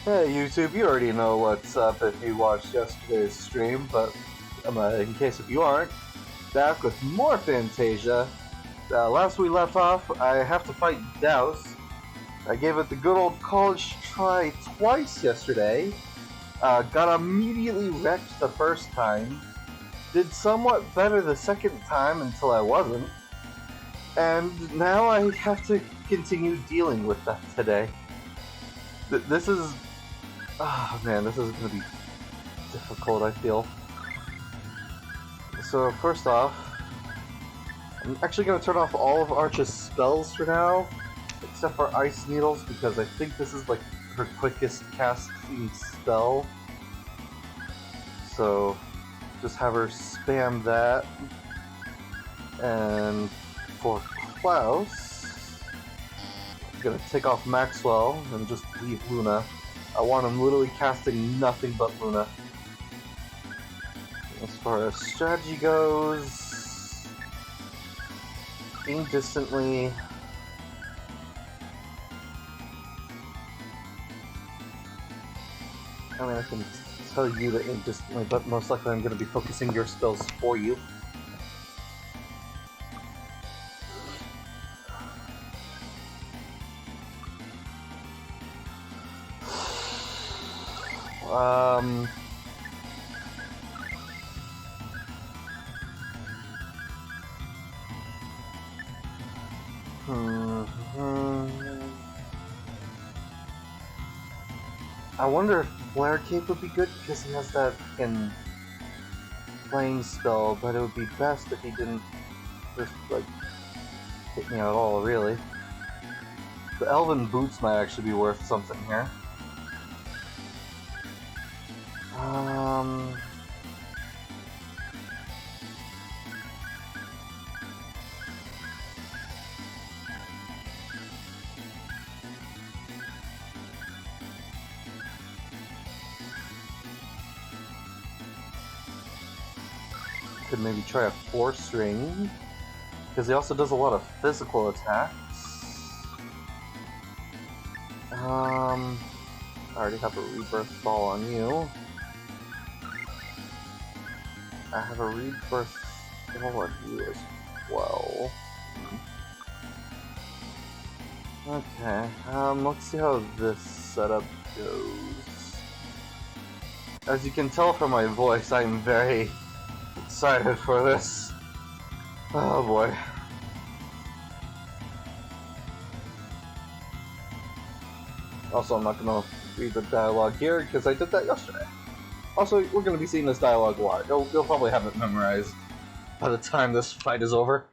Hey YouTube, you already know what's up if you watched yesterday's stream, but in case if you aren't, back with more Phantasia. Last we left off, I have to fight Douse. I gave it the good old college try twice yesterday. Got immediately wrecked the first time. Did somewhat better the second time until I wasn't. And now I have to continue dealing with that today. This is... Oh man, this is gonna be difficult, I feel. So first off, I'm actually gonna turn off all of Arch's spells for now, except for Ice Needles, because I think this is like her quickest casting spell. So just have her spam that. And for Klaus, I'm gonna take off Maxwell and just leave Luna. I want him literally casting nothing but Luna. As far as strategy goes, aim distantly. I mean, I can tell you to aim distantly, but most likely I'm going to be focusing your spells for you. I wonder if Flare Cape would be good because he has that fucking flame spell, but it would be best if he didn't just like hit me at all, really. The Elven Boots might actually be worth something here. Could maybe try a Force Ring, because he also does a lot of physical attacks. I already have a Rebirth Ball on you. I have a Rebirth Ball on you as well. Okay, let's see how this setup goes. As you can tell from my voice, I'm very excited for this. Oh boy. Also, I'm not gonna read the dialogue here because I did that yesterday. Also, we're gonna be seeing this dialogue a lot. You'll probably have it memorized by the time this fight is over.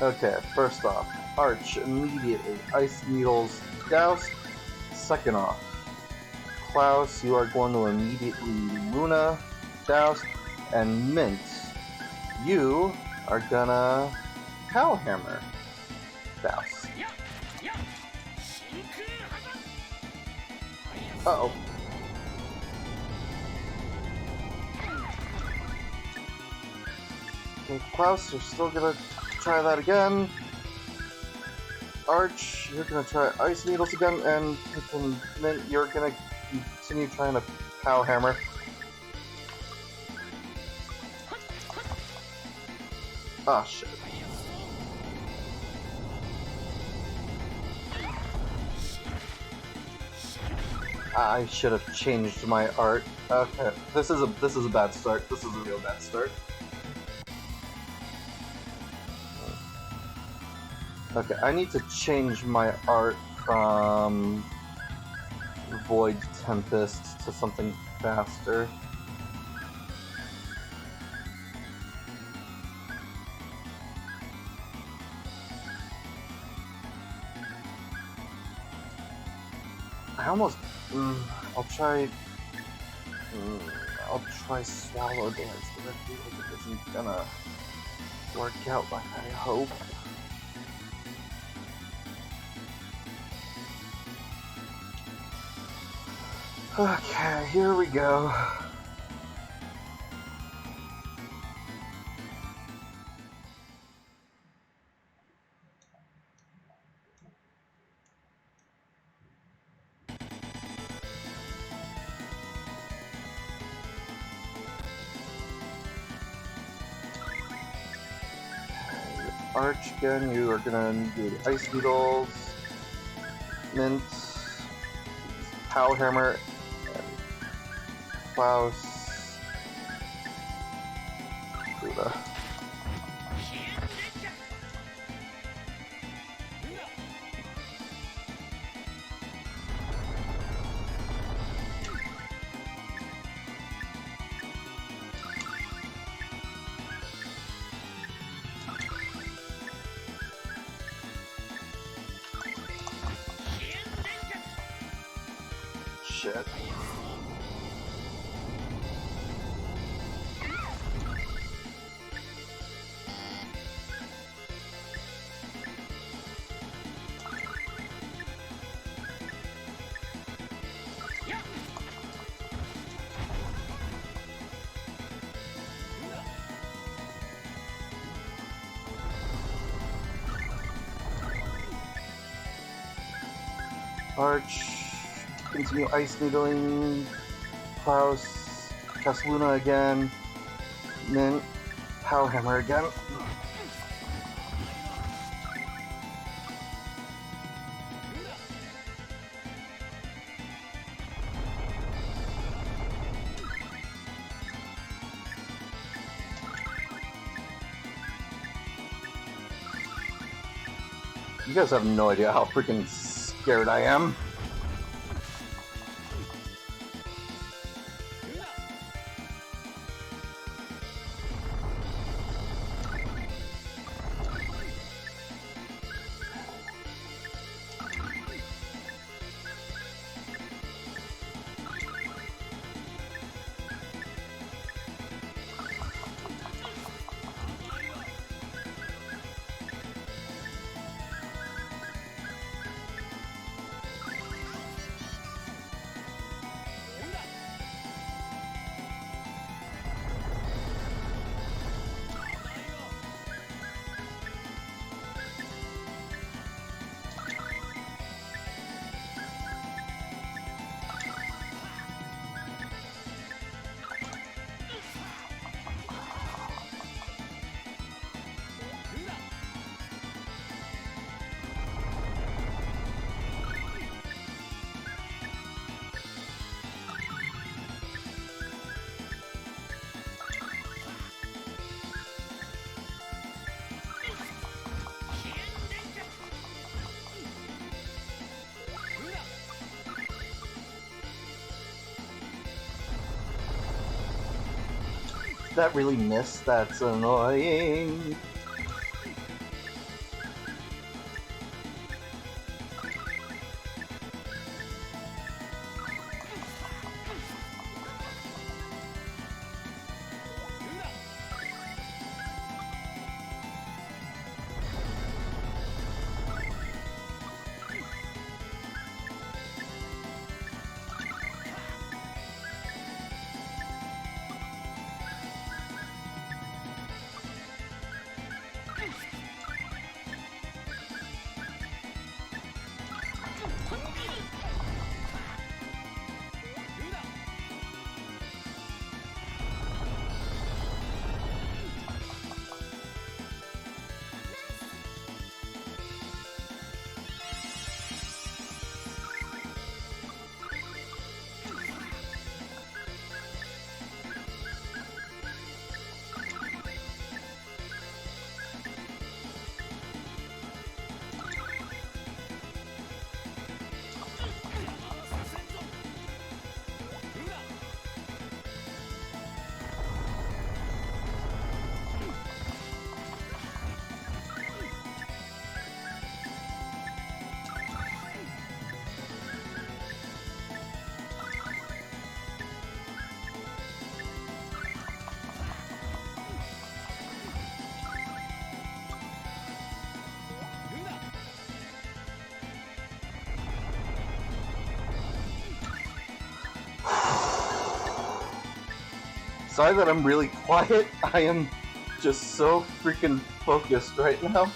Okay, first off, Arch immediately. Ice Needles Douse. Second off, Klaus, you are going to immediately Luna Douse. And Mint, you are gonna Cowhammer Douse. Uh-oh. Okay, Klaus, you're still gonna try that again. Arch, you're gonna try Ice Needles again, and Mint, you're gonna continue trying to Cowhammer. Ah, oh, shit. I should have changed my art. Okay, this is a bad start. This is a real bad start. Okay, I need to change my art from Void Tempest to something faster. I almost... I'll try Swallow Dance, but I feel like it isn't gonna work out like I hope. Okay, here we go. Arch again, you are gonna do the Ice Needles, Mint, Pow Hammer, and Klaus. Luna. Shit. Arch, continue Ice Needling, Klaus, cast Luna again, Mint, Pow Hammer again. You guys have no idea how freaking scared I am. That really missed, that's annoying. Sorry that I'm really quiet. I am just so freaking focused right now.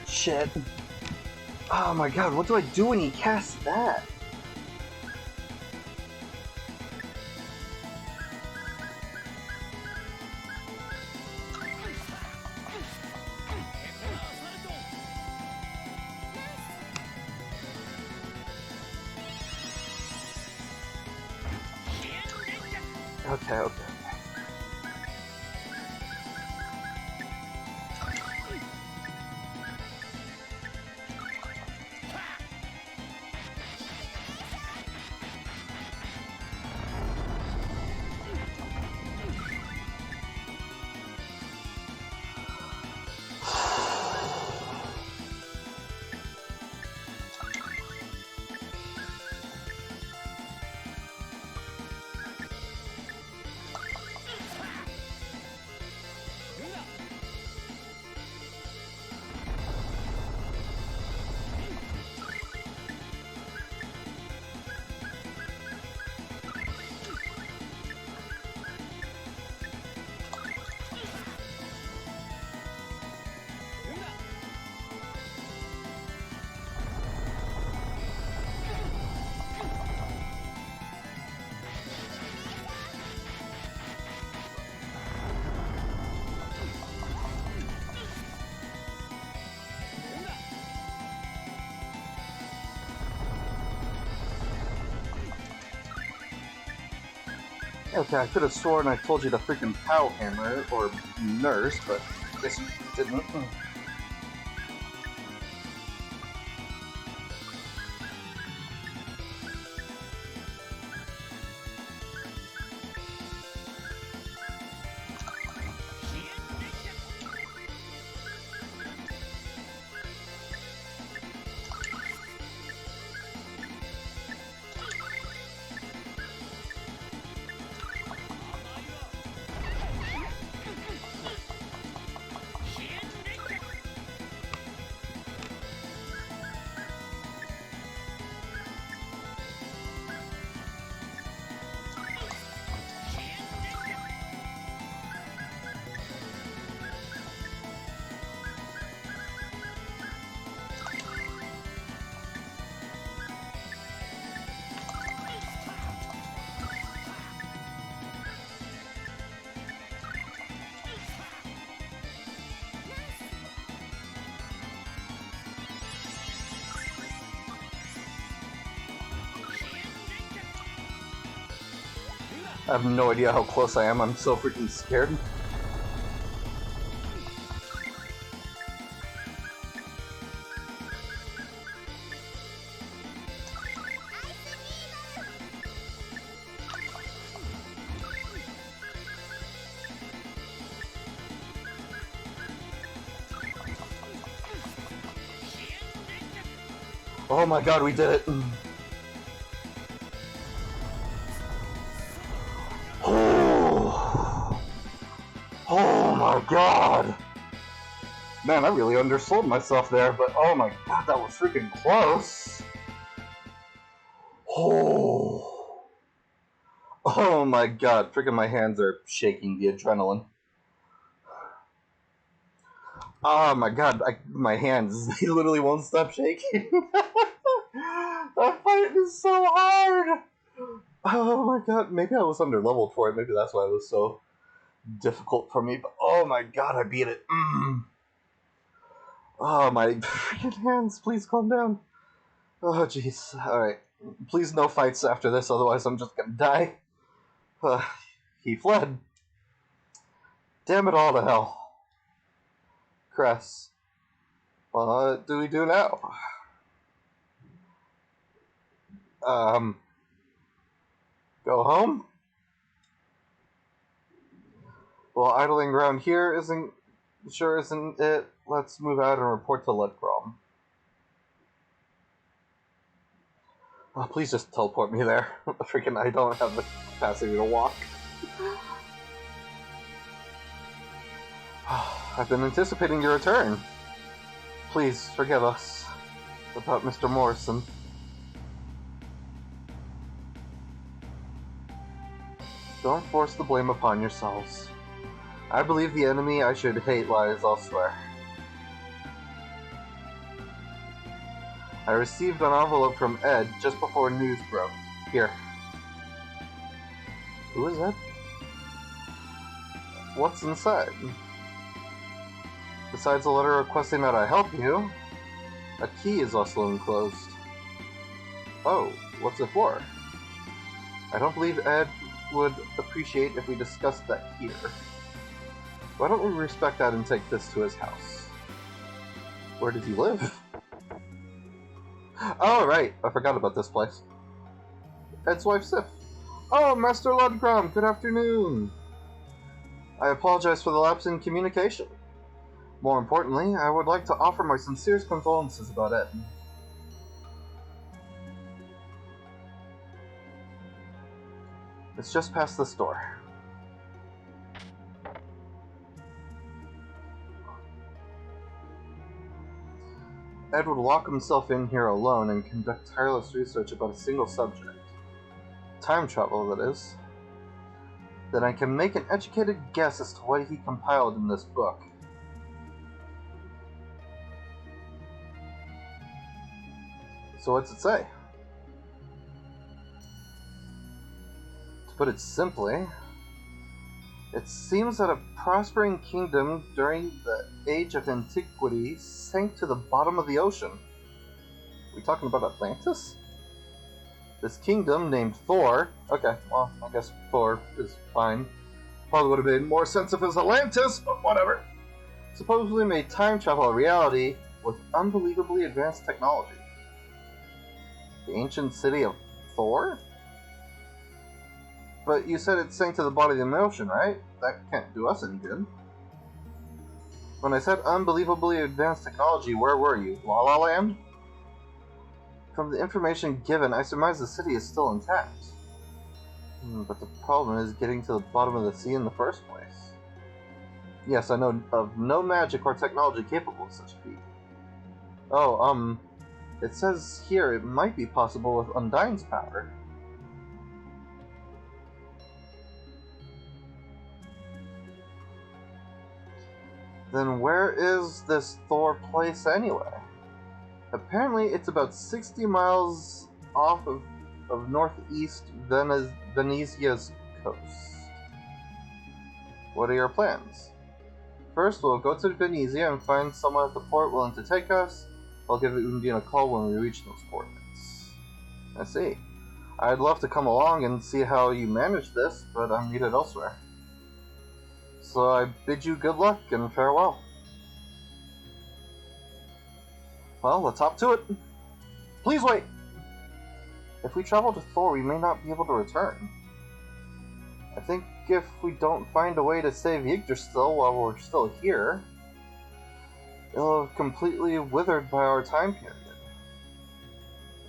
Shit. Oh my god, what do I do when he casts that? Okay. Okay, I could have sworn I told you to freaking pow hammer or nurse, but I guess you didn't. I have no idea how close I am. I'm so freaking scared. Oh my god, we did it! Oh my god! Man, I really undersold myself there, but oh my god, that was freaking close! Oh my god, freaking my hands are shaking the adrenaline. Oh my god, my hands, they literally won't stop shaking. That fight is so hard! Oh my god, maybe I was under leveled for it, maybe that's why it was so difficult for me, but oh my god, I beat it. Oh my freaking hands, please calm down. Oh jeez, alright. Please no fights after this, otherwise I'm just gonna die. He fled. Damn it all to hell. Cress. What do we do now? Go home? Well, idling around here isn't Sure isn't it? Let's move out and report to Ludgrom. Oh, please just teleport me there. Freaking, I don't have the capacity to walk. I've been anticipating your return. Please forgive us about Mr. Morrison. Don't force the blame upon yourselves. I believe the enemy I should hate lies elsewhere. I received an envelope from Ed just before news broke. Here. Who is that? What's inside? Besides a letter requesting that I help you, a key is also enclosed. Oh, what's it for? I don't believe Ed would appreciate if we discussed that here. Why don't we respect that and take this to his house? Where does he live? Oh, right. I forgot about this place. Ed's wife, Sif. Oh, Master Ludgrom, good afternoon. I apologize for the lapse in communication. More importantly, I would like to offer my sincerest condolences about Ed. It's just past this door. Ed would lock himself in here alone and conduct tireless research about a single subject. Time travel, that is. Then I can make an educated guess as to what he compiled in this book. So what's it say? To put it simply, it seems that a prospering kingdom during the Age of Antiquity sank to the bottom of the ocean. Are we talking about Atlantis? This kingdom, named Thor... Okay, well, I guess Thor is fine. Probably would have made more sense if it was Atlantis, but whatever. Supposedly made time travel a reality with unbelievably advanced technology. The ancient city of Thor? But you said it sank to the bottom of the ocean, right? That can't do us any good. When I said unbelievably advanced technology, where were you? La La Land? From the information given, I surmise the city is still intact. But the problem is getting to the bottom of the sea in the first place. Yes, I know of no magic or technology capable of such a feat. Oh, it says here it might be possible with Undyne's power. Then where is this Thor place anyway? Apparently it's about 60 miles off of northeast Venezia's coast. What are your plans? First, we'll go to Venezia and find someone at the port willing to take us. I'll give Undine a call when we reach those coordinates. I see. I'd love to come along and see how you manage this, but I'm needed elsewhere. So I bid you good luck and farewell. Well, let's hop to it. Please wait! If we travel to Thor, we may not be able to return. I think if we don't find a way to save Yggdrasil while we're still here, it'll have completely withered by our time period.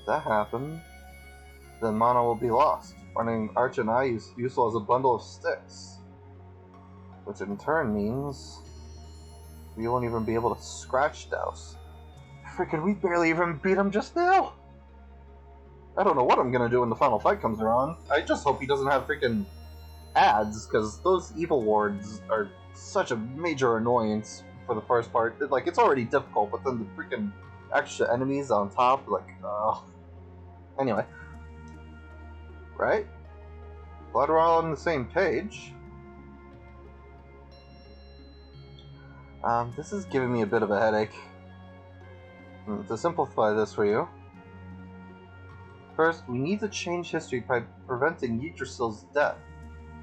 If that happens, then Mana will be lost, finding Arch and I useful as a bundle of sticks. Which in turn means we won't even be able to scratch Douse. Freaking, we barely even beat him just now! I don't know what I'm gonna do when the final fight comes around. I just hope he doesn't have freaking ads, because those evil wards are such a major annoyance for the first part. Like, it's already difficult, but then the freaking extra enemies on top, like, Anyway. Right? Glad we're all on the same page. This is giving me a bit of a headache. To simplify this for you, first, we need to change history by preventing Yggdrasil's death.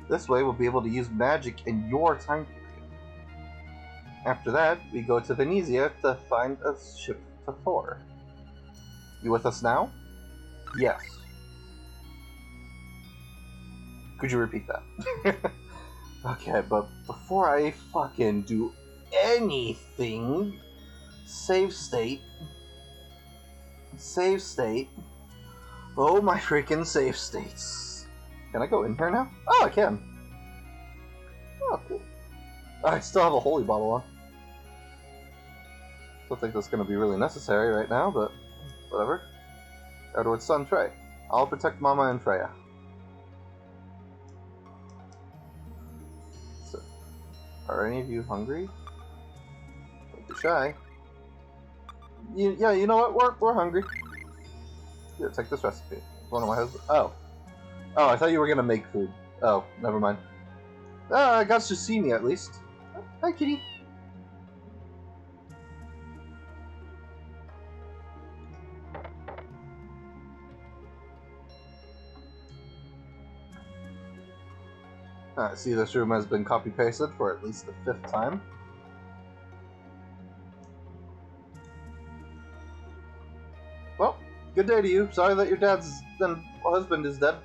This way, we'll be able to use magic in your time period. After that, we go to Venezia to find a ship to Thor. You with us now? Yes. Could you repeat that? Okay, but before I fucking do anything. Save state. Save state. Oh my freaking save states. Can I go in here now? Oh, I can. Oh, cool. I still have a holy bottle on. Don't think that's going to be really necessary right now, but whatever. Edward's son, Trey. I'll protect Mama and Freya. So, are any of you hungry? Don't be shy. Yeah, you know what? We're hungry. Here, take this recipe. One of my husband. Oh, I thought you were gonna make food. Oh, never mind. I got to see me at least. Hi, kitty. I see this room has been copy-pasted for at least the 5th time. Well, good day to you. Sorry that your dad's husband is dead.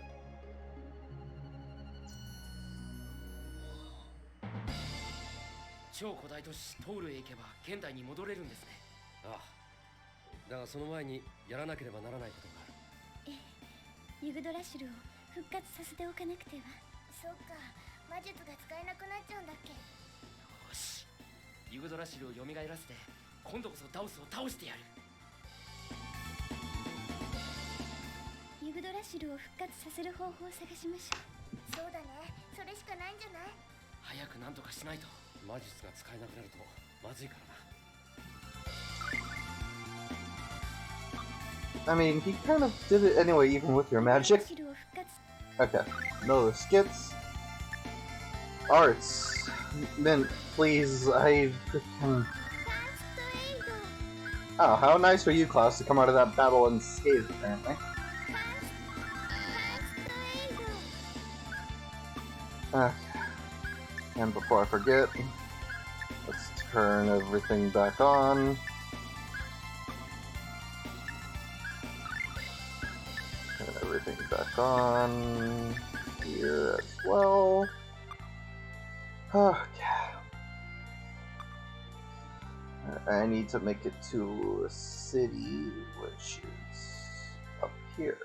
I mean, he kind of did it anyway, even with your magic. Okay, no skits. Arts. Mint, please, I freaking... Oh, how nice for you, Klaus, to come out of that battle unscathed, apparently. Okay. And before I forget, let's turn everything back on. Turn everything back on here as well. Okay. I need to make it to a city, which is up here.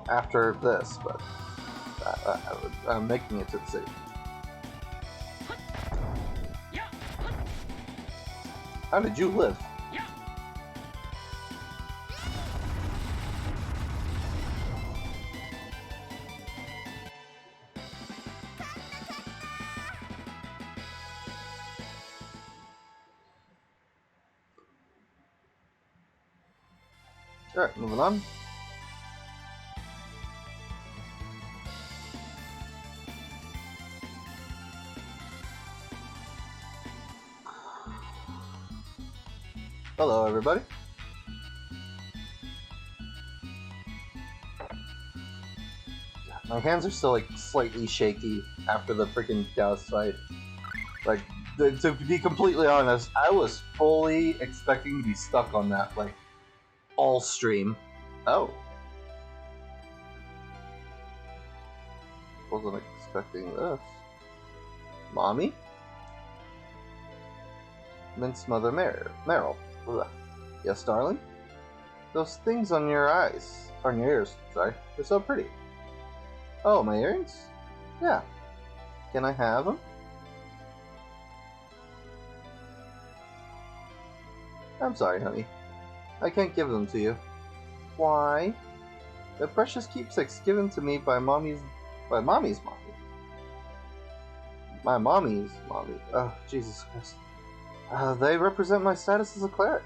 After this, but I'm making it to the city. How did you live? Alright, moving on. Hello, everybody. My hands are still like slightly shaky after the freaking Gauss fight. Like, to be completely honest, I was fully expecting to be stuck on that, like, all stream. Oh. Wasn't expecting this. Mommy? Mint's mother, Meryl. Ugh. Yes, darling? Those things on your eyes, on your ears, sorry, they're so pretty. Oh, my earrings? Yeah. Can I have them? I'm sorry, honey. I can't give them to you. Why? They're precious keepsakes given to me by mommy's mommy. My mommy's mommy. Oh, Jesus Christ. They represent my status as a cleric.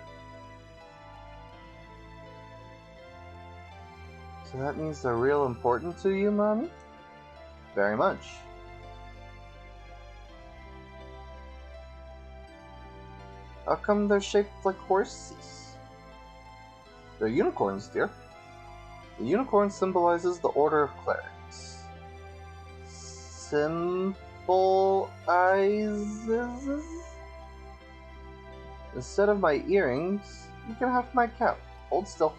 So that means they're real important to you, Mommy? Very much. How come they're shaped like horses? They're unicorns, dear. The unicorn symbolizes the order of clerics. Symbolizes? Instead of my earrings, you can have my cap. Hold still.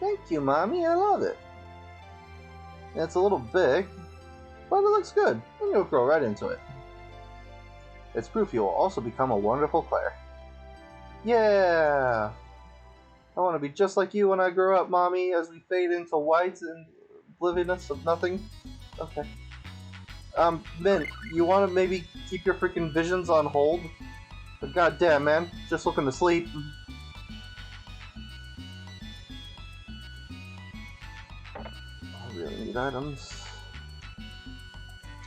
Thank you, Mommy. I love it. It's a little big, But it looks good, and you'll grow right into it. It's proof you will also become a wonderful player. Yeah! I want to be just like you when I grow up, Mommy, as we fade into white and oblivious of nothing. Okay. Mint, you want to maybe keep your freaking visions on hold? But goddamn, man, just looking to sleep. I really need items.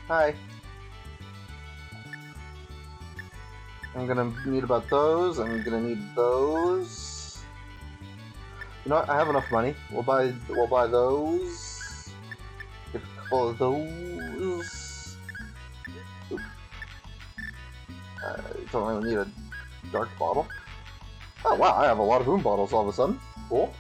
Hi. I'm gonna need about those. I'm gonna need those. You know what? I have enough money. We'll buy those. Get a couple of those. Oop. I don't really need a dark bottle. Oh wow, I have a lot of boom bottles all of a sudden. Cool.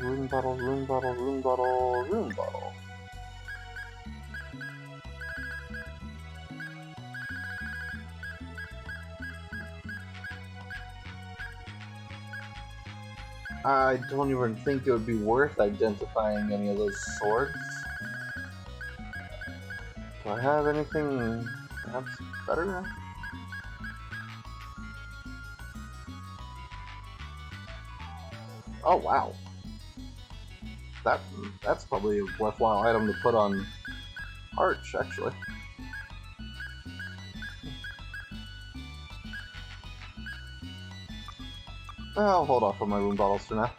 Room bottle, room bottle, room bottle, room bottle. I don't even think it would be worth identifying any of those swords. Do I have anything perhaps better? Oh wow. That's probably a worthwhile item to put on Arch, actually. I'll hold off on my room bottles for now.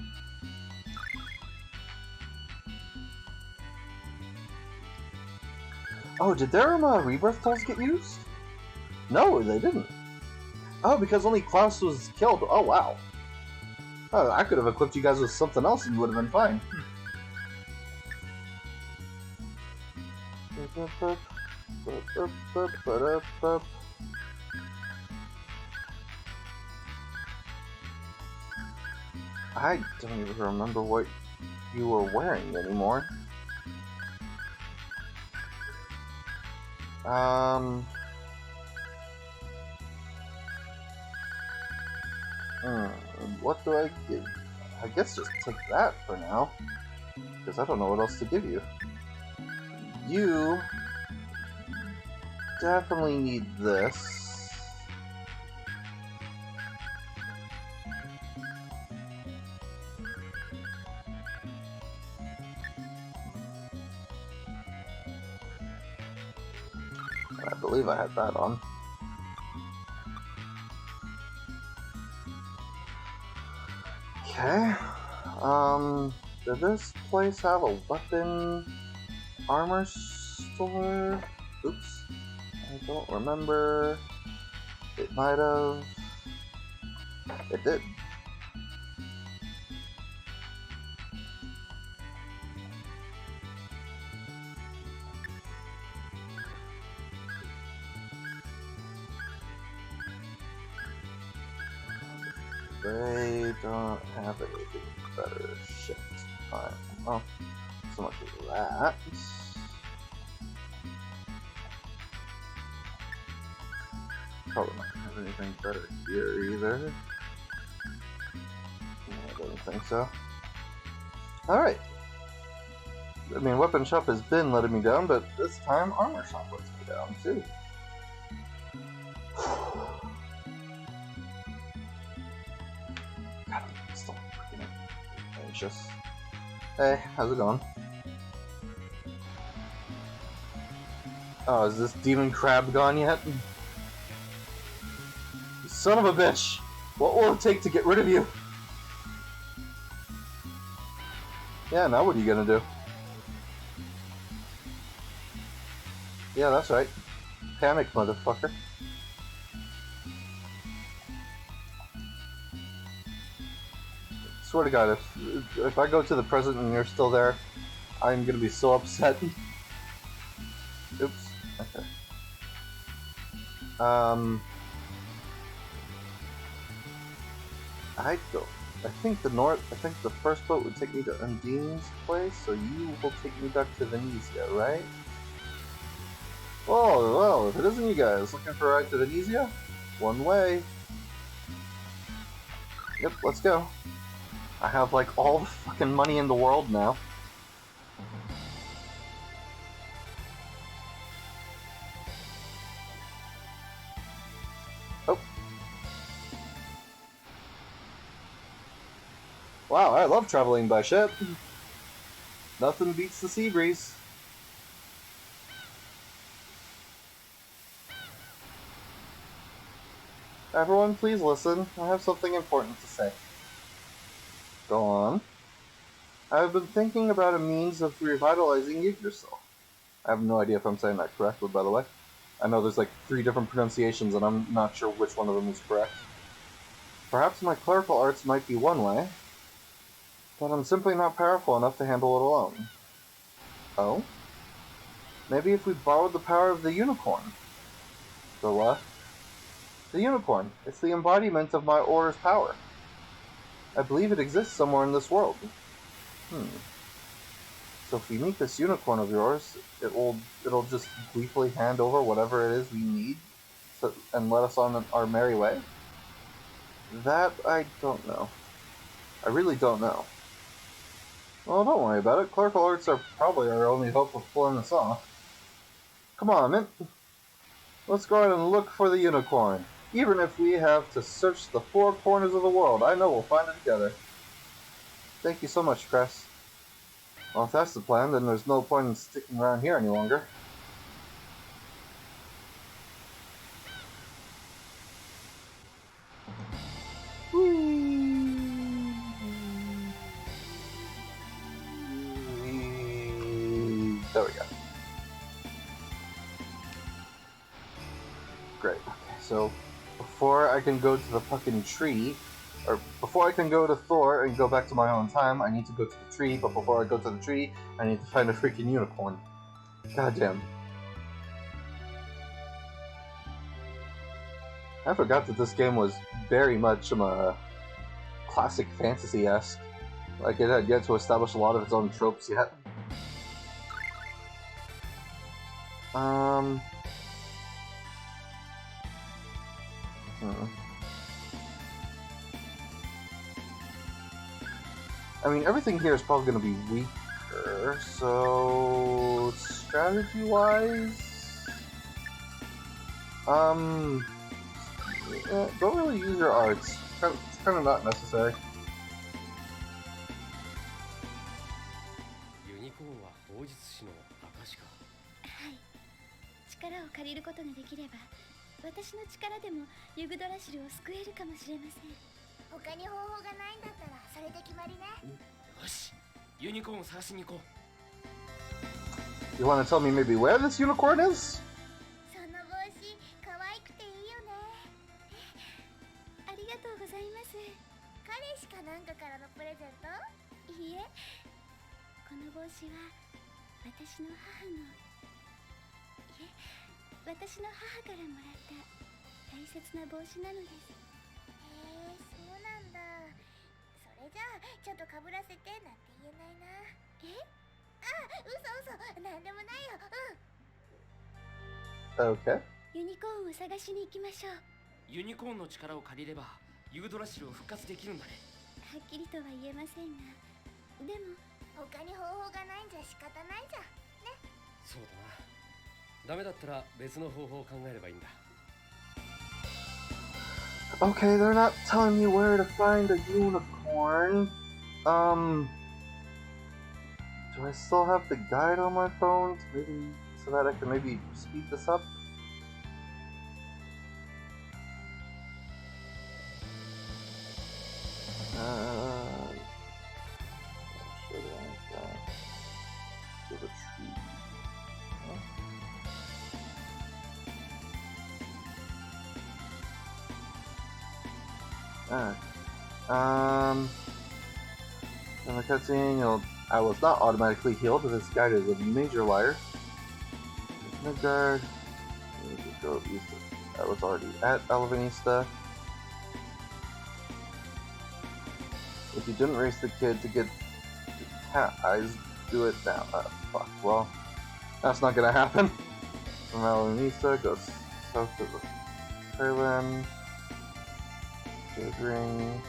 Oh, did their rebirth tools get used? No, they didn't. Oh, because only Klaus was killed. Oh, wow. Oh, I could have equipped you guys with something else and you would have been fine. I don't even remember what you were wearing anymore. What do I give? I guess just take that for now, because I don't know what else to give you. You definitely need this. I believe I had that on. Okay. Did this place have a weapon armor store? Oops. I don't remember. It might have. It did. They don't have anything better. Shit. Alright, well, so much of that. Probably not gonna have anything better here either. I don't think so. Alright. I mean, Weapon Shop has been letting me down, but this time Armor Shop lets me down too. God, I'm still freaking anxious. Hey, how's it going? Oh, is this demon crab gone yet? Son of a bitch! What will it take to get rid of you? Yeah, now what are you gonna do? Yeah, that's right. Panic, motherfucker. Swear to God, if I go to the present and you're still there, I'm gonna be so upset. Oops. Okay. I think the first boat would take me to Undine's place, so you will take me back to Venezia, right? Oh, well, if it isn't you guys looking for a ride to Venezia, one way. Yep, let's go. I have like all the fucking money in the world now. Oh. Wow, I love traveling by ship. Nothing beats the sea breeze. Everyone, please listen. I have something important to say. Go on. I have been thinking about a means of revitalizing Yggdrasil. I have no idea if I'm saying that correctly, by the way. I know there's like 3 different pronunciations, and I'm not sure which one of them is correct. Perhaps my clerical arts might be one way, but I'm simply not powerful enough to handle it alone. Oh? Maybe if we borrowed the power of the unicorn. The what? The unicorn. It's the embodiment of my aura's power. I believe it exists somewhere in this world. So if we meet this unicorn of yours, it'll just gleefully hand over whatever it is we need and let us on our merry way? That I don't know. I really don't know. Well, don't worry about it. Clerical arts are probably our only hope of pulling this off. Come on, Mint. Let's go out and look for the unicorn. Even if we have to search the 4 corners of the world, I know we'll find it together. Thank you so much, Cress. Well, if that's the plan, then there's no point in sticking around here any longer. There we go. Great. Okay, so before I can go to the fucking tree, or before I can go to Thor and go back to my own time, I need to go to the tree, but before I go to the tree, I need to find a freaking unicorn. Goddamn. I forgot that this game was very much classic fantasy-esque. Like, it had yet to establish a lot of its own tropes yet. I mean, everything here is probably going to be weaker, so strategy-wise, yeah, don't really use your arts. It's kind of not necessary. ユニコーンは法術師の証か。はい。力を借りることができれば、私の力でもユグドラシルを救えるかもしれません。他に方法がないんだったらそれで決まりね。よし、ユニコーンを探しに行こう。 You want to tell me maybe where this unicorn is? その帽子、可愛くていいよね。ありがとうございます。彼氏かなんかからのプレゼント？いいえ。この帽子は私の母の、いえ、私の母からもらった大切な帽子なのです。へえ、そうなんだ。それじゃあちょっとかぶらせてなんて言えないな。え？あ、嘘、なんでもないよ。Okay. ユニコーンを探しに行きましょう。ユニコーンの力を借りればユグドラシルを復活できるんだね。はっきりとは言えませんが、でも他に方法がないんじゃ仕方ないじゃんね。そうだな。ダメだったら別の方法を考えればいいんだ。 Okay, they're not telling me where to find a unicorn. Do I still have the guide on my phone maybe so that I can maybe speed this up? To the tree. Alright. In the cutscene, I was not automatically healed. This guide is a major liar. Midgard. I was already at Alavanista. If you didn't raise the kid to get the cat eyes, do it now. Fuck. Well, that's not gonna happen. From Alavanista, goes south to the Fairland. Jade Ring.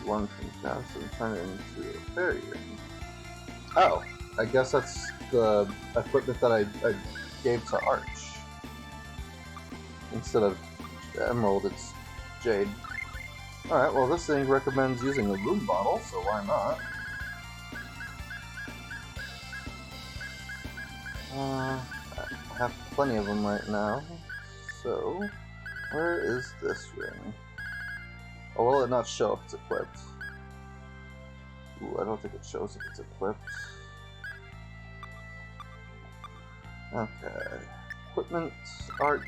one from gas and turn it into a fairy ring. Oh, I guess that's the equipment that I gave to Arch. Instead of emerald, it's jade. Alright, well this thing recommends using a room bottle, so why not? I have plenty of them right now. So, where is this ring? Or will it not show if it's equipped? Ooh, I don't think it shows if it's equipped. Okay. Equipment, Arch.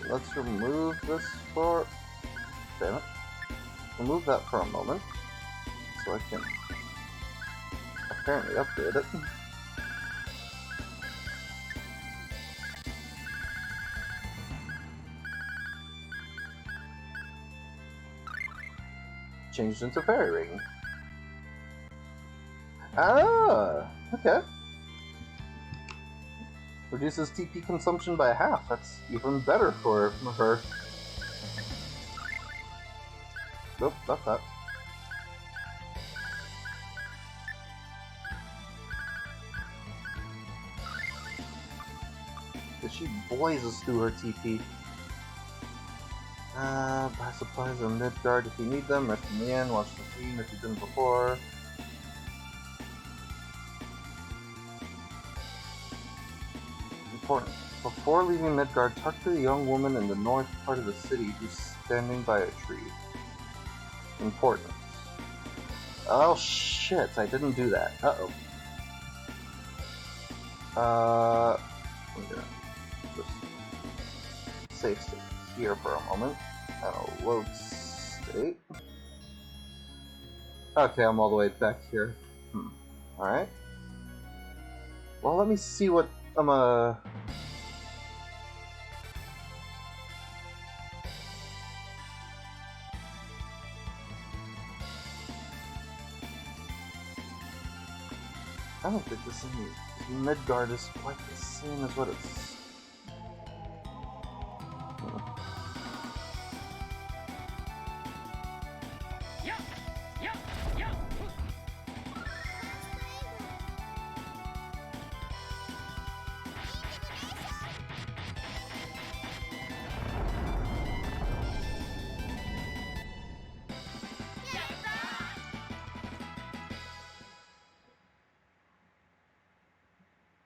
Let's remove this for... Damn it. Remove that for a moment. So I can apparently upgrade it. Changed into fairy ring. Ah, okay. Reduces TP consumption by half. That's even better for her. Nope, not that. She blazes through her TP. Buy supplies on Midgard if you need them, rest in the inn, watch the theme if you didn't before. Important. Before leaving Midgard, talk to the young woman in the north part of the city who's standing by a tree. Important. Oh shit, I didn't do that. Uh-oh. I'm gonna just save state here for a moment. And I'll load state. Okay, I'm all the way back here. Alright. Well, let me see what I'm I don't think this Midgard is quite the same as what it's...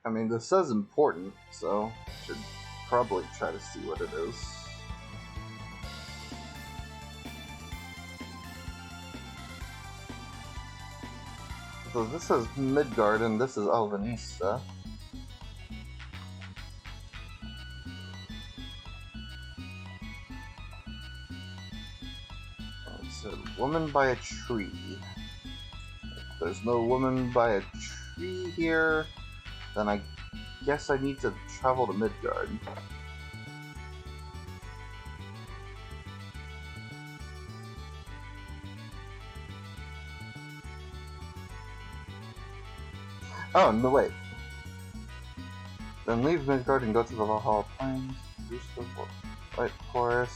I mean, this says important, so I should probably try to see what it is. So this says Midgard and this is Alvanista. It said woman by a tree. If there's no woman by a tree here, then I guess I need to travel to Midgard. Oh, no, wait. Then leave Midgard and go to the Valhalla Plains. Boost the White Forest.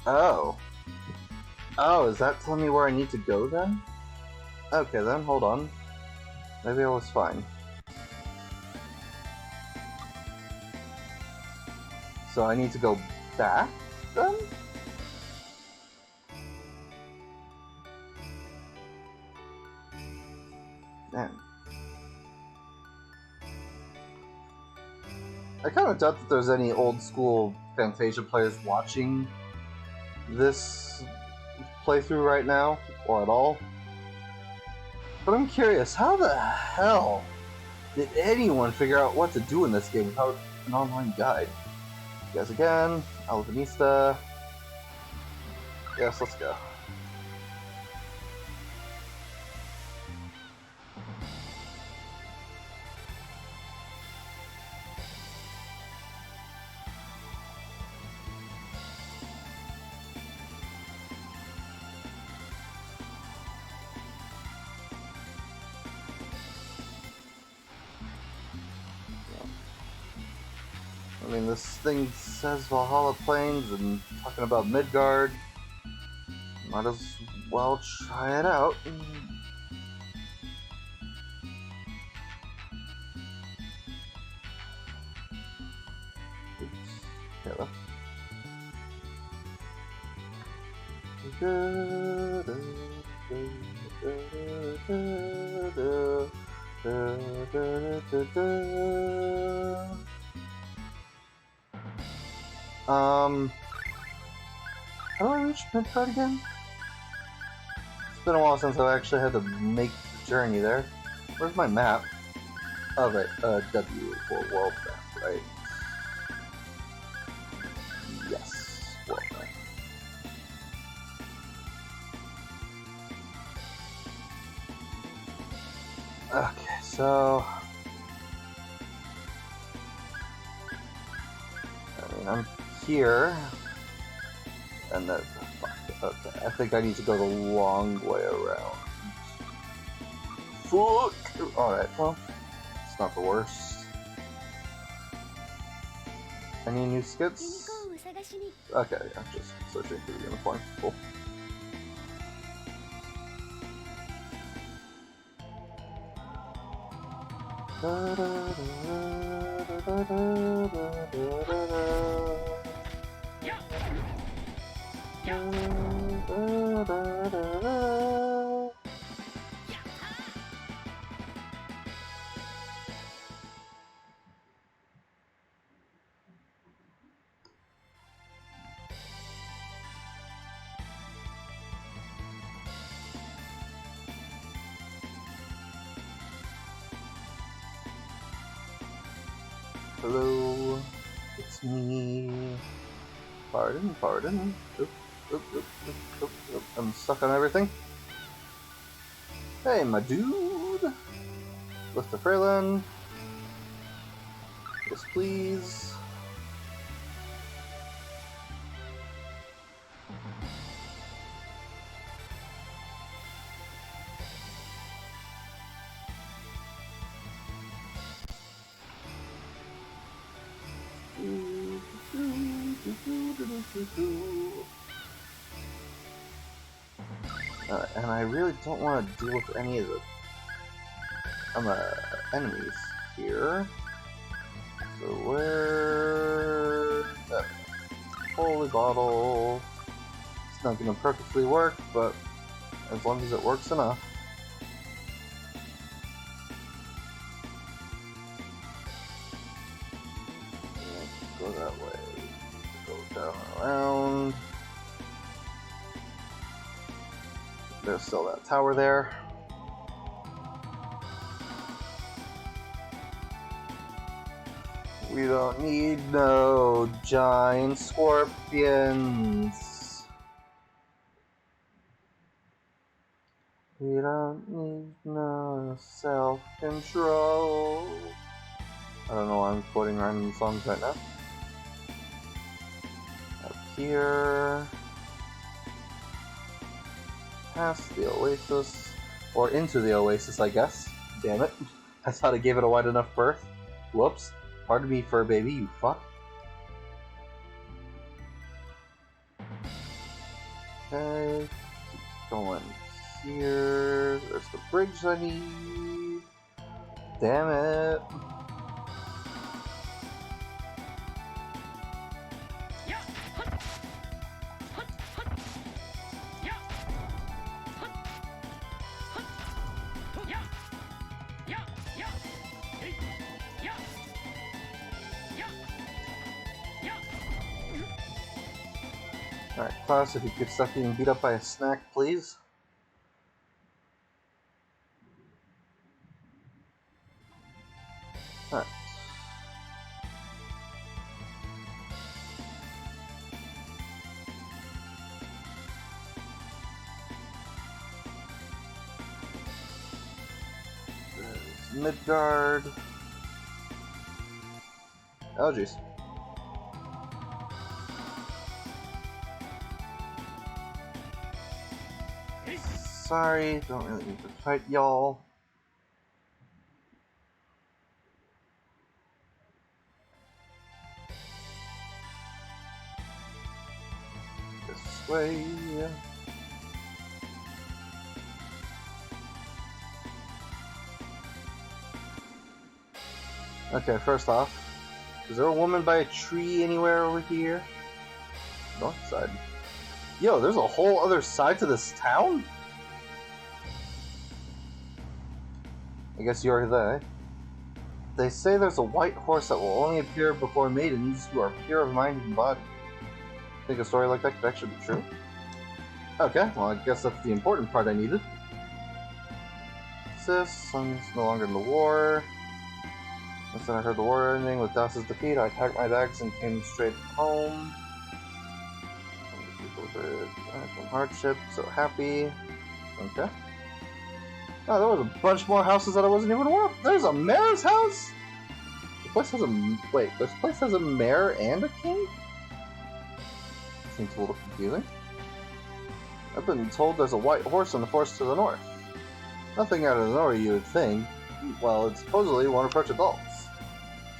Oh. Oh, is that telling me where I need to go then? Okay then, hold on. Maybe I was fine. So I need to go back then? Man. I kind of doubt that there's any old school Phantasia players watching this playthrough right now, or at all. But I'm curious, how the hell did anyone figure out what to do in this game without an online guide? Guys again, Alvanista. Yes, let's go. I mean, this thing says Valhalla Plains and talking about Midgard. Might as well try it out. Oops. Yeah, how do I reach Midgard again? It's been a while since I've actually had to make the journey there. Where's my map? Oh, right, W for world map, right? Yes, world map. Okay, so... I mean, I'm here, and then... Okay, I think I need to go the long way around. Fuck! Alright, well, it's not the worst. Any new skits? Okay, yeah, just searching for the uniform. Cool. Hello, it's me. Pardon. Oop. I'm stuck on everything. Hey, my dude. Lift the Freeland. Yes, please. And I really don't want to deal with any of the enemies here. So where... holy bottle. It's not going to perfectly work, but as long as it works enough. Go that way. Go down and around. There's still that tower there. We don't need no giant scorpions. We don't need no self-control. I don't know why I'm quoting random songs right now. Up here. Past the oasis. Or into the oasis, I guess. Damn it. I thought I gave it a wide enough berth. Whoops. Pardon me, fur baby, you fuck. Okay. Keep going here. There's the bridge I need. Damn it. Alright, Klaus, if you could stop getting beat up by a snack, please. Alright. There's Midgard. Oh, jeez. Sorry, don't really need to fight y'all. way. Okay, first off, is there a woman by a tree anywhere over here? North side. Yo, there's a whole other side to this town? I guess you're there. They say there's a white horse that will only appear before maidens who are pure of mind and body. Think a story like that could actually be true? Okay, well I guess that's the important part I needed. Sis, son's no longer in the war. Once I heard the war ending with Das's defeat, I packed my bags and came straight home. From hardship, so happy. Okay. Oh, there was a bunch more houses that I wasn't even aware of. There's a mayor's house? The place has a... Wait, this place has a mayor and a king? Seems a little confusing. I've been told there's a white horse in the forest to the north. Nothing out of the north, you would think. Well, it's supposedly won't approach adults.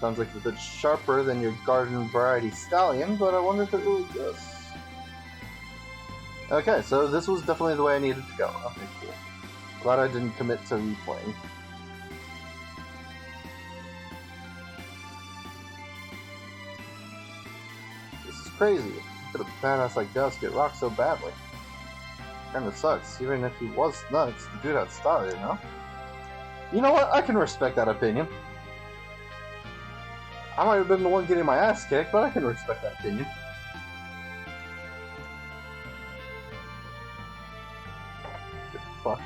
Sounds like a bit sharper than your garden variety stallion, but I wonder if it really does. Okay, so this was definitely the way I needed to go. Okay, cool. Glad I didn't commit to replaying. This is crazy. Could a badass like Gus get rocked so badly? Kinda sucks. Even if he was nuts, the dude had style, you know? You know what? I can respect that opinion. I might have been the one getting my ass kicked, but I can respect that opinion. Good fuck.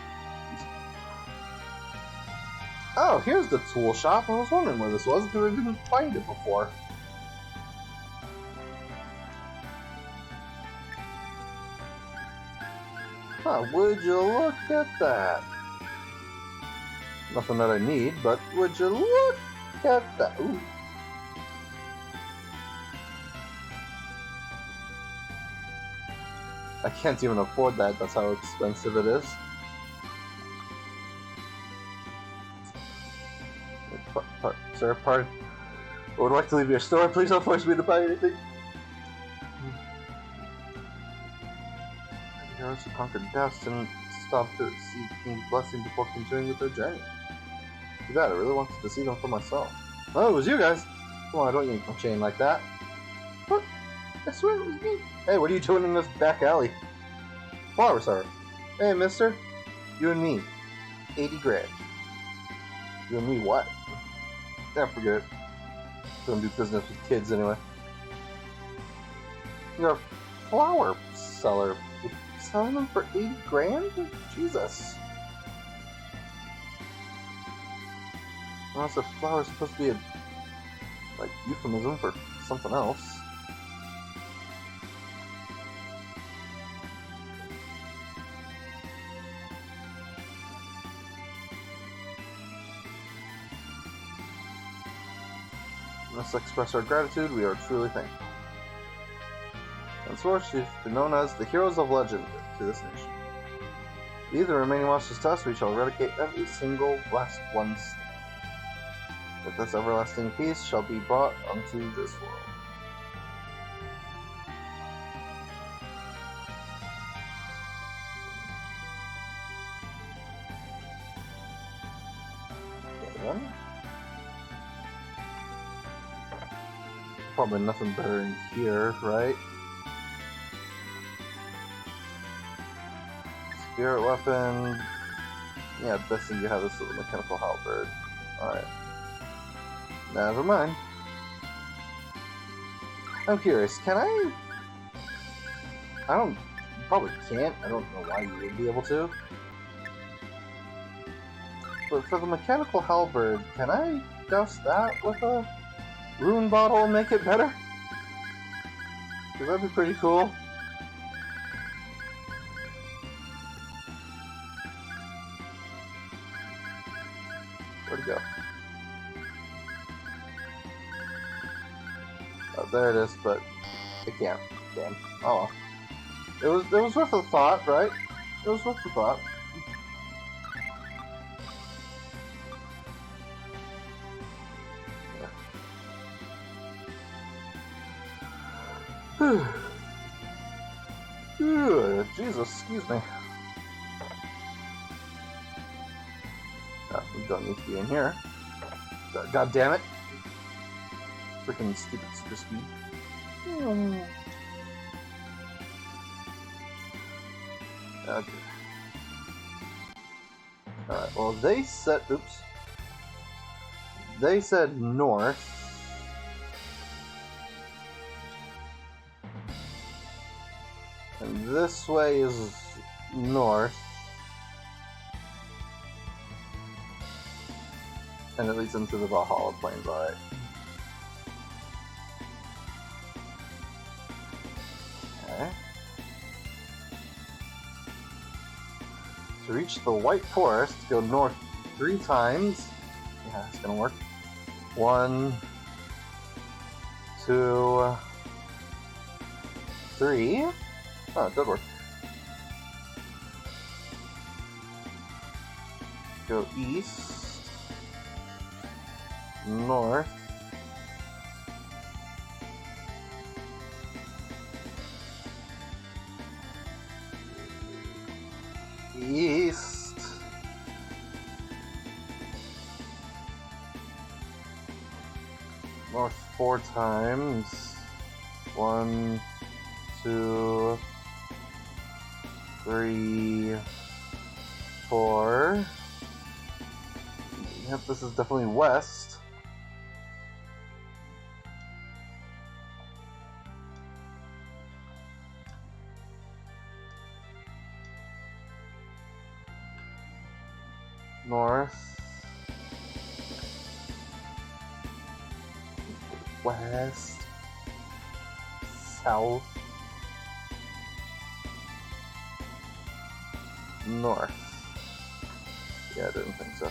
Oh, here's the tool shop. I was wondering where this was because I didn't find it before. Huh, would you look at that? Nothing that I need, but would you look at that? Ooh. I can't even afford that, that's how expensive it is. Sir, pardon. I would like to leave your store. Please don't force me to buy anything. Heroes who conquered death and stopped to seek King's blessing before continuing with their journey. Too bad, I really wanted to see them for myself. Oh, it was you guys! Come on, don't yank my chain like that. What? I swear it was me. Hey, what are you doing in this back alley? Flower sir. Hey, mister. You and me. 80 grand. You and me what? Yeah, forget it. Don't do business with kids anyway. You're a flower seller. You're selling them for 80 grand? Jesus. Unless a flower is supposed to be a like euphemism for something else. Let's express our gratitude. We are truly thankful. Henceforth, you've been known as the heroes of legend to this nation. Leave the remaining monsters to us. We shall eradicate every single last one. But this everlasting peace shall be brought unto this world. Okay. Probably nothing better in here, right? Spirit weapon. Yeah, best thing you have is the mechanical halberd. Alright. Never mind. I'm curious, can I don't... You probably can't. I don't know why you would be able to. But for the mechanical halberd, can I douse that with a rune bottle and make it better? Because that'd be pretty cool. Where'd it go? Oh, there it is, but I can't. Damn. Oh well. It was worth a thought, right? It was worth the thought. Ew, Jesus, excuse me. We don't need to be in here. God damn it. Freaking stupid super speed. Okay. Alright, well they said, oops. They said north. And this way is north. And it leads into the Valhalla Plains, alright. Okay. To reach the White Forest, go north 3 times. Yeah, it's gonna work. 1, 2, 3. Oh, it did work. Go east, north, east, north 4 times. 1, 2, 3, 4. Yep, this is definitely west. North. West. South. North. Yeah, I didn't think so.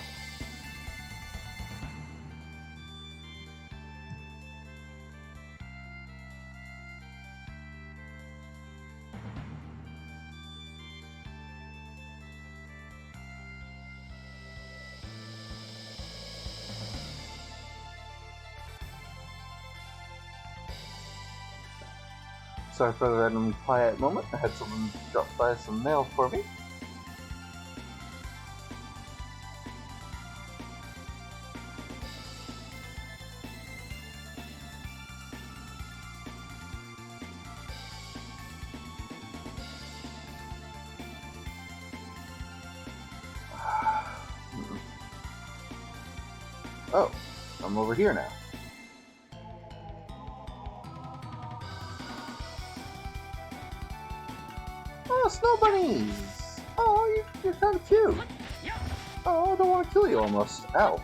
Sorry for the random quiet moment. I had someone drop by some mail for me. Oh, I'm over here now. Oh, snow bunnies! Oh, you're kind of cute. Oh, I don't want to kill you almost. Ow.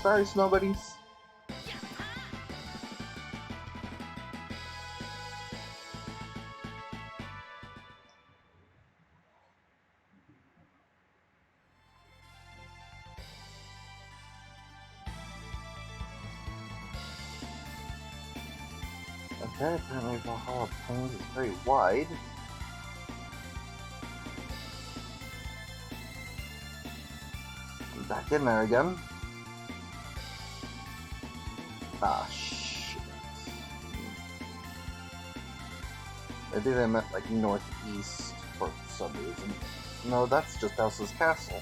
Sorry, snow bunnies. Okay, apparently Valhalla Plains is very wide. I'm back in there again. Ah, shit. Maybe they meant like northeast for some reason. No, that's just House's Castle.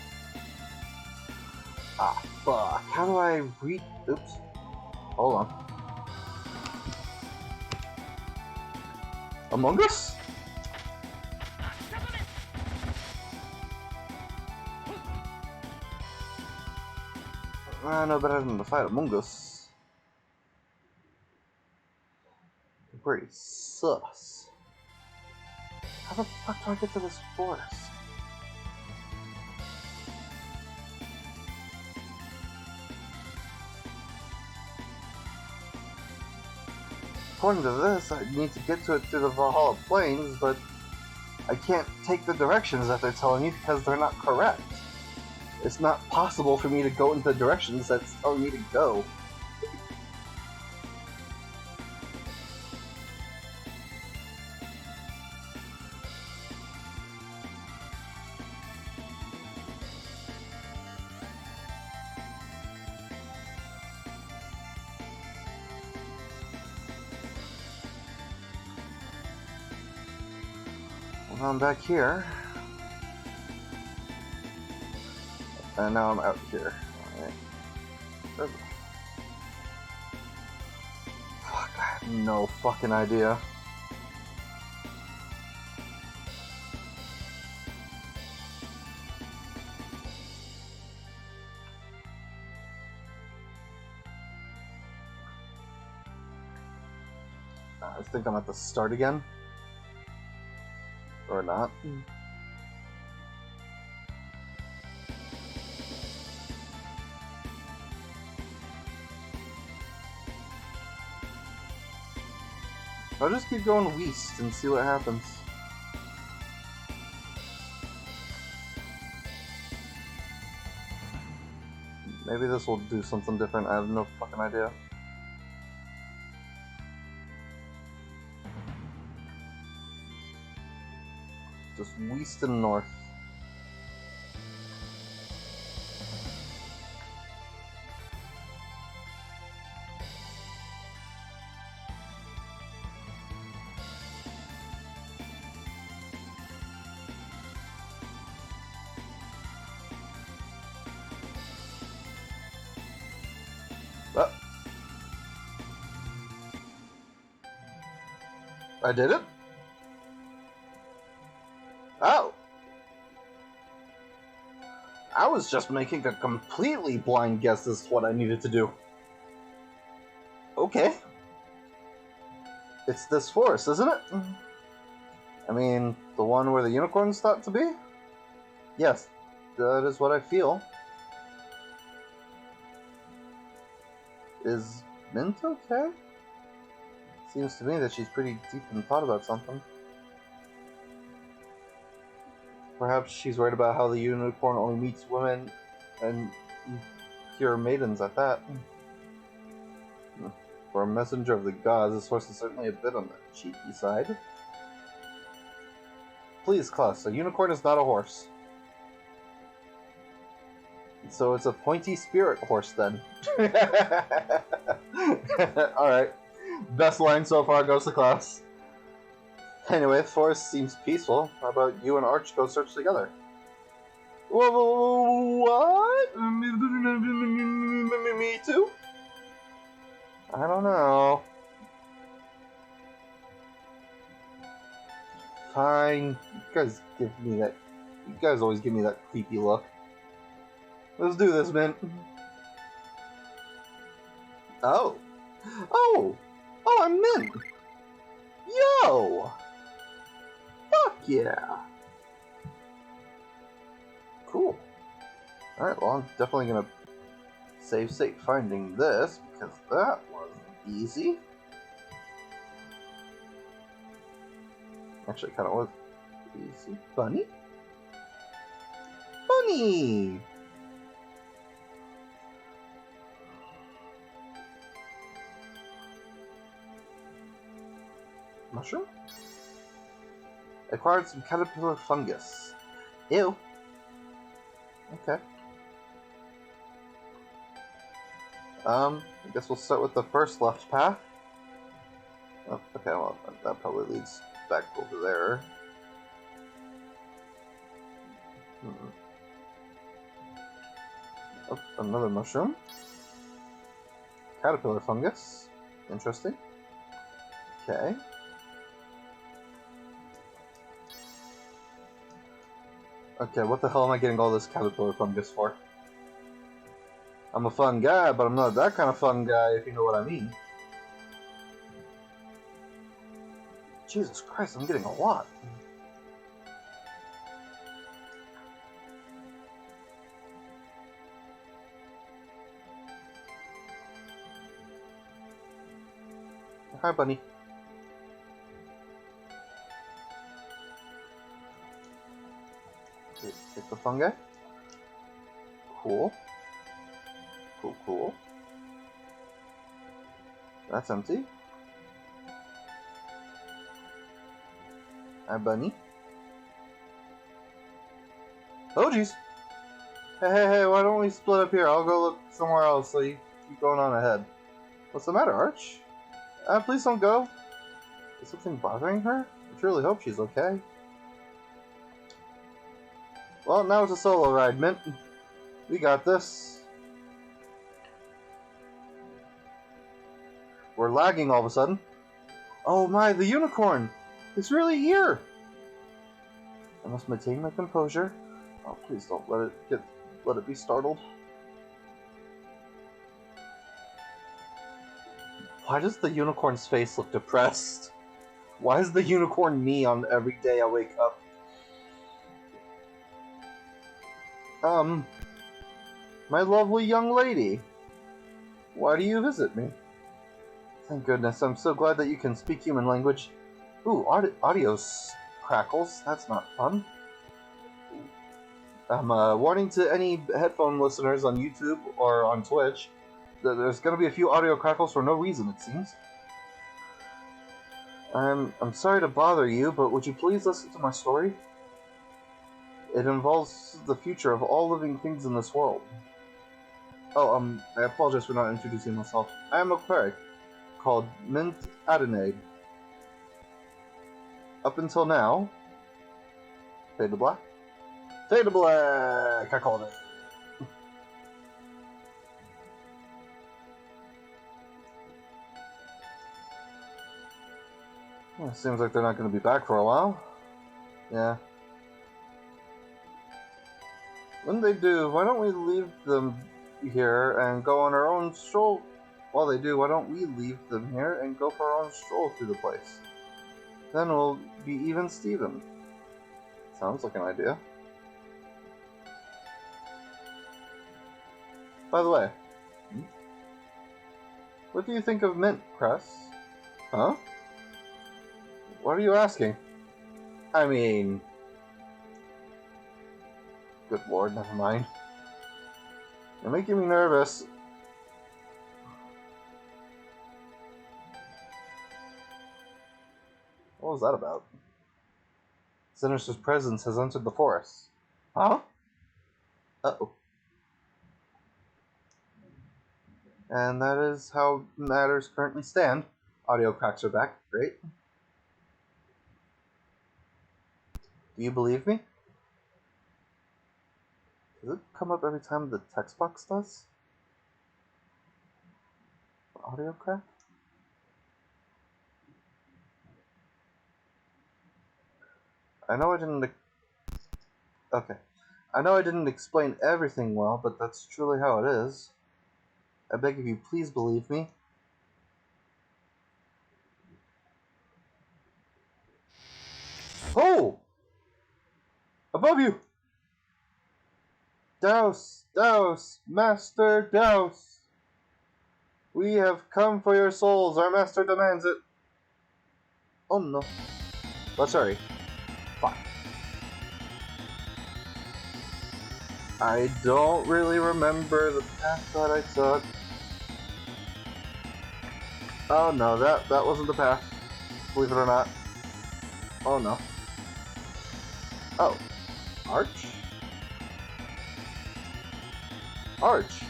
Ah, fuck. How do I read? Oops. Hold on. Among Us? I know better than to fight Among Us. Pretty sus. How the fuck do I get to this forest? According to this, I need to get to it through the Valhalla Plains, but I can't take the directions that they're telling me because they're not correct. It's not possible for me to go in the directions that's telling me to go. I'm back here. And now I'm out here. Alright. Fuck, I have no fucking idea. I think I'm at the start again. Or not. I'll just keep going west and see what happens. Maybe this will do something different. I have no fucking idea. Just west and north. Oh. I did it? Oh. I was just making a completely blind guess as to what I needed to do. Okay. It's this forest, isn't it? I mean, the one where the unicorn's thought to be? Yes, that is what I feel. Is Mint okay? Seems to me that she's pretty deep in thought about something. Perhaps she's worried about how the unicorn only meets women and pure maidens at that. For a messenger of the gods, this horse is certainly a bit on the cheeky side. Please, class, a unicorn is not a horse. So it's a pointy spirit horse then. Alright. Best line so far goes to class. Anyway, the forest seems peaceful. How about you and Arch go search together? Whoa, what? Me too? I don't know. Fine. You guys always give me that creepy look. Let's do this, man. Oh. Oh! Oh, I'm Min! Yo! Fuck yeah! Cool. Alright, well, I'm definitely gonna save state finding this, because that wasn't easy. Actually, it kinda was easy. Bunny? Bunny! Mushroom? Acquired some caterpillar fungus. Ew. Okay. I guess we'll start with the first left path. Oh, okay, well, that probably leads back over there. Oh, another mushroom. Caterpillar fungus. Interesting. Okay. Okay, what the hell am I getting all this caterpillar fungus for? I'm a fun guy, but I'm not that kind of fun guy, if you know what I mean. Jesus Christ, I'm getting a lot. Hi, bunny. Take the fungi. Cool. Cool, cool. That's empty. Hi, bunny. Oh, jeez. Hey, why don't we split up here? I'll go look somewhere else so you keep going on ahead. What's the matter, Arch? Please don't go. Is something bothering her? I truly hope she's okay. Well, now it's a solo ride, Mint. We got this. We're lagging all of a sudden. Oh my, the unicorn! It's really here! I must maintain my composure. Oh, please don't let it be startled. Why does the unicorn's face look depressed? Why is the unicorn me on every day I wake up? My lovely young lady. Why do you visit me? Thank goodness, I'm so glad that you can speak human language. Ooh, audio crackles. That's not fun. Warning to any headphone listeners on YouTube or on Twitch. There's gonna be a few audio crackles for no reason, it seems. I'm sorry to bother you, but would you please listen to my story? It involves the future of all living things in this world. Oh, I apologize for not introducing myself. I am a cleric called Mint Adenade. Up until now... Fade to black? Fade to black! I called it. Well, seems like they're not going to be back for a while. Yeah. When they do, why don't we leave them here and go on our own stroll? While they do, why don't we leave them here and go for our own stroll through the place? Then we'll be even Steven. Sounds like an idea. By the way, what do you think of Mint, Cress? Huh? What are you asking? I mean... Good lord, never mind. You're making me nervous. What was that about? Sinister's presence has entered the forest. Huh? Uh-oh. And that is how matters currently stand. Audio cracks are back. Great. Do you believe me? Does it come up every time the text box does? Audio crack? I know I didn't... Okay. I know I didn't explain everything well, but that's truly how it is. I beg of you, please believe me. Oh! Above you! Douse! Douse! Master Douse! We have come for your souls. Our master demands it. Oh no. Oh, sorry. Fuck. I don't really remember the path that I took. Oh no, that wasn't the path. Believe it or not. Oh no. Oh. Arch? Arch?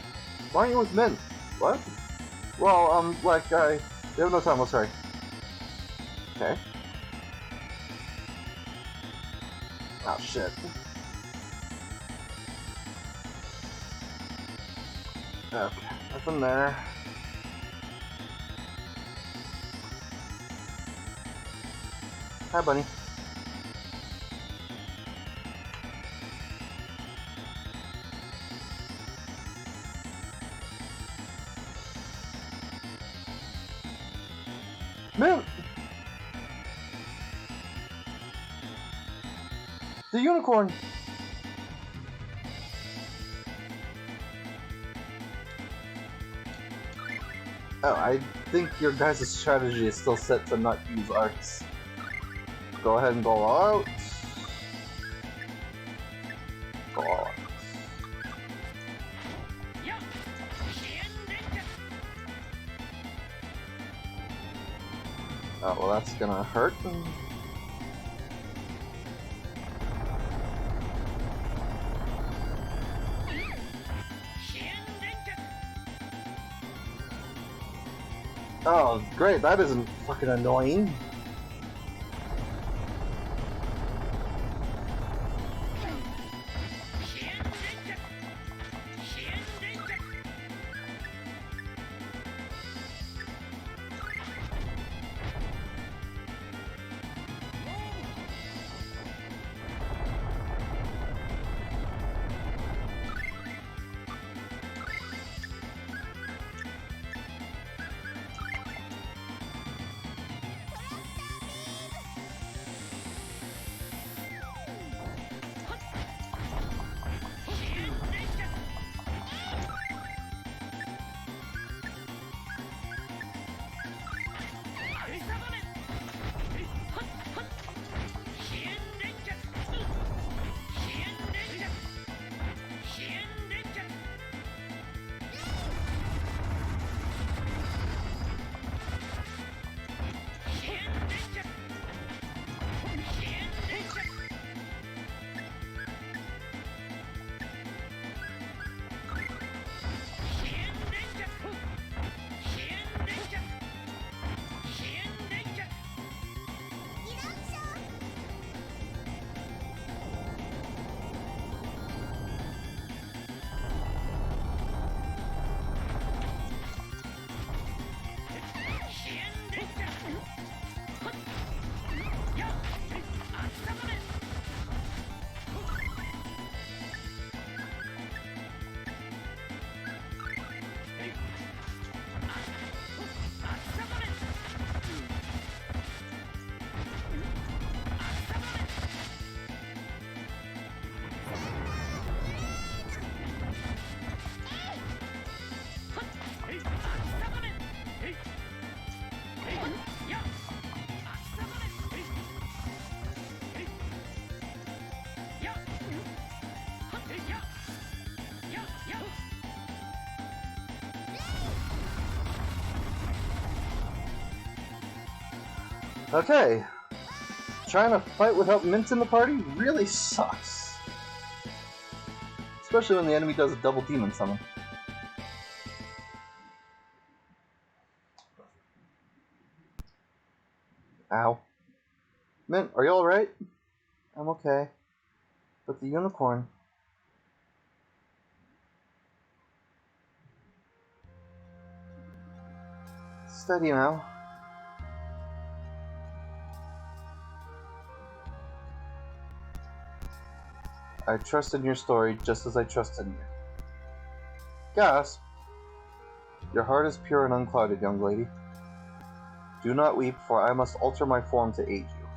Why aren't you with Mint? What? Well, like, we have no time, let's hurry. Okay. Oh, shit. Okay, nothing there. Hi, bunny. Mint! The unicorn! Oh, I think your guys' strategy is still set to not use arcs. Go ahead and go all out. Go all out. Oh, well, that's gonna hurt. Oh, great, that isn't fucking annoying. Okay. Trying to fight without Mint in the party really sucks. Especially when the enemy does a double demon summon. Ow. Mint, are you alright? I'm okay. But the unicorn... Steady now. I trust in your story just as I trust in you. Gasp! Your heart is pure and unclouded, young lady. Do not weep, for I must alter my form to aid you.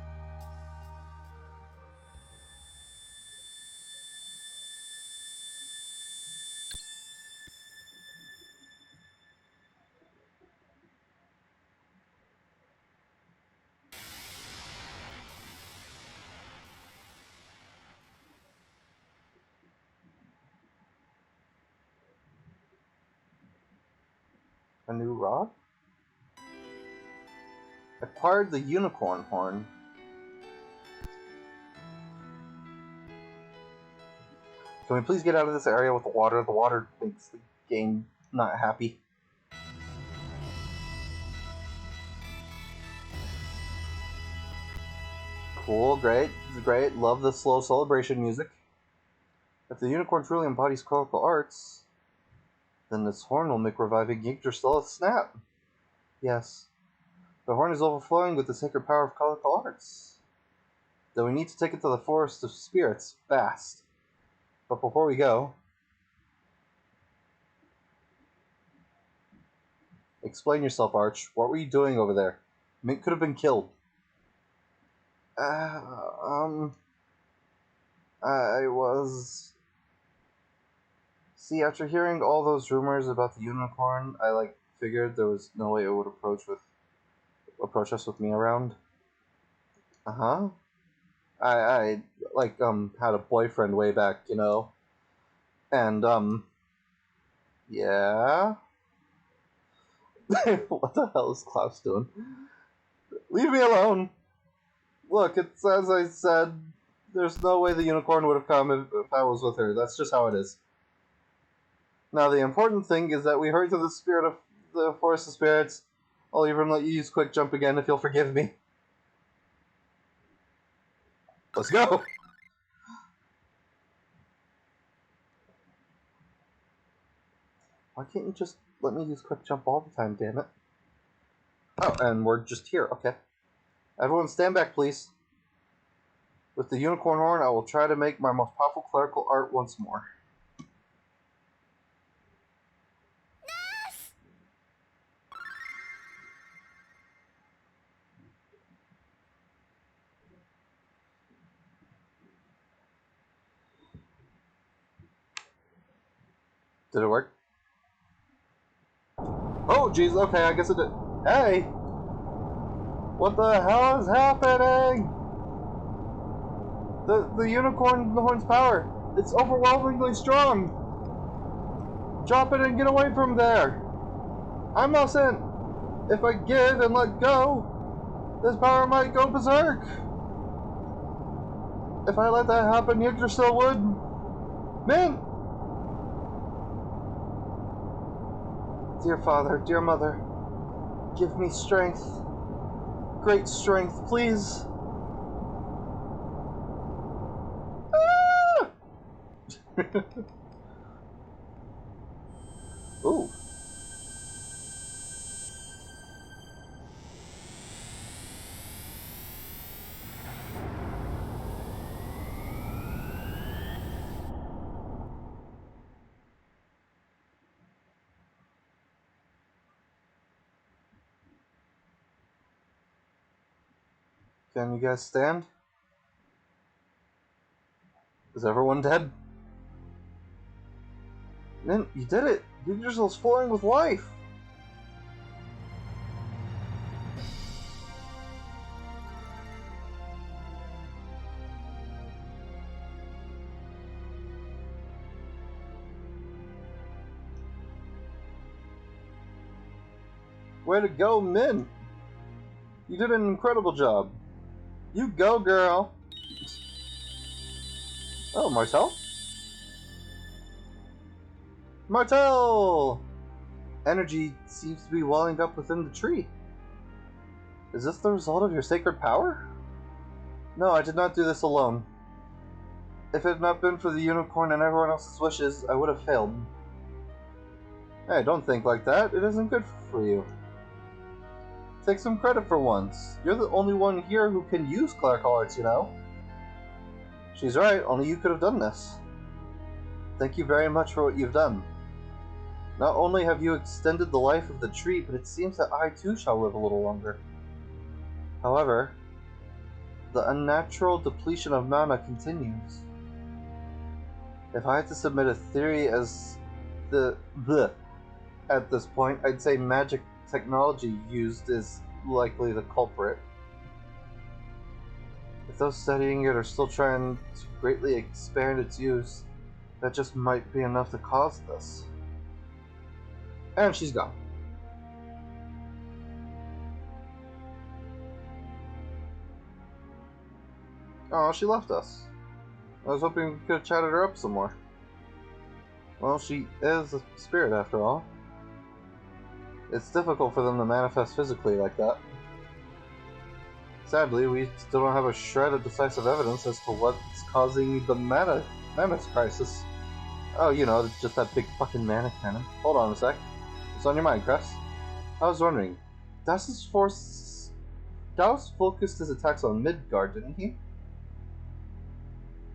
A new rod? Acquired the unicorn horn. Can we please get out of this area with the water? The water makes the game not happy. Cool, great, great. Love the slow celebration music. If the unicorn truly embodies colorful arts, then this horn will make reviving Yggdrasil a snap. Yes, the horn is overflowing with the sacred power of colorful arts. Then we need to take it to the Forest of Spirits, fast. But before we go... Explain yourself, Arch. What were you doing over there? Mint could have been killed. I was... See, after hearing all those rumors about the unicorn, I, figured there was no way it would approach us with me around. Uh-huh. I had a boyfriend way back, you know. And, yeah? What the hell is Klaus doing? Leave me alone! Look, it's as I said, there's no way the unicorn would have come if I was with her. That's just how it is. Now, the important thing is that we hurry to the spirit of the Forest of Spirits. I'll even let you use Quick Jump again if you'll forgive me. Let's go! Why can't you just let me use Quick Jump all the time, damn it? Oh, and we're just here, okay. Everyone stand back, please. With the unicorn horn, I will try to make my most powerful clerical art once more. Did it work? Oh, jeez, okay, I guess it did. Hey! What the hell is happening? The unicorn horn's power, it's overwhelmingly strong! Drop it and get away from there! I'm not sent! If I give and let go, this power might go berserk! If I let that happen, Yggdrasil would... Mint! Dear Father, dear Mother, give me strength. Great strength, please. Ah! Ooh. Can you guys stand? Is everyone dead? Mint, you did it! Yggdrasil's flowing with life! Way to go, Mint! You did an incredible job. You go, girl. Oh, Martel? Martel! Energy seems to be welling up within the tree. Is this the result of your sacred power? No, I did not do this alone. If it had not been for the unicorn and everyone else's wishes, I would have failed. Hey, don't think like that. It isn't good for you. Take some credit for once. You're the only one here who can use clerical arts, you know. She's right, only you could have done this. Thank you very much for what you've done. Not only have you extended the life of the tree, but it seems that I too shall live a little longer. However, the unnatural depletion of mana continues. If I had to submit a theory as at this point, I'd say magic technology used is likely the culprit. If those studying it are still trying to greatly expand its use, that just might be enough to cause this. And she's gone. Oh, she left us. I was hoping we could have chatted her up some more. Well, she is a spirit after all. It's difficult for them to manifest physically like that. Sadly, we still don't have a shred of decisive evidence as to what's causing the mana crisis. Oh, you know, just that big fucking mana cannon. Hold on a sec. What's on your mind, Cress? I was wondering, Dallas focused his attacks on Midgard, didn't he?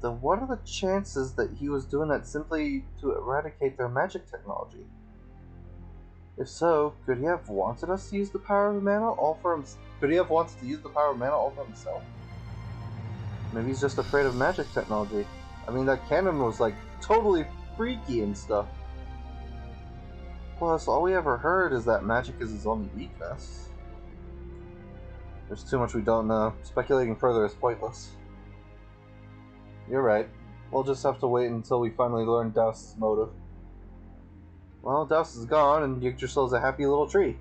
Then what are the chances that he was doing that simply to eradicate their magic technology? If so, could he have wanted us to use the power of mana all for himself? Could he have wanted to use the power of mana all for himself? Maybe he's just afraid of magic technology. I mean, that cannon was like totally freaky and stuff. Plus, all we ever heard is that magic is his only weakness. There's too much we don't know. Speculating further is pointless. You're right. We'll just have to wait until we finally learn Doust's motive. Well, Doust is gone, and Yggdrasil's a happy little tree.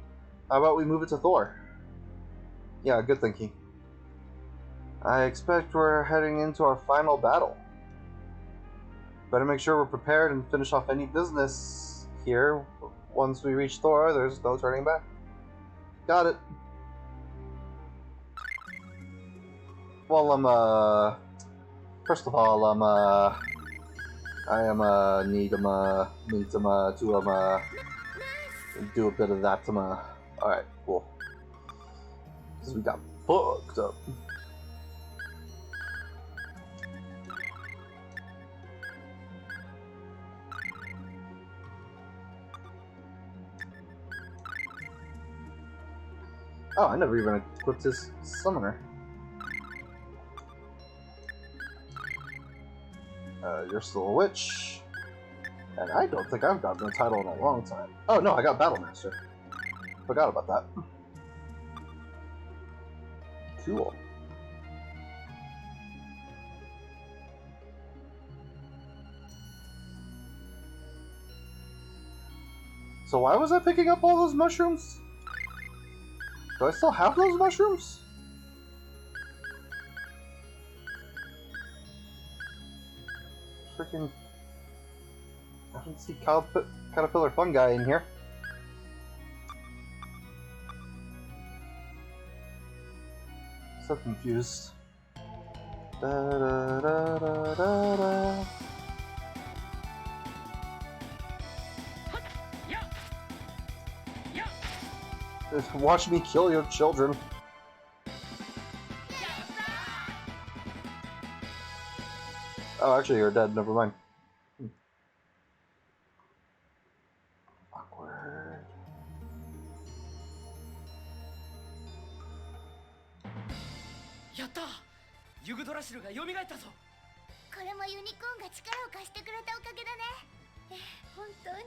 How about we move it to Thor? Yeah, good thinking. I expect we're heading into our final battle. Better make sure we're prepared and finish off any business here. Once we reach Thor, there's no turning back. Got it. Well, first of all, I need to do a bit of that, alright, cool. Because we got booked up. Oh, I never even equipped his summoner. You're still a witch. And I don't think I've gotten a title in a long time. Oh no, I got Battlemaster. Forgot about that. Cool. So why was I picking up all those mushrooms? Do I still have those mushrooms? Freaking... I don't see caterpillar fungi in here. So confused. Da, da, da, da, da, da. Just watch me kill your children. Oh, actually, you're dead. Never mind. Awkward. Yatta! ユグドラシルが蘇ったぞ。これもユニコーンが力を貸してくれたおかげだね。本当にな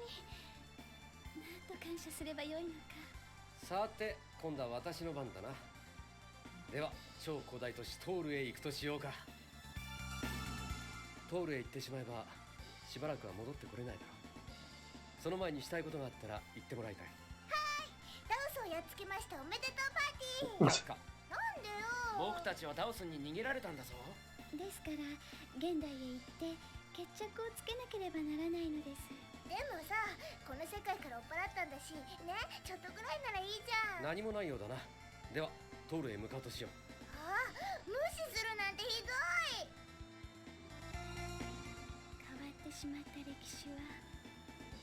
んと感謝すればよいのか。さて、今度は私の番だな。では、超古代都市トールへ行くとしようか。トールへ行ってしまえば、しばらくは戻ってこれないだろう。その前にしたいことがあったら言ってもらいたい。はい、ダウスをやっつけました。おめでとうパーティー。か、でよ。僕たちはダオスに逃げられたんだぞ。ですから現代へ行って決着をつけなければならないのです。でもさ、この世界から追っ払ったんだしね、ちょっとくらいならいいじゃん。何もないようだな。ではトールへ向かうとしよう。ああ、無視するなんてひどい。変わってしまった歴史は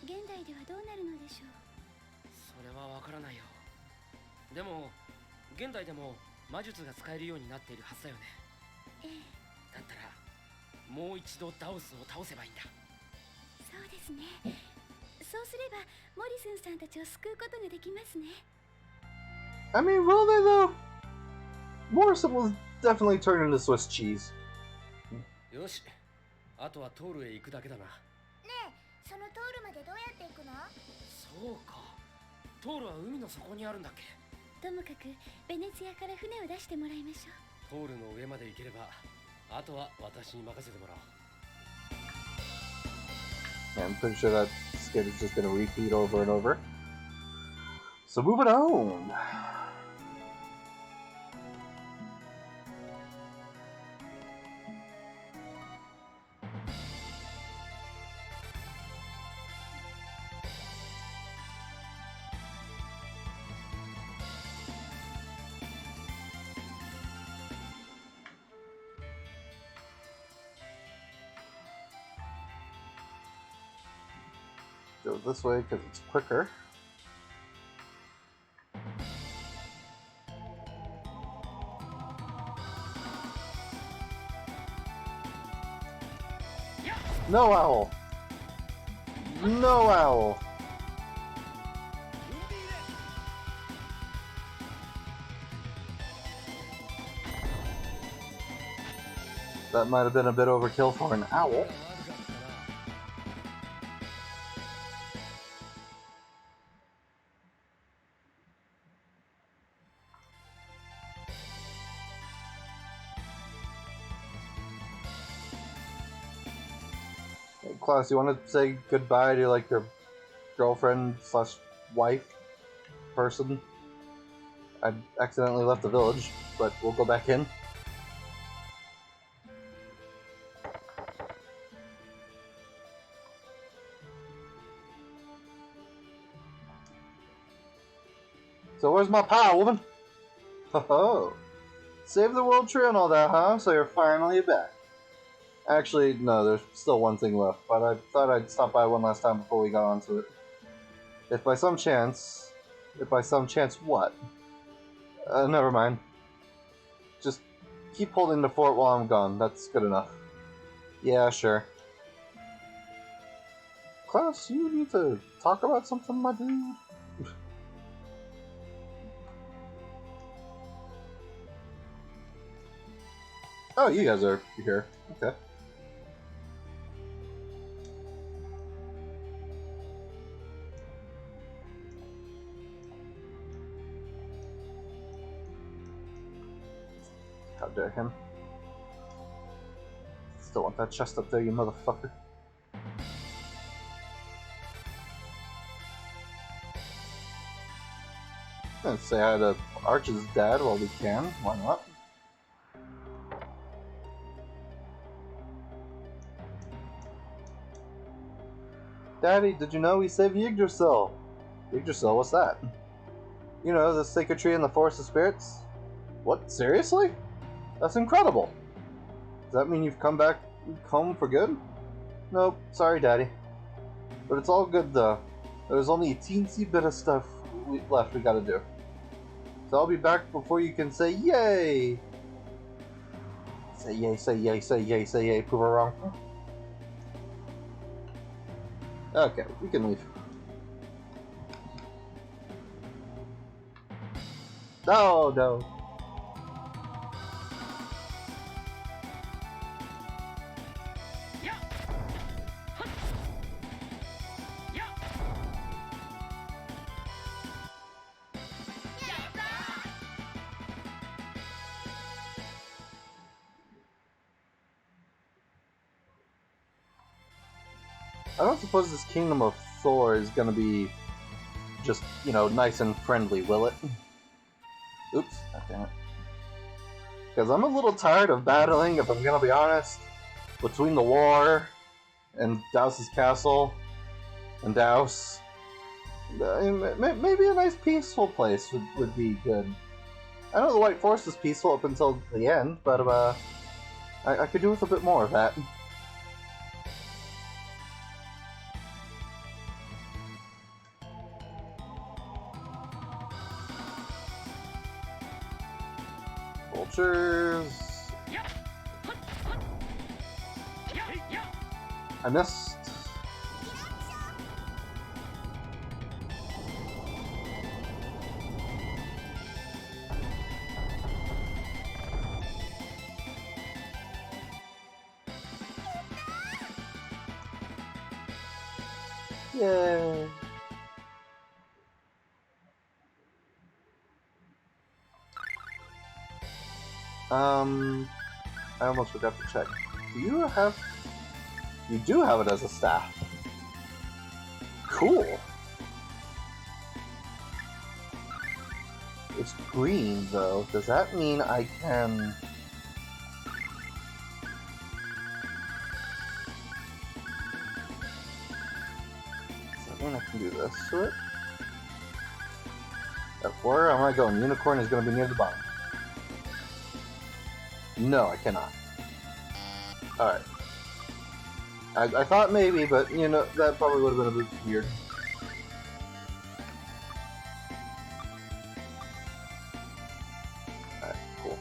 現代ではどうなるのでしょう。それはわからないよ。でも現代でも魔術が使えるようになっているはずだよね。ええ。だったらもう一度ダオスを倒せばいいんだ。そうですね。そうすればモリスンさんたちを救うことができますね。I mean, will they though? Morrison will definitely turn into Swiss cheese. よし、あとはトールへ行くだけだな。ねえ、そのトールまでどうやって行くの？そうか、トールは海の底にあるんだっけ。ともかくベネツィアから船を出してもらいましょう。トールの上まで行ければあとは私に任せてもらおう。 Yeah, I'm pretty sure that skit is just going to repeat over and over. So moving on. Go this way because it's quicker. No owl! No owl! That might have been a bit overkill for an owl. Hey, Klaus, you want to say goodbye to like your girlfriend slash wife person? I accidentally left the village, but we'll go back in. So where's my pie, woman? Ho ho! Save the world tree and all that, huh? So you're finally back. Actually, no, there's still one thing left, but I thought I'd stop by one last time before we got onto it. If by some chance what? Never mind. Just keep holding the fort while I'm gone, that's good enough. Yeah, sure. Klaus, you need to talk about something, my dude? Oh, you guys are here. Okay. How dare him. Still want that chest up there, you motherfucker. Let's say hi to Arch's dad while we can. Why not? Daddy, did you know we saved Yggdrasil? Yggdrasil, what's that? You know, the sacred tree in the Forest of Spirits? What, seriously? That's incredible! Does that mean you've come back home for good? Nope, sorry Daddy. But it's all good though. There's only a teensy bit of stuff left we gotta do. So I'll be back before you can say yay! Say yay, say yay, say yay, say yay, prove her wrong. Okay, we can leave. Oh no. I don't suppose this Kingdom of Thor is gonna be just, you know, nice and friendly, will it? Oops, god damn it. Because I'm a little tired of battling, if I'm gonna be honest, between the war and Douse's castle and Douse. Maybe a nice peaceful place would be good. I know the White Forest is peaceful up until the end, but I could do with a bit more of that. Vultures. I missed. Yay. I almost forgot to check. You do have it as a staff. Cool. It's green, though. Does that mean I can... Does that mean I can do this to it? Where am I going? Unicorn is going to be near the bottom. No, I cannot. Alright. I thought maybe, but, you know, that probably would have been a bit weird. Alright, cool.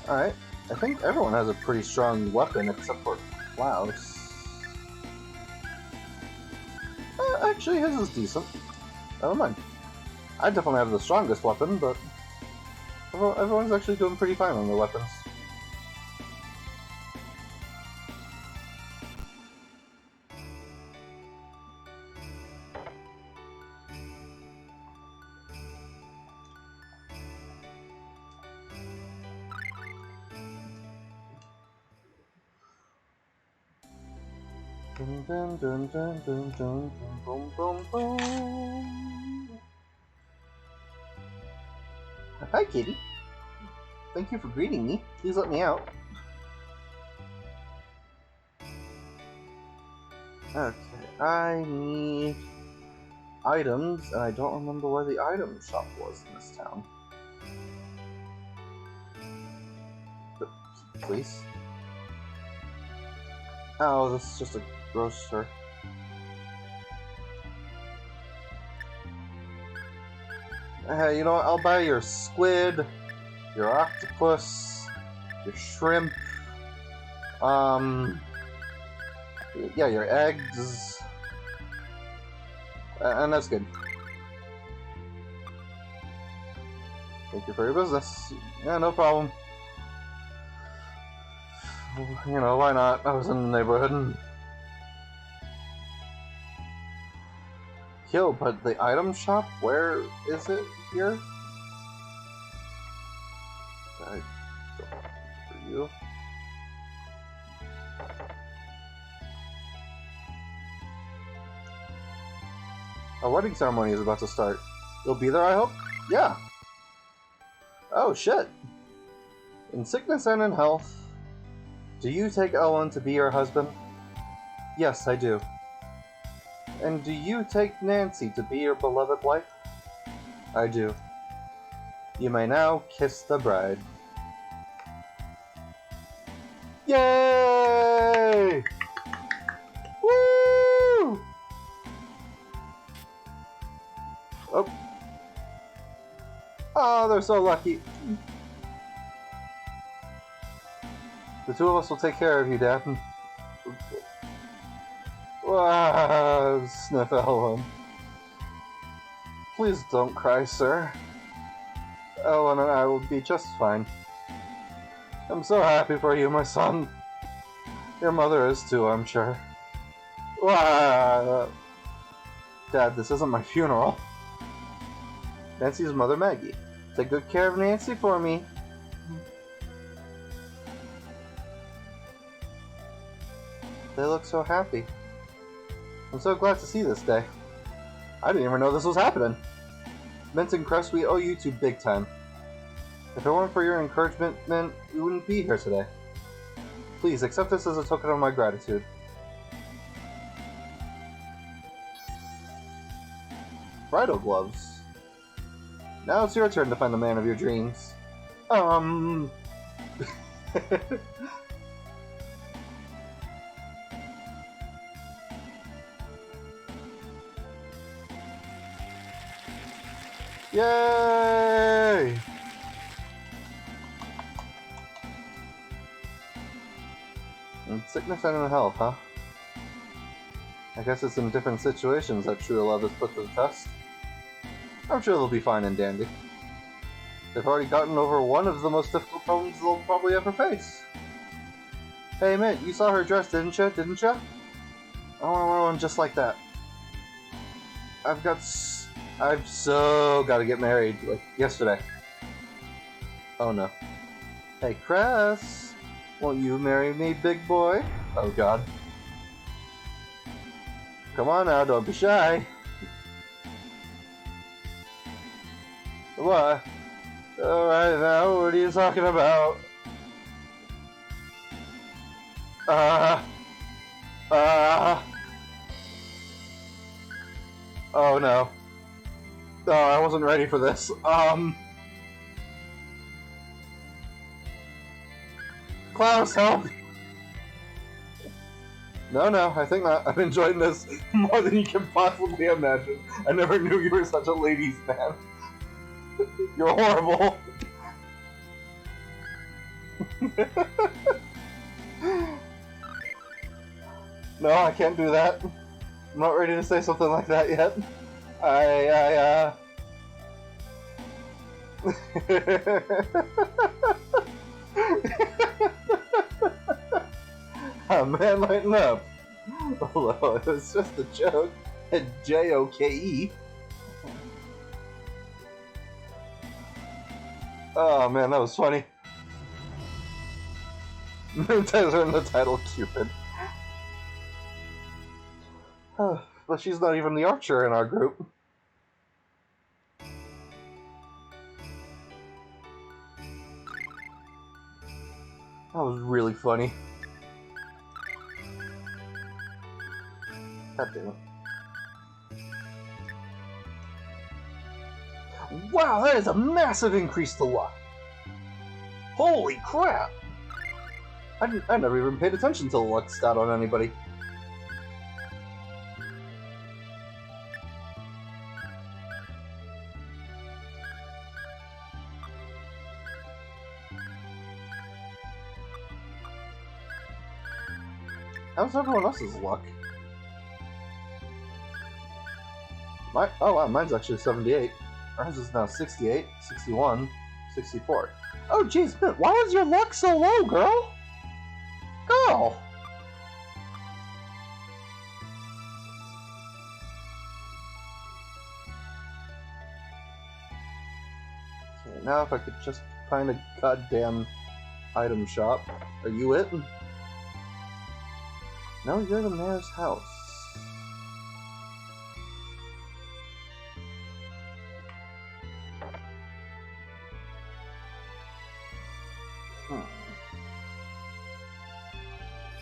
Alright, I think everyone has a pretty strong weapon except for Klaus. Actually, his is decent. Never mind. I definitely have the strongest weapon, but everyone's actually doing pretty fine on their weapons. Dun, dun, dun, dun, dun, dun, dun, boom, boom, boom. Hi, kitty. Thank you for greeting me. Please let me out. Okay, I need items, and I don't remember where the item shop was in this town. But, please. Oh, this is just a grocer. Hey, you know what? I'll buy your squid, your octopus, your shrimp, yeah, your eggs, and that's good. Thank you for your business. Yeah, no problem. You know, why not? I was in the neighborhood. Yo, but the item shop, where is it here? I don't know for you. Our wedding ceremony is about to start. You'll be there, I hope? Yeah. Oh, shit. In sickness and in health, do you take Owen to be your husband? Yes, I do. And do you take Nancy to be your beloved wife? I do. You may now kiss the bride. Yay! Woo! Oh. Oh, they're so lucky. The two of us will take care of you, Dad. Sniff Ellen. Please don't cry, sir. Ellen and I will be just fine. I'm so happy for you, my son. Your mother is too, I'm sure. Dad, this isn't my funeral. Nancy's mother, Maggie. Take good care of Nancy for me. They look so happy. I'm so glad to see this day. I didn't even know this was happening. Mint and Crest, we owe you two big time. If it weren't for your encouragement, man, we wouldn't be here today. Please accept this as a token of my gratitude. Bridal gloves. Now it's your turn to find the man of your dreams. Yay! In sickness and in health, huh? I guess it's in different situations that true love is put to the test. I'm sure they'll be fine and dandy. They've already gotten over one of the most difficult problems they'll probably ever face. Hey, Mint, you saw her dress, didn't you? I want to wear one just like that. I've so got to get married, like, yesterday. Oh no. Hey, Cress, won't you marry me, big boy? Oh god. Come on now, don't be shy. What? Alright now, what are you talking about? Oh no. Oh, I wasn't ready for this. Klaus, help! No, I think not. I'm enjoying this more than you can possibly imagine. I never knew you were such a ladies' man. You're horrible. No, I can't do that. I'm not ready to say something like that yet. Oh man, lighten up. Although it was just a joke. J-O-K-E. Oh man, that was funny. Tyler in the title, Cupid. But she's not even the archer in our group. That was really funny. God damn it. Wow, that is a massive increase to luck! Holy crap! I never even paid attention to the luck stat on anybody. How's everyone else's luck? Oh wow, mine's actually 78. Ours is now 68, 61, 64. Oh jeez, Mint, why is your luck so low, girl? Girl! Okay, now if I could just find a goddamn item shop. Are you it? No, you're the mayor's house.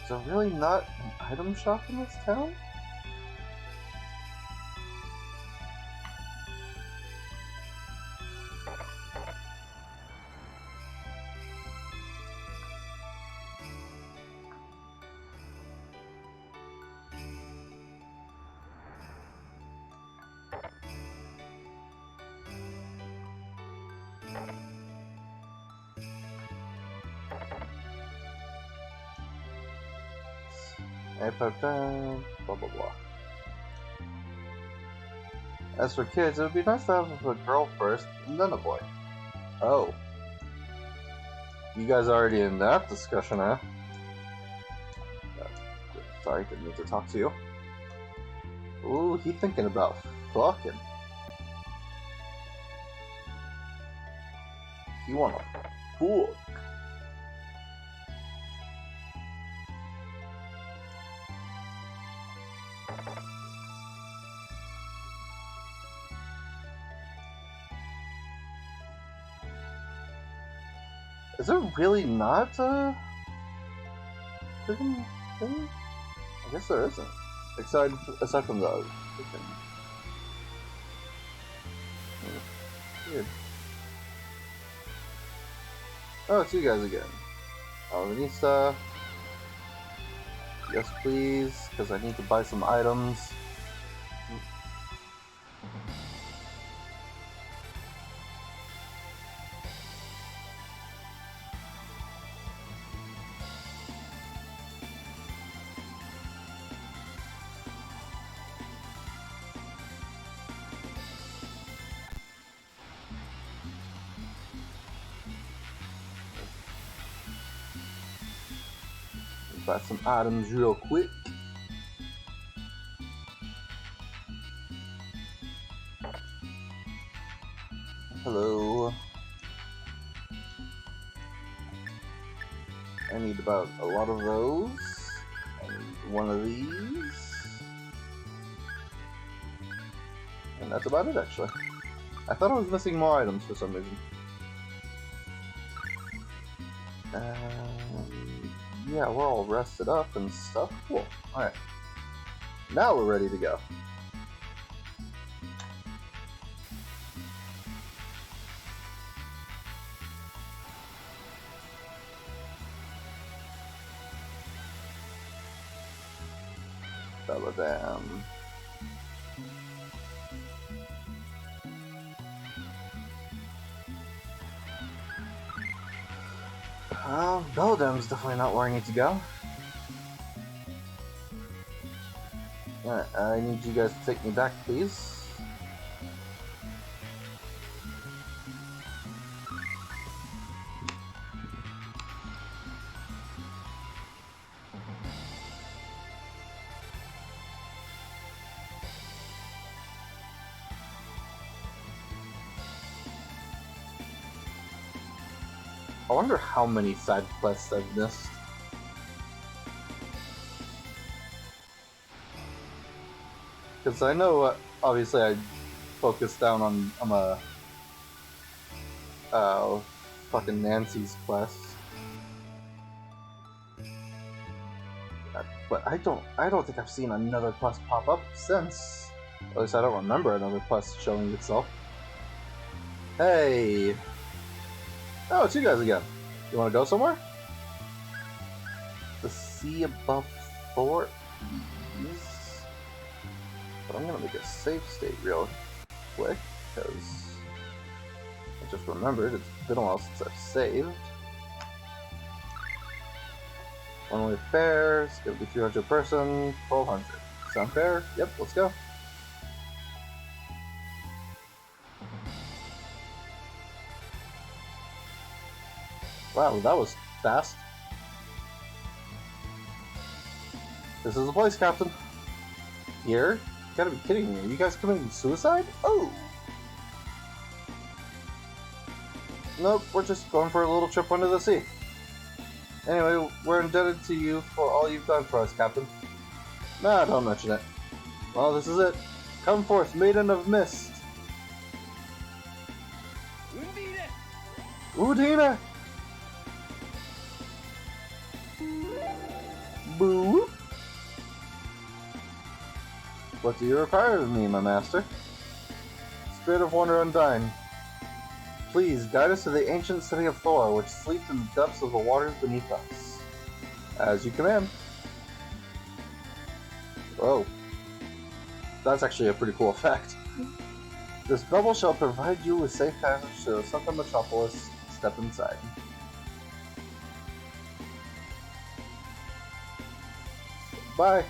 Is there really not an item shop in this town? Blah blah blah. As for kids, it would be nice to have a girl first, and then a boy. Oh. You guys already in that discussion, huh? Sorry, didn't mean to talk to you. Ooh, he thinking about fucking. He wanna fuck. Is there really not a freaking thing? I guess there isn't. Aside from the freaking. Weird. Oh, it's you guys again. Vanessa. Yes, please, because I need to buy some items. Buy some items real quick. Hello. I need about a lot of those. I need one of these. And that's about it, actually. I thought I was missing more items for some reason. Yeah, we're all rested up and stuff. Cool. Alright. Now we're ready to go. Belladam. Belladam's definitely not where I need to go. I need you guys to take me back, please. I wonder how many side quests I've missed. Because I know, obviously, I focused down on fucking Nancy's quest. But I don't think I've seen another quest pop up since. At least I don't remember another quest showing itself. Hey! Oh, it's you guys again. You want to go somewhere? The sea above Fort Ease? But I'm gonna make a safe state real quick, because I just remembered it's been a while since I've saved. One-way fare, it's gonna be 300 person, 1200. Sound fair? Yep, let's go. Wow, that was fast. This is the place, Captain. Here? You gotta be kidding me. Are you guys committing suicide? Oh! Nope, we're just going for a little trip under the sea. Anyway, we're indebted to you for all you've done for us, Captain. Nah, don't mention it. Well, this is it. Come forth, Maiden of Mist. Udina! Boo! What do you require of me, my master? Spirit of Wonder Undyne. Please, guide us to the ancient city of Thor, which sleeps in the depths of the waters beneath us. As you command. Whoa. That's actually a pretty cool effect. This bubble shall provide you with safe passage to the Sunken Metropolis. Step inside. Bye!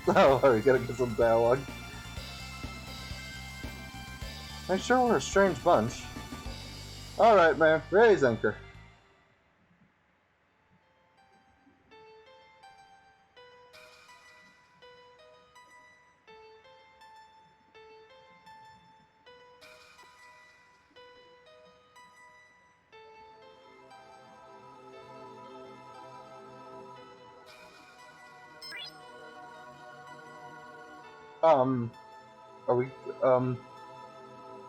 Oh, we gotta get some dialogue. I'm sure we're a strange bunch. Alright, man. Raise anchor. Are we,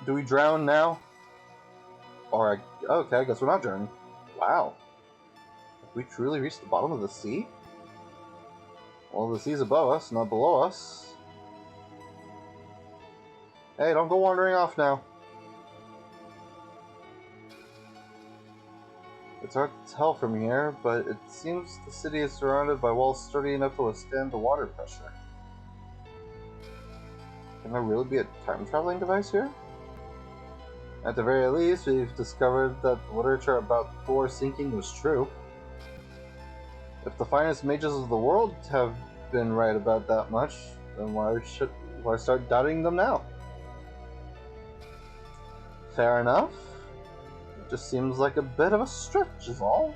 do we drown now? Okay, I guess we're not drowning. Wow. Have we truly reached the bottom of the sea? Well, the sea's above us, not below us. Hey, don't go wandering off now. It's hard to tell from here, but it seems the city is surrounded by walls sturdy enough to withstand the water pressure. Can there really be a time-traveling device here? At the very least, we've discovered that the literature about Thor sinking was true. If the finest mages of the world have been right about that much, then why start doubting them now? Fair enough. It just seems like a bit of a stretch is all.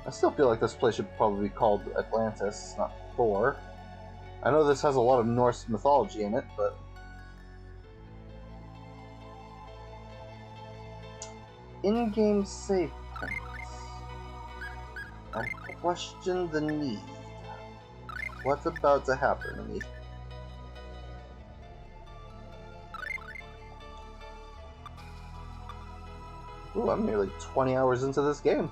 I still feel like this place should probably be called Atlantis, not Thor. I know this has a lot of Norse mythology in it, but... In-game save points. I question the need. What's about to happen to me? Ooh, I'm nearly 20 hours into this game.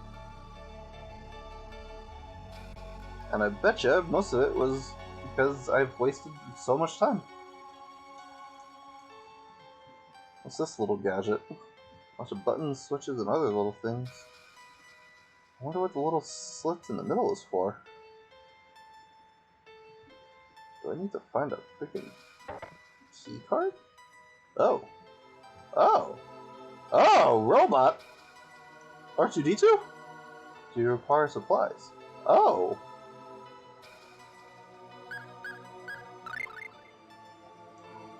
And I betcha most of it was because I've wasted so much time. What's this little gadget? A bunch of buttons, switches, and other little things. I wonder what the little slit in the middle is for. Do I need to find a freaking key card? Oh. Oh! Oh! Robot! R2-D2? Do you require supplies? Oh!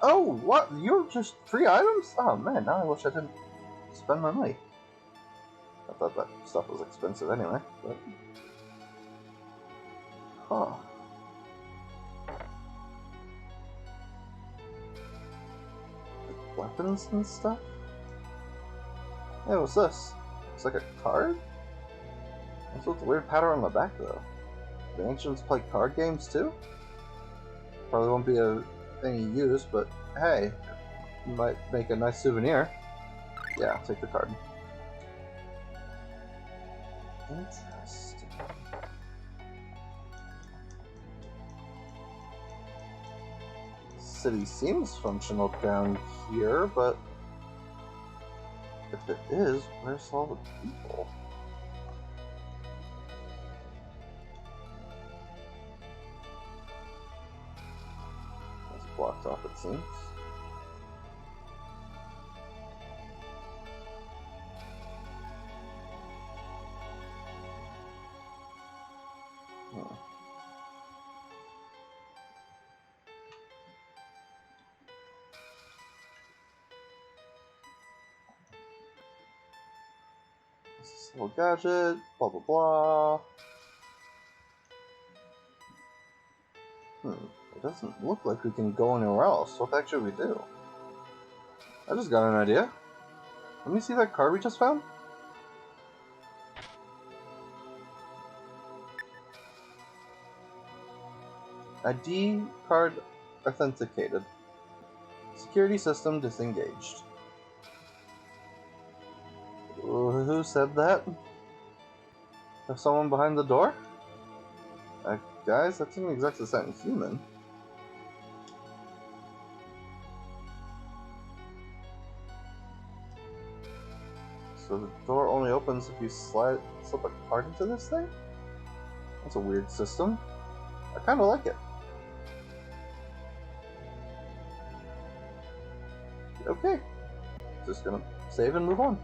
Oh, what? You're just free items? Oh man, now I wish I didn't spend my money. I thought that stuff was expensive anyway, but... Huh. Like weapons and stuff? Hey, what's this? It's like a card? What's with the weird pattern on the back, though? The ancients play card games, too? Probably won't be of any use, but hey, you might make a nice souvenir. Yeah, I'll take the card. Interesting. City seems functional down here, but if it is, where's all the people? It's blocked off, it seems. This little gadget, blah blah blah. It doesn't look like we can go anywhere else. What the heck should we do? I just got an idea. Let me see that card we just found. ID card authenticated. Security system disengaged. Who said that? There's someone behind the door? Guys, that doesn't exactly sound human. So the door only opens if you slip a card into this thing? That's a weird system. I kinda like it. Okay. Just gonna save and move on.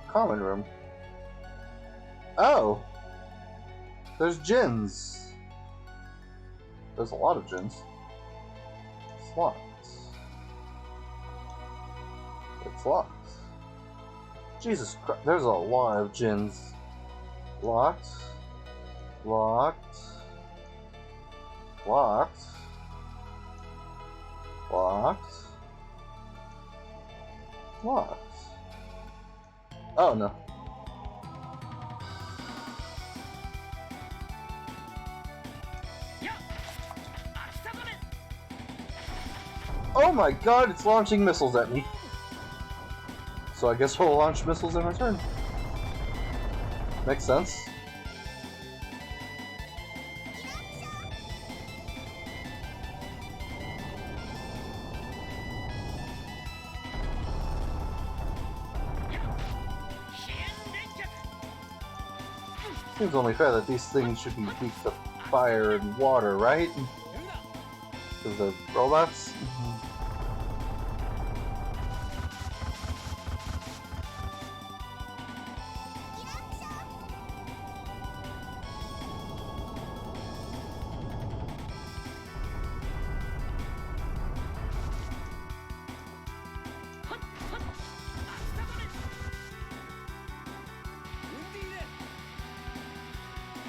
Common room. Oh! There's gins. There's a lot of gins. It's locked. It's locked. Jesus Christ, there's a lot of gins. Locked. Locked. Locked. Locked. Locked. Oh no. Oh my god, it's launching missiles at me. So I guess we'll launch missiles in return. Makes sense. Seems only fair that these things should be weak to fire and water, right? Because they're robots?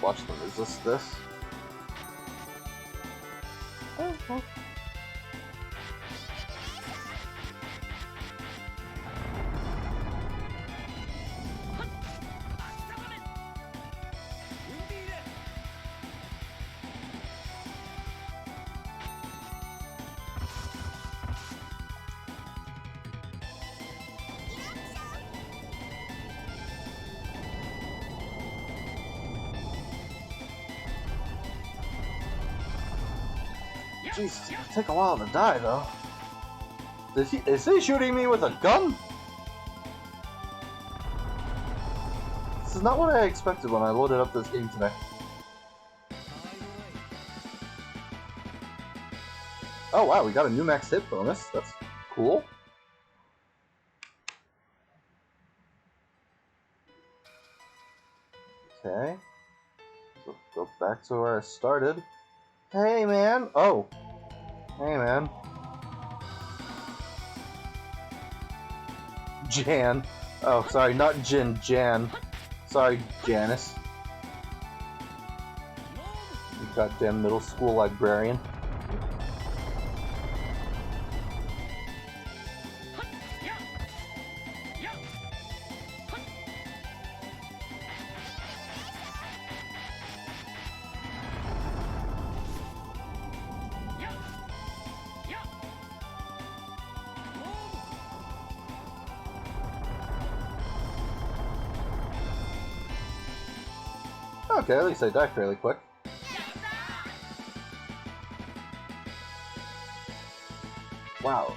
Watch them resist this. Oh. Jeez, it'll take a while to die, though. Is he shooting me with a gun? This is not what I expected when I loaded up this game today. Oh wow, we got a new max hit bonus. That's cool. Okay. So go back to where I started. Hey man! Oh! Hey man. Jan. Oh, sorry, not Jin, Jan. Sorry, Janice. You goddamn middle school librarian. Okay, at least I die fairly quick. Wow.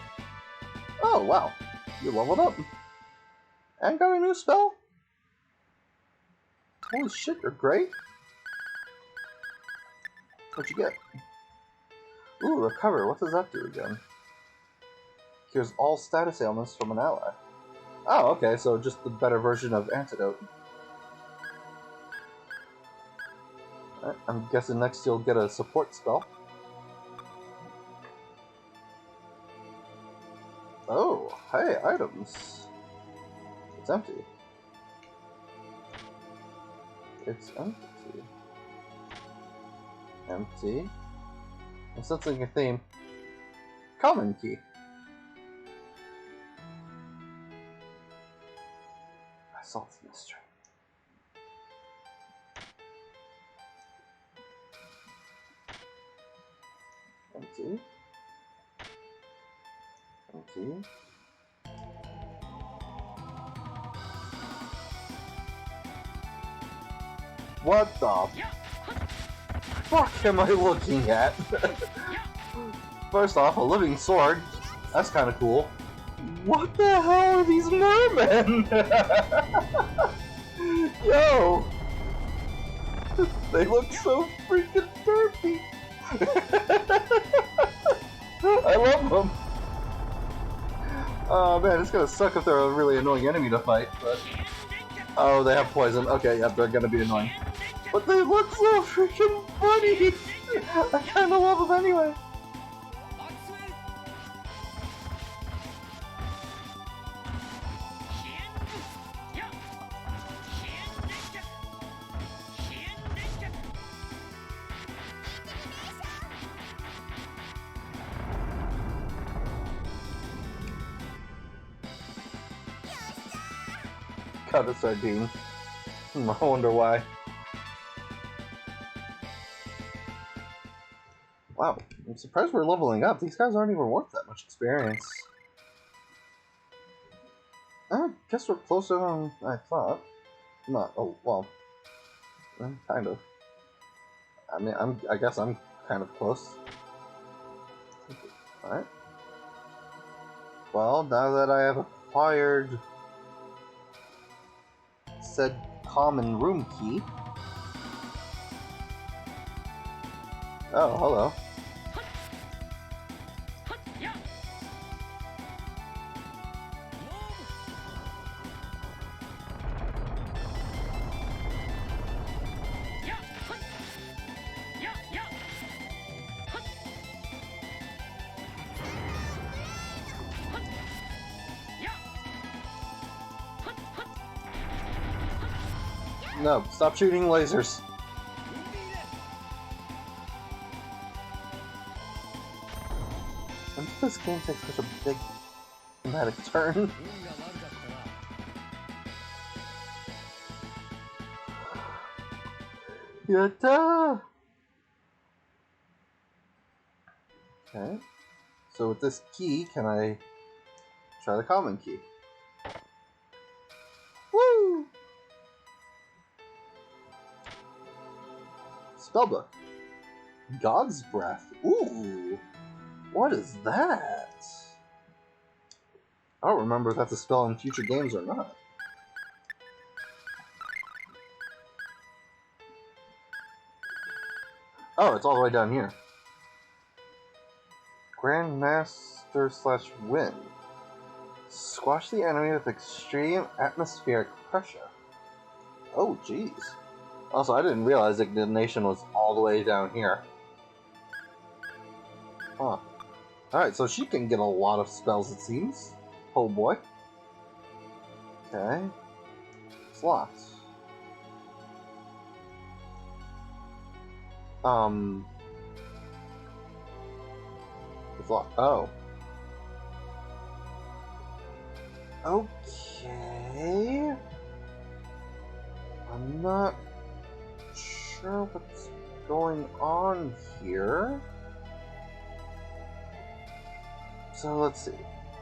Oh, wow. You leveled up. And got a new spell? Holy shit, you're great. What'd you get? Ooh, recover. What does that do again? Cures all status ailments from an ally. Oh, okay, so just the better version of Antidote. I'm guessing next you'll get a support spell. Oh, hey, items. It's empty. It's empty. Empty. I'm sensing a theme. Common key. Assault mystery. Empty. Empty. What the fuck am I looking at? First off, a living sword. That's kind of cool. What the hell are these mermen? Yo! They look so freaking derpy. I love them. Oh man, it's gonna suck if they're a really annoying enemy to fight, but... Oh, they have poison. Okay, yeah, they're gonna be annoying. But they look so freaking funny! I kinda love them anyway. Cut a sardine. I wonder why. Wow, I'm surprised we're leveling up. These guys aren't even worth that much much experience. I guess we're closer than I thought. Not, oh, well, kind of. I mean, I guess I'm kind of close. Alright. Well, now that I have acquired said common room key. Oh, hello. No, stop shooting lasers. When did this game take such a big dramatic turn? Yatta! Okay. So with this key, can I try the common key? Woo! Spellbook. God's Breath. Ooh! What is that? I don't remember if that's a spell in future games or not. Oh, it's all the way down here. Grandmaster / Wind. Squash the enemy with extreme atmospheric pressure. Oh, jeez. Also, I didn't realize Ignition was all the way down here. Huh. Alright, so she can get a lot of spells, it seems. Oh boy. Okay. It's locked. It's locked. Oh. Okay. I'm not sure what's going on here. So let's see.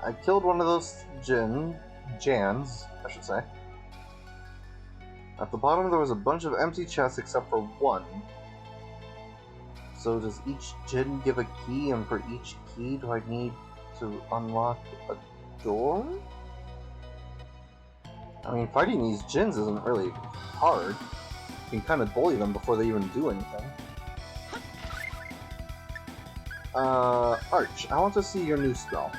I killed one of those Jans, I should say. At the bottom there was a bunch of empty chests except for one. So does each Jin give a key, and for each key do I need to unlock a door? I mean, fighting these Jins isn't really hard. You can kind of bully them before they even do anything. Arch, I want to see your new spell.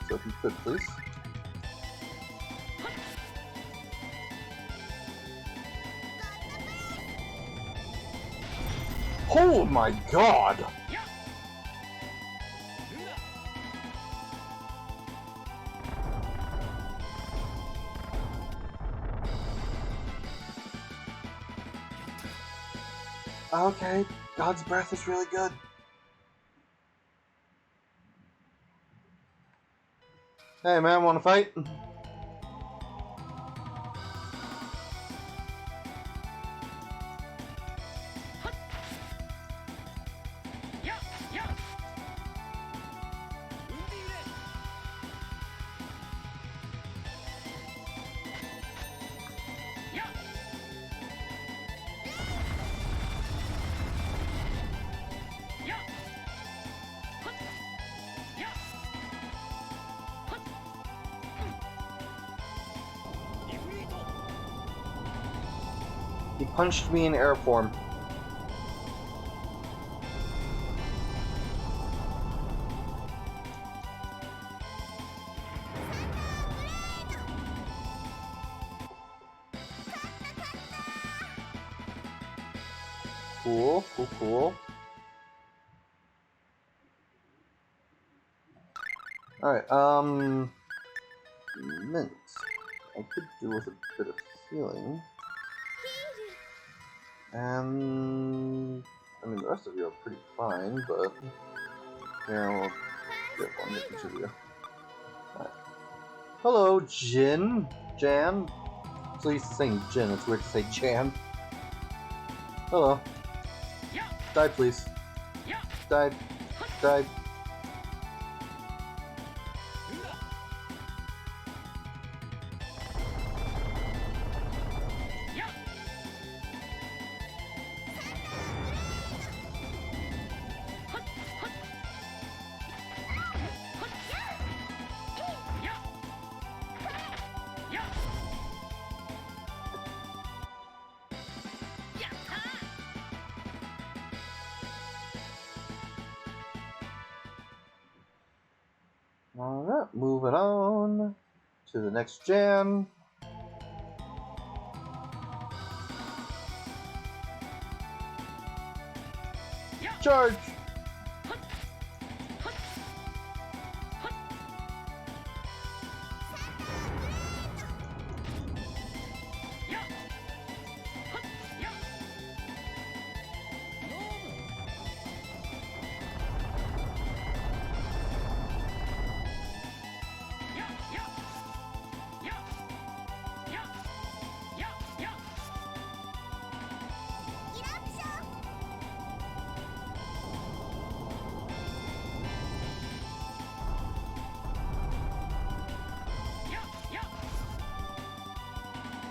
So if you could, please. Oh my god! Okay, God's Breath is really good. Hey man, wanna fight? He punched me in air form. Cool, cool, cool. Alright, mint. I could do with a bit of healing. And I mean, the rest of you are pretty fine, but yeah, we'll get one with each of you. Right. Hello, Jan. So used to saying Jin, it's weird to say Jan. Hello. Die, please. Die. died. Alright, moving on to the next gen. Charge!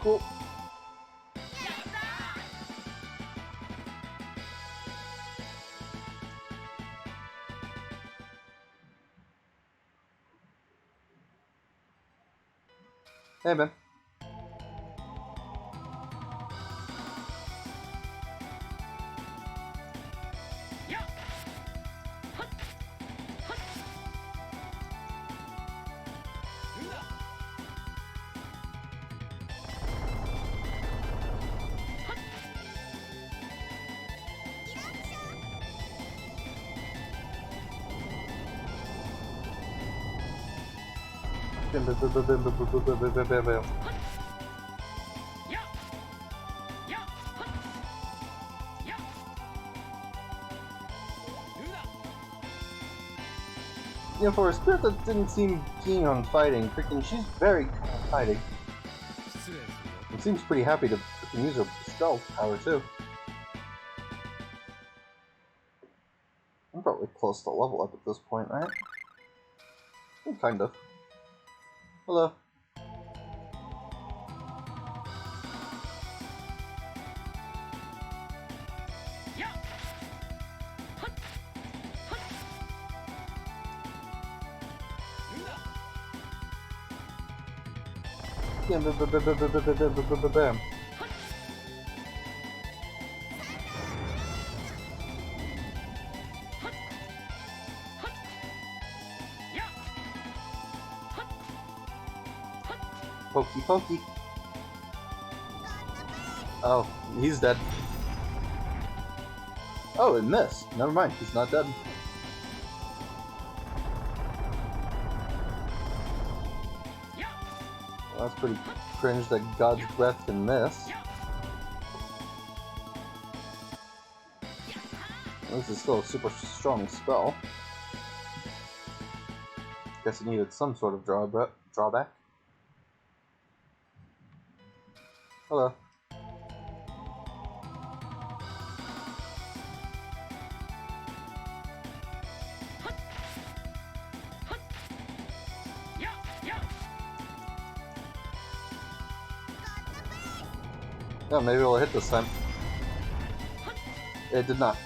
Cool. Hey, man. You know, for a spirit that didn't seem keen on fighting, freaking, she's very good at fighting. And seems pretty happy to freaking use her stealth power too. I'm probably close to level up at this point, right? Kind of. Hello. Yeah, bam. Pokey pokey. Oh, he's dead. Oh, it missed. Never mind, he's not dead. Well, that's pretty cringe that God's breath can miss. This is still a super strong spell. Guess it needed some sort of drawback. Hello. Oh, maybe it'll hit this time. It did not.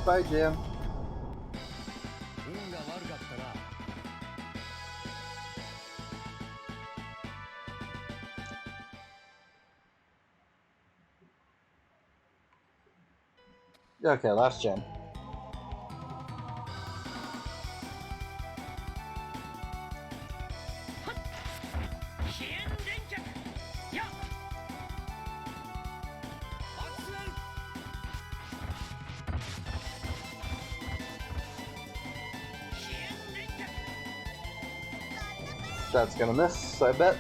Bye, Jam. Okay, last gen. That's gonna miss, I bet.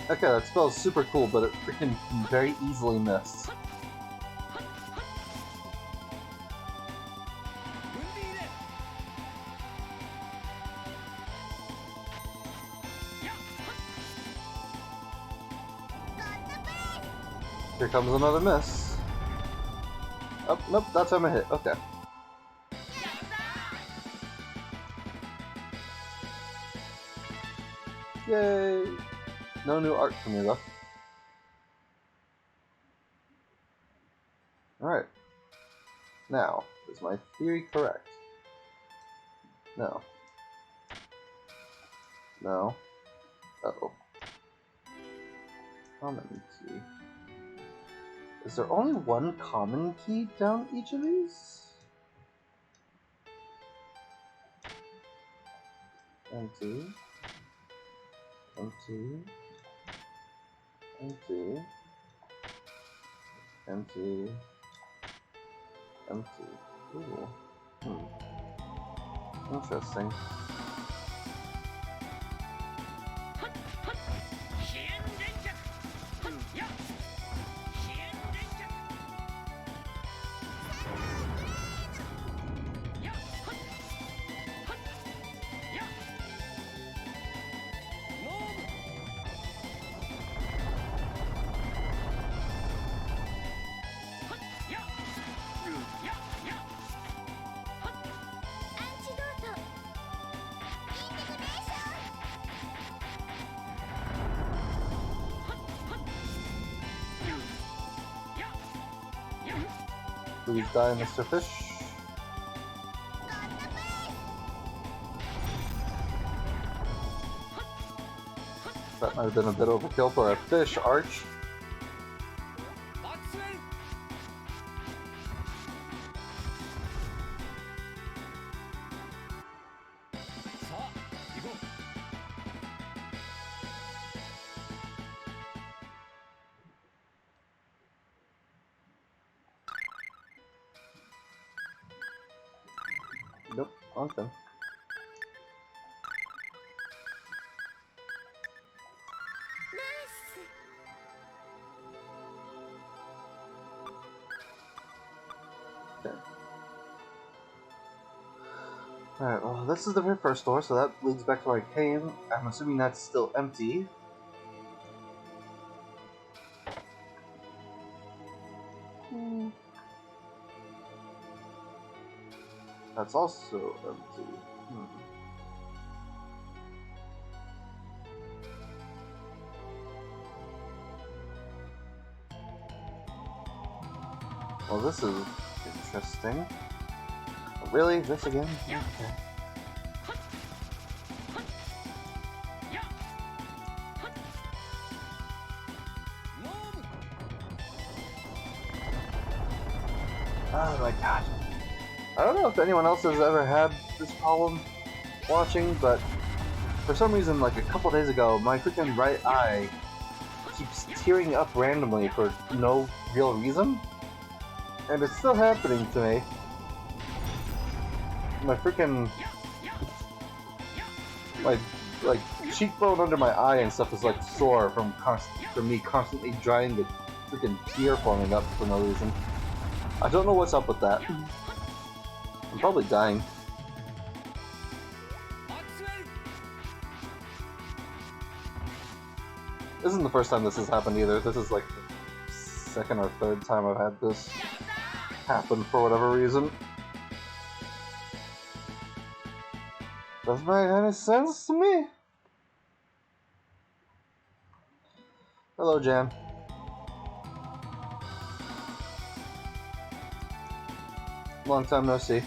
Okay, that spell's super cool, but it freaking very easily missed. Here comes another miss. Oh, nope, that time I hit. Okay. Yay! No new art from you, though. Alright. Now, is my theory correct? No. No. Uh-oh. Common key. Is there only one common key down each of these? Empty. Empty. Empty. Empty. Empty. Ooh. Interesting. Please die, Mr. Fish. That might have been a bit overkill for a fish arch. Nope, okay. Okay. Alright, well, this is the very first door, so that leads back to where I came. I'm assuming that's still empty. That's also empty. Well, this is interesting. Really? This again? Okay. Oh my god. I don't know if anyone else has ever had this problem watching, but for some reason, like a couple days ago, my freaking right eye keeps tearing up randomly for no real reason. And it's still happening to me. My freaking... my, like, cheekbone under my eye and stuff is like sore from me constantly drying the freaking tear forming up for no reason. I don't know what's up with that. I'm probably dying. This isn't the first time this has happened either. This is like the second or third time I've had this happen for whatever reason. Doesn't make any sense to me. Hello, Jan. Long time no see.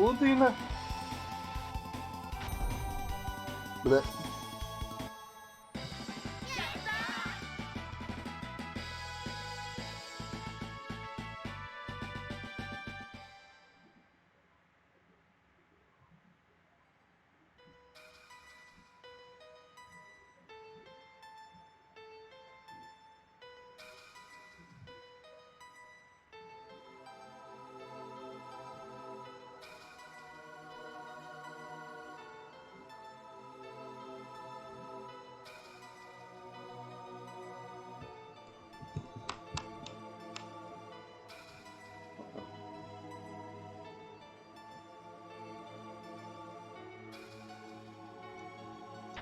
Udina. Blech.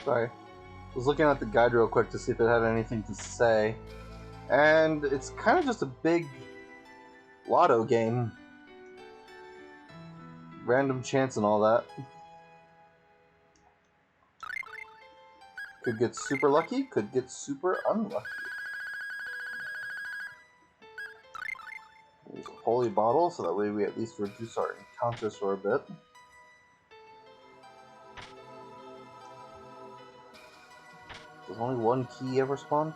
Sorry. I was looking at the guide real quick to see if it had anything to say. And it's kind of just a big lotto game. Random chance and all that. Could get super lucky, could get super unlucky. Use a holy bottle so that way we at least reduce our encounters for a bit. Does only one key ever spawn?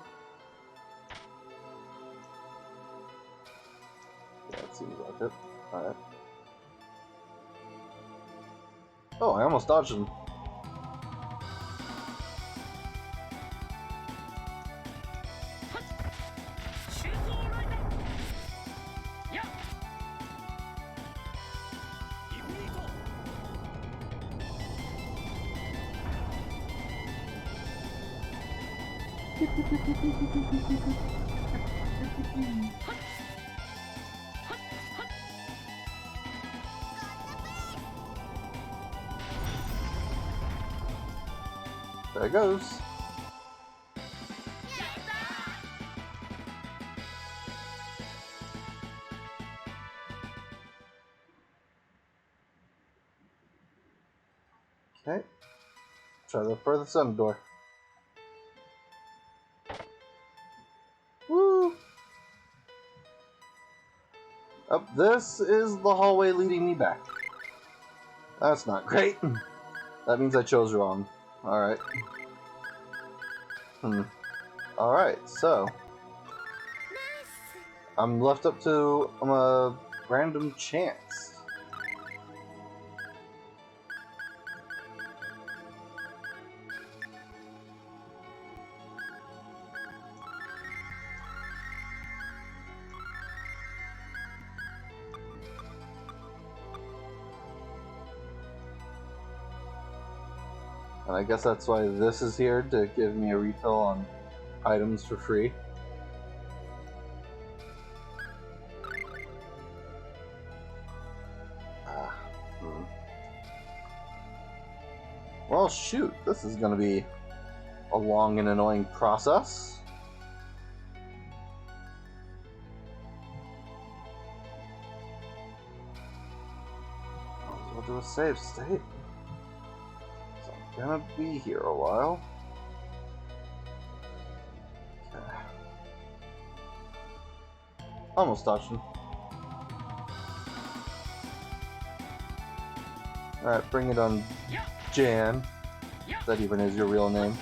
Yeah, it seems like it. Alright. Oh, I almost dodged him. There it goes. Okay. Try the furthest sun door. Woo! Up, this is the hallway leading me back. That's not great. That means I chose wrong. Alright. Alright, so I'm left up to a random chance. And I guess that's why this is here, to give me a refill on items for free. Well, shoot, this is going to be a long and annoying process. I'll do a save state. So I'm gonna be here a while. Okay. Almost touched him. Alright, bring it on, Jan. If that even is your real name.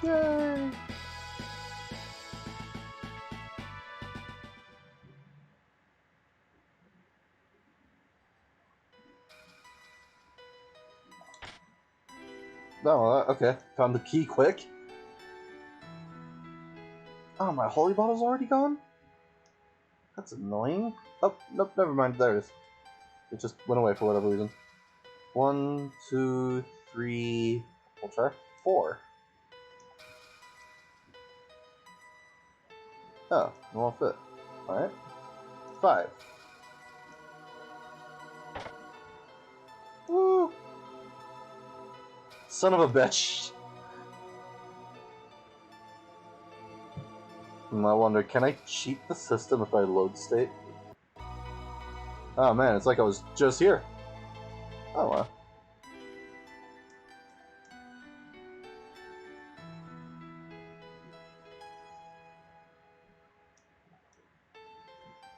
Yay! Oh, okay. Found the key quick. Oh, my holy bottle's already gone? That's annoying. Oh, nope, never mind. There it is. It just went away for whatever reason. 1, 2, 3. We'll try 4. Oh, it won't fit. Alright. 5. Son of a bitch. I wonder, can I cheat the system if I load state? Oh man, it's like I was just here. Oh well.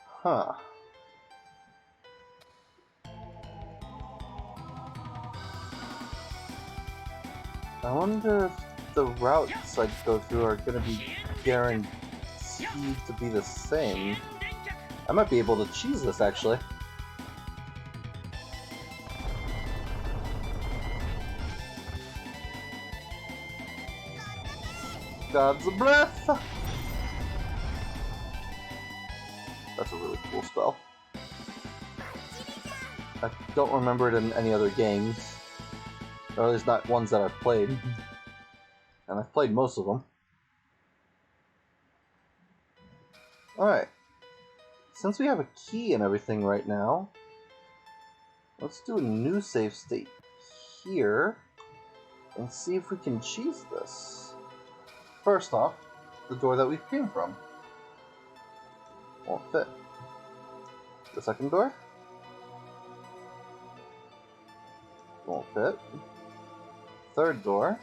Huh. I wonder if the routes I go through are gonna be guaranteed to be the same. I might be able to cheese this actually. God's breath! That's a really cool spell. I don't remember it in any other games. Or at least not ones that I've played. And I've played most of them. Alright. Since we have a key and everything right now, let's do a new save state here and see if we can cheese this. First off, the door that we came from won't fit. The second door won't fit. Third door.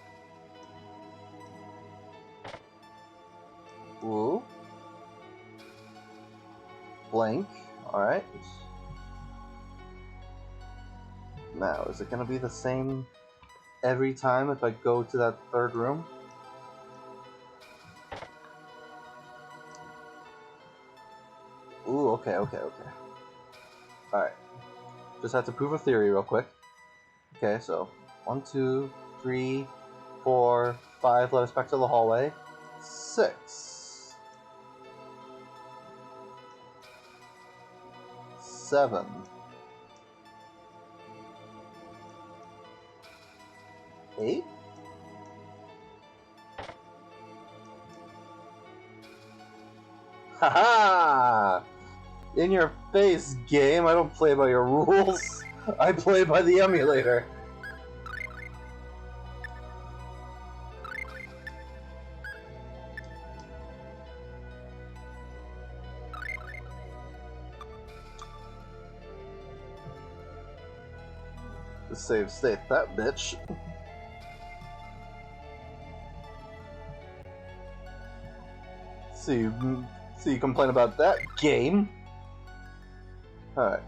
Ooh. Blank. Alright. Now, is it gonna be the same every time if I go to that third room? Ooh, okay. Alright. Just have to prove a theory real quick. Okay, so 1, 2, 3, 4, 5, let us back to the hallway. 6. 7. 8. Haha! In your face, game. I don't play by your rules. I play by the emulator. The save state that bitch. See you complain about that game. Alright.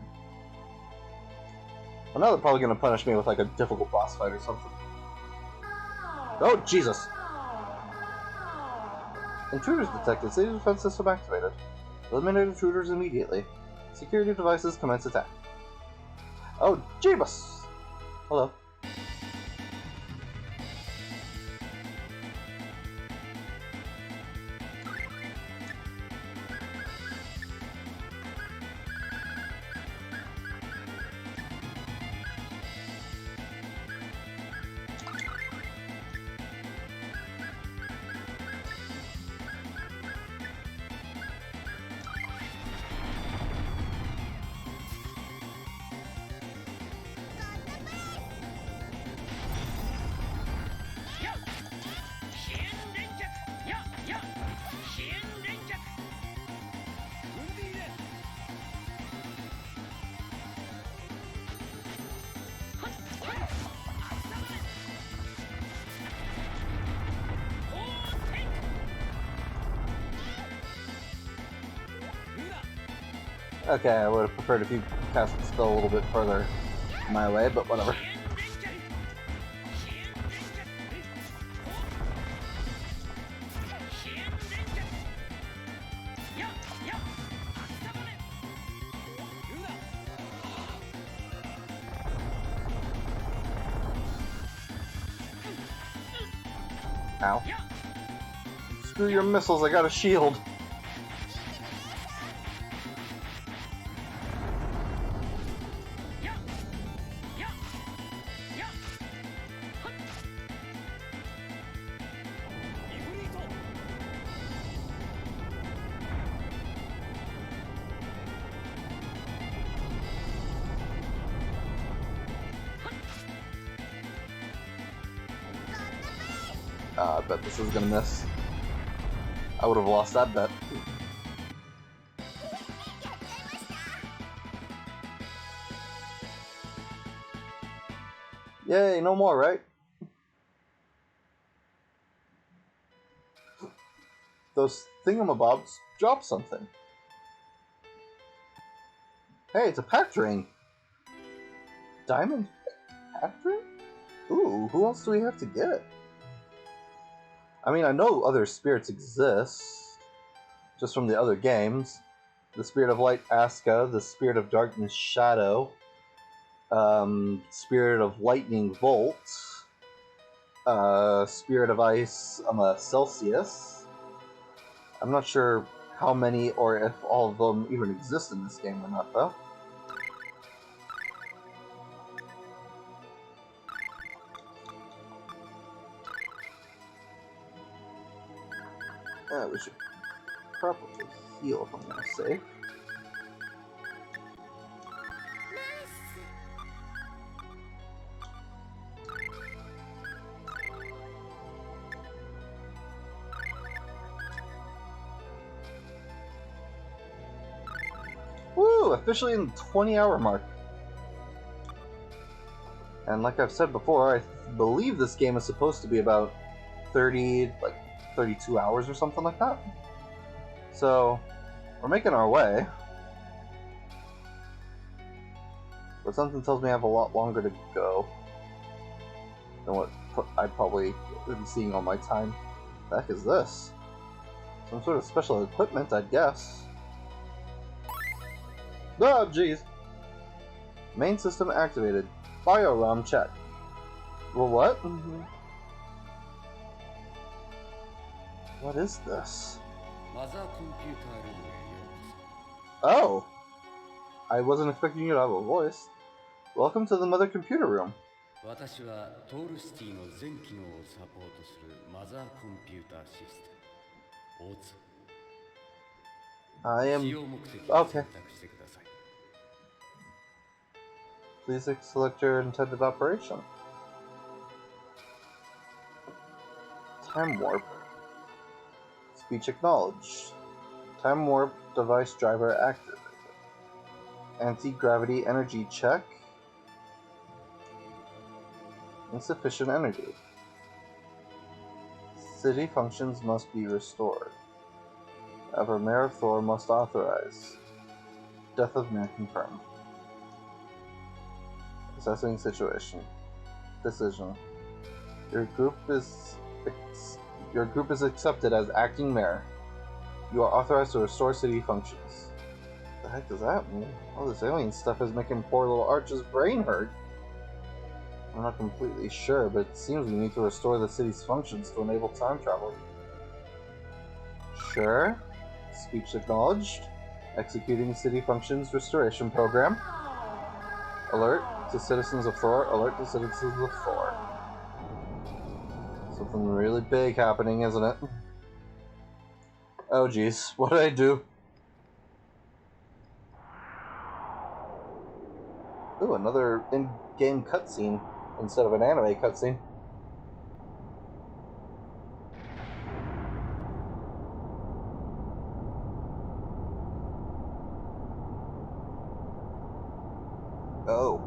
Well, now they're probably gonna punish me with like a difficult boss fight or something. Oh, Jesus! Intruders detected. Save defense system activated. Eliminate intruders immediately. Security devices commence attack. Oh, Jeebus! Hello. Okay, I would have preferred if you cast the spell a little bit further my way, but whatever. Ow. Screw your missiles, I got a shield. I bet this is gonna miss. I would have lost that bet. Yay, no more, right? Those thingamabobs dropped something. Hey, it's a packed ring. Diamond packed ring? Ooh, who else do we have to get? I mean, I know other spirits exist, just from the other games. The Spirit of Light, Aska. The Spirit of Darkness, Shadow. Spirit of Lightning, Volt. Spirit of Ice, Celsius. I'm not sure how many or if all of them even exist in this game or not, though. We should probably heal if I'm gonna save. Woo! Officially in the 20-hour mark. And like I've said before, I believe this game is supposed to be about 32 hours or something like that. So, we're making our way. But something tells me I have a lot longer to go than what I probably been seeing on my time. What the heck is this? Some sort of special equipment, I'd guess. Oh, jeez. Main system activated. BioROM check. Well, what? What is this? Oh! I wasn't expecting you to have a voice. Welcome to the Mother Computer Room. I am... Okay. Please select your intended operation. Time warp. Speech acknowledged. Time warp device driver activated. Anti-gravity energy check. Insufficient energy. City functions must be restored. However, Mayor of Thor must authorize. Death of Mayor confirmed. Assessing situation. Decision. Your group is accepted as acting mayor. You are authorized to restore city functions. What the heck does that mean? All this alien stuff is making poor little Arch's brain hurt. I'm not completely sure, but it seems we need to restore the city's functions to enable time travel. Sure. Speech acknowledged. Executing city functions restoration program. Alert to citizens of Thor. Alert to citizens of Thor. Something really big happening, isn't it? Oh jeez, what did I do? Ooh, another in-game cutscene instead of an anime cutscene. Oh.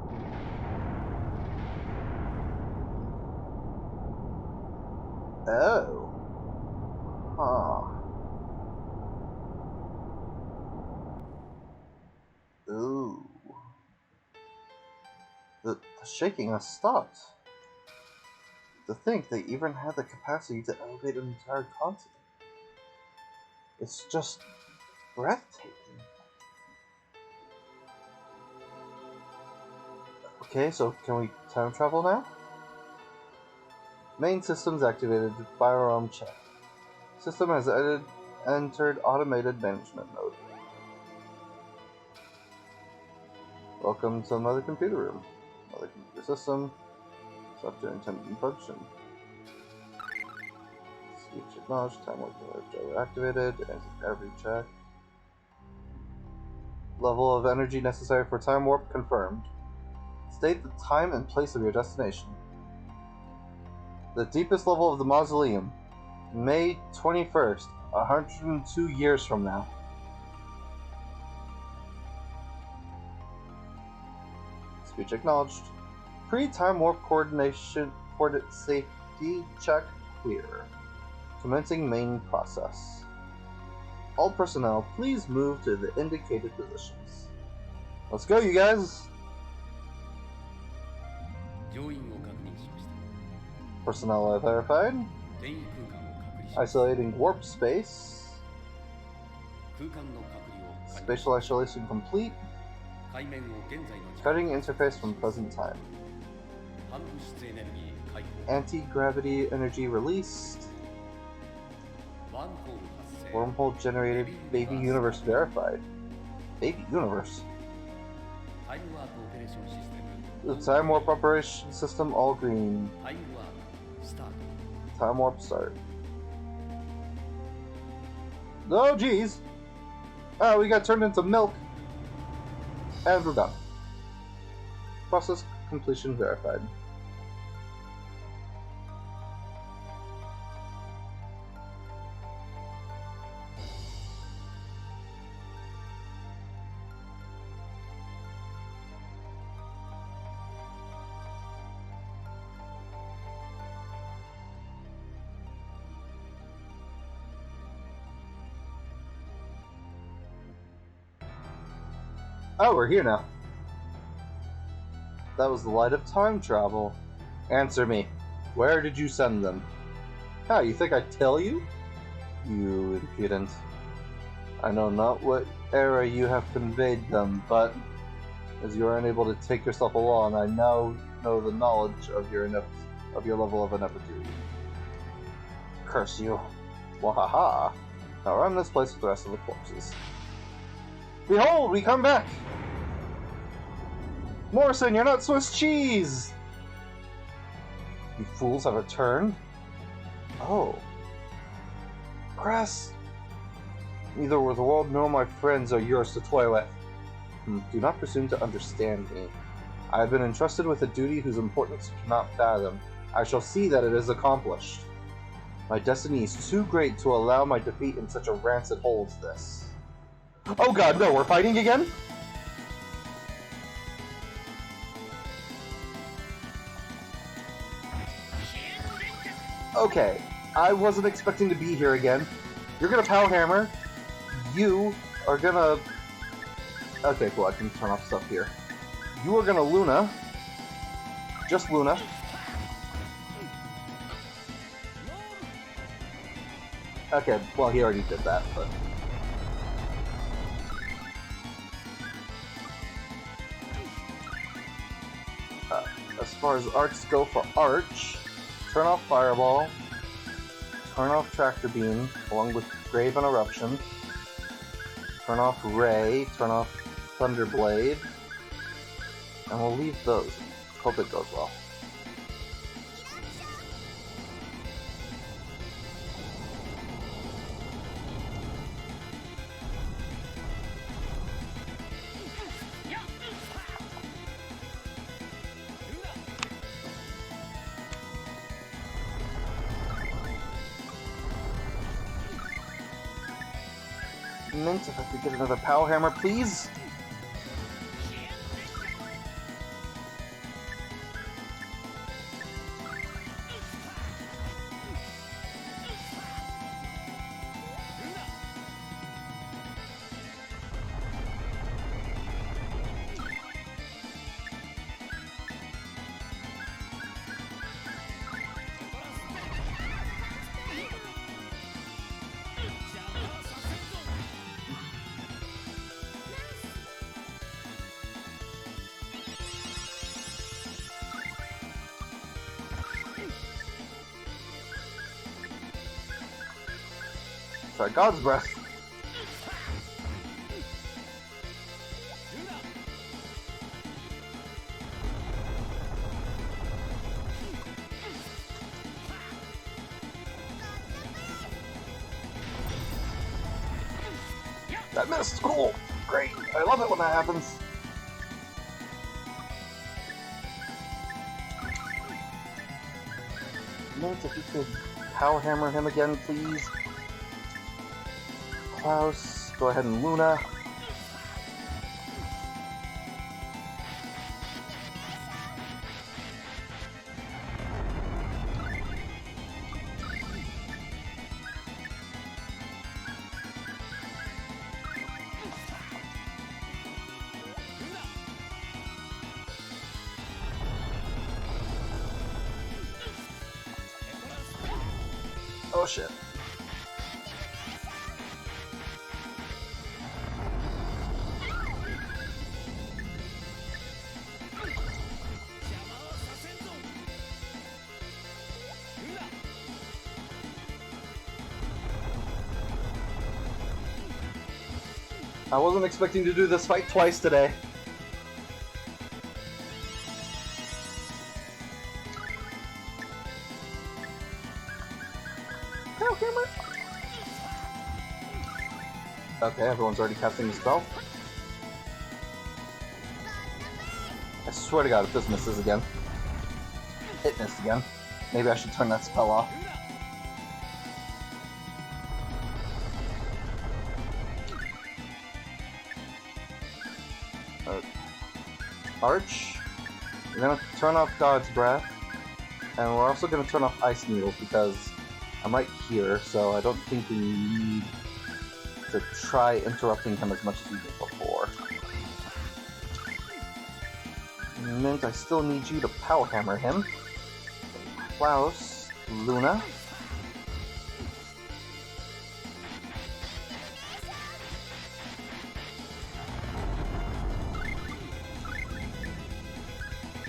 Oh. Huh. Ooh. The shaking has stopped. To think they even had the capacity to elevate an entire continent. It's just breathtaking. Okay, so can we time travel now? Main systems activated. BioROM check. System has entered automated management mode. Welcome to the Mother Computer Room. Mother Computer System. Software intended function. Speech acknowledged. Time warp driver activated. Anti-gravity check. Level of energy necessary for time warp confirmed. State the time and place of your destination. The deepest level of the mausoleum. May 21st, 102 years from now. Speech acknowledged. Pre-time warp coordinate safety check clear. Commencing main process. All personnel, please move to the indicated positions. Let's go, you guys! Personnel verified. Isolating warp space. Spatial isolation complete. Cutting interface from present time. Anti-gravity energy released. Wormhole generated. Baby universe verified. Baby universe. The time warp operation system all green. Time warp start. Oh geez! Ah, we got turned into milk. And we're done. Process completion verified. Oh, we're here now. That was the light of time travel. Answer me. Where did you send them? Ah, you think I'd tell you? You impudent. I know not what era you have conveyed them, but as you are unable to take yourself along, I now know the knowledge of your level of ineptitude. Curse you. Wahaha. Now run this place with the rest of the corpses. Behold, we come back! Morrison, you're not Swiss cheese! You fools have returned? Oh. Cress! Neither the world nor my friends are yours to toy with. Do not presume to understand me. I have been entrusted with a duty whose importance you cannot fathom. I shall see that it is accomplished. My destiny is too great to allow my defeat in such a rancid hole as this. Oh god, no, we're fighting again? Okay, I wasn't expecting to be here again. You're gonna Power Hammer. You are gonna... Okay, cool, I can turn off stuff here. You are gonna Luna. Just Luna. Okay, well, he already did that, but... as far as arcs go for Arch, turn off Fireball, turn off Tractor Beam, along with Grave and Eruption, turn off Ray, turn off Thunderblade, and we'll leave those. Hope it goes well. Mint, if I could get another Power Hammer, please. Try God's Breath. That missed! Cool! Great! I love it when that happens. Mint, if you could power hammer him again, please. Klaus, go ahead and Luna. Oh shit. I wasn't expecting to do this fight twice today. Okay, everyone's already casting the spell. I swear to god, if this misses again. It missed again. Maybe I should turn that spell off. Arch, we're gonna turn off God's Breath, and we're also gonna turn off Ice Needle because I'm right here, so I don't think we need to try interrupting him as much as we did before. Mint, I still need you to power hammer him. Klaus, Luna.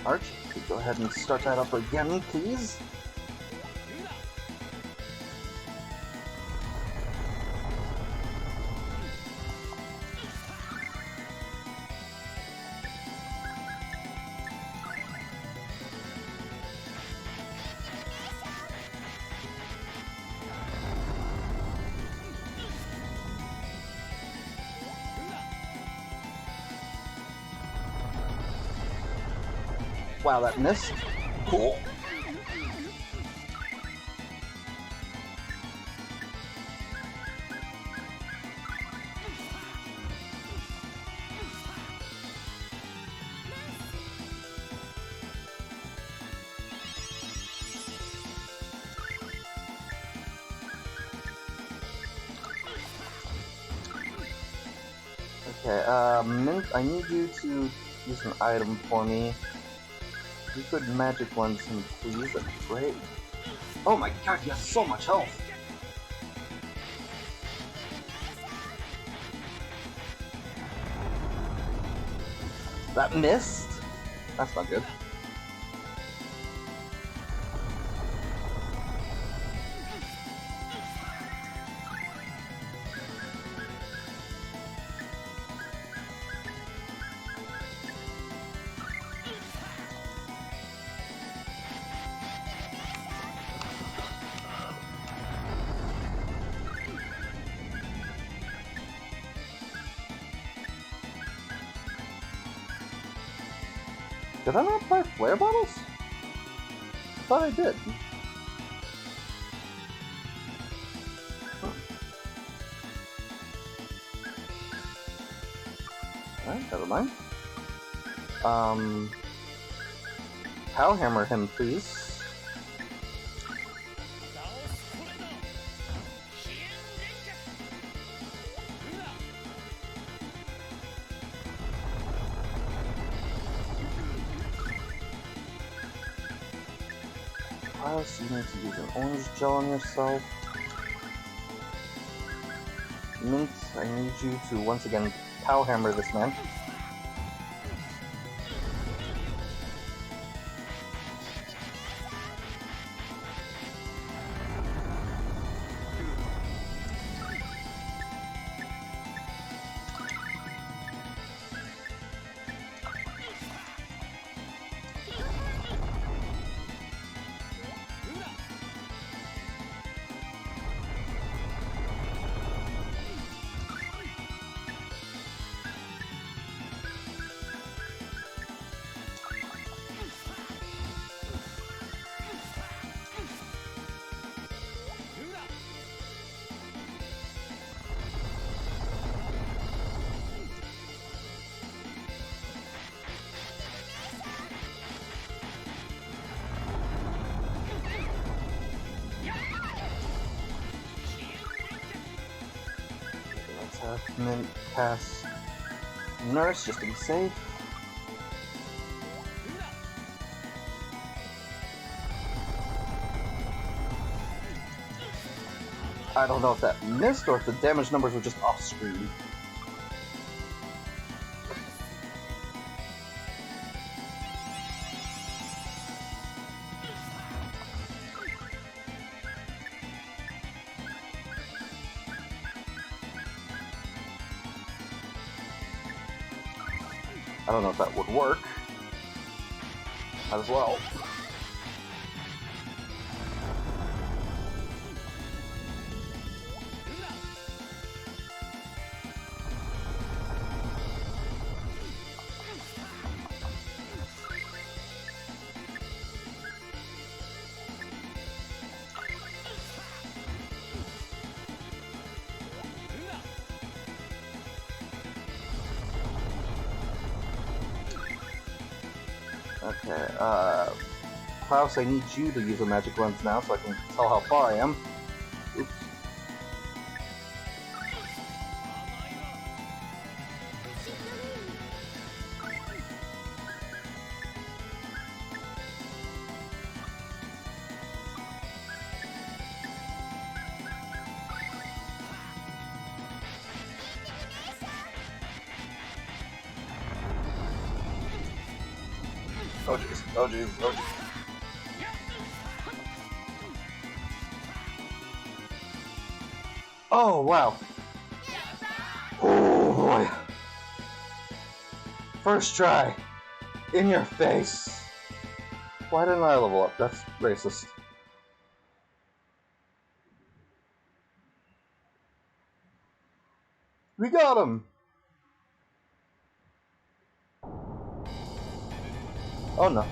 Arch, could you go ahead and start that up again, please? Wow, that missed. Cool. Okay, Mint, I need you to use an item for me. If you could magic ones him, please, that'd be great. Oh my god, he has so much health! That missed? That's not good. Did I not buy flare bottles? I thought I did. Alright, never mind. Power hammer him, please. You need to use an orange gel on yourself. Mint, I need you to once again power hammer this man. Cast Nurse just to be safe. I don't know if that missed or if the damage numbers were just off screen. I don't know if that would work. Might as well. Okay, Klaus, I need you to use a magic lens now so I can tell how far I am. Oops. Oh jeez, oh jeez, oh jeez. Oh wow. Oh boy. First try. In your face. Why didn't I level up? That's racist. We got him! Oh no.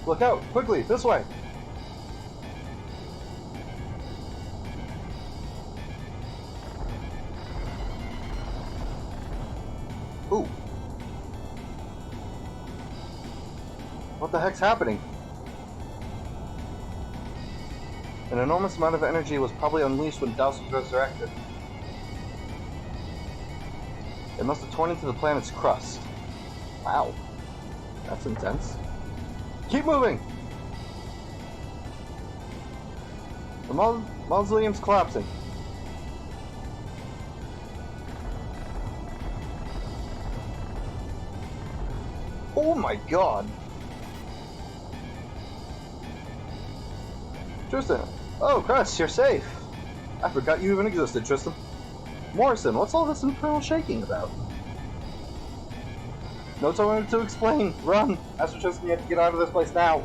Look out! Quickly! This way! Ooh. What the heck's happening? An enormous amount of energy was probably unleashed when Daus was resurrected. It must have torn into the planet's crust. Wow. That's intense. Keep moving! The mausoleum's collapsing. Oh my god! Tristan! Oh, Crest, you're safe! I forgot you even existed, Tristan. Morrison, what's all this infernal shaking about? No time to explain! Run! Master Tristan, you have to get out of this place now!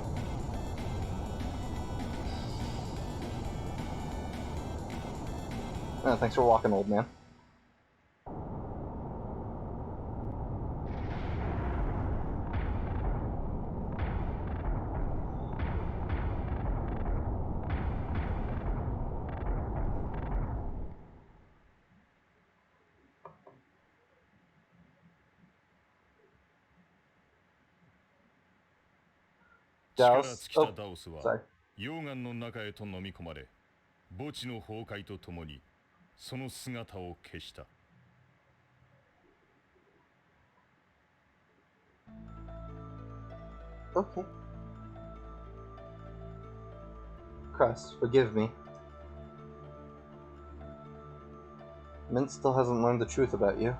Thanks for walking, old man. Daus. Oh, sorry. 溶岩の中へと飲み込まれ、墓地の崩壊とともにその姿を消した。Okay. Crest, forgive me. Mint still hasn't learned the truth about you.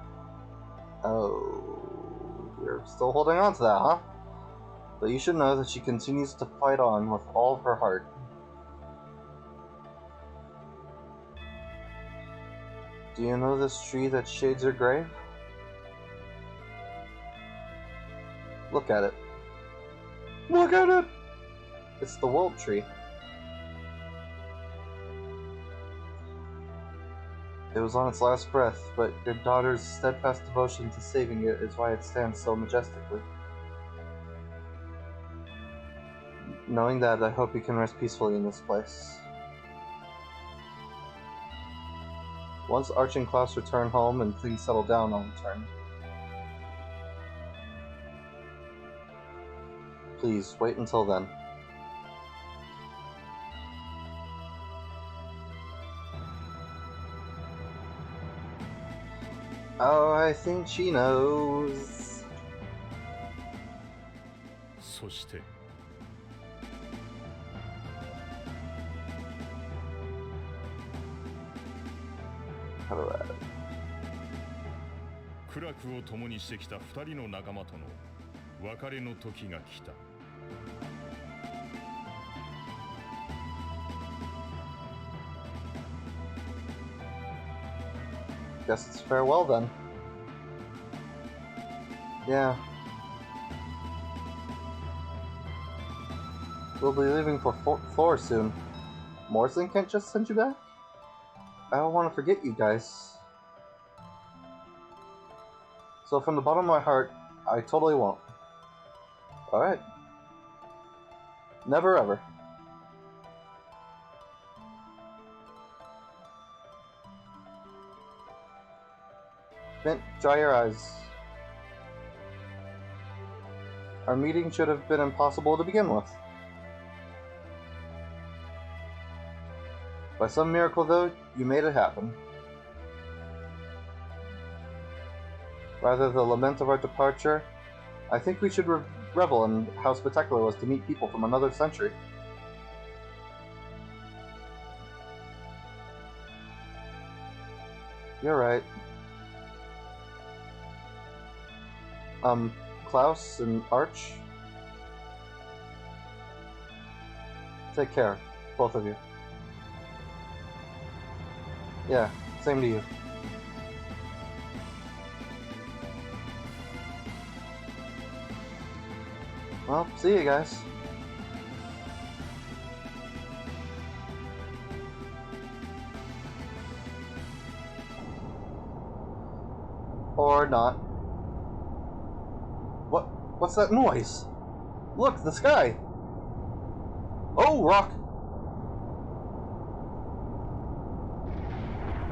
Oh, you're still holding on to that, huh? But you should know that she continues to fight on with all of her heart. Do you know this tree that shades her grave? Look at it. Look at it! It's the world tree. It was on its last breath, but your daughter's steadfast devotion to saving it is why it stands so majestically. Knowing that, I hope you can rest peacefully in this place. Once Arch and Klaus return home and things settle down, I'll return. Please, wait until then. Oh, I think she knows. そして How do I... 苦楽を共にしてきた2人の仲間との別れの時が来た。 Guess it's farewell then. Yeah. We'll be leaving for Thor soon. Morrison can't just send you back? I don't want to forget you guys. So from the bottom of my heart, I totally won't. Alright. Never ever. Mint, dry your eyes. Our meeting should have been impossible to begin with. By some miracle, though, you made it happen. Rather than the lament of our departure, I think we should revel in how spectacular it was to meet people from another century. You're right. Klaus and Arch? Take care, both of you. Yeah, same to you. Well, see you guys. Or not. What's that noise? Look, the sky! Oh, rock!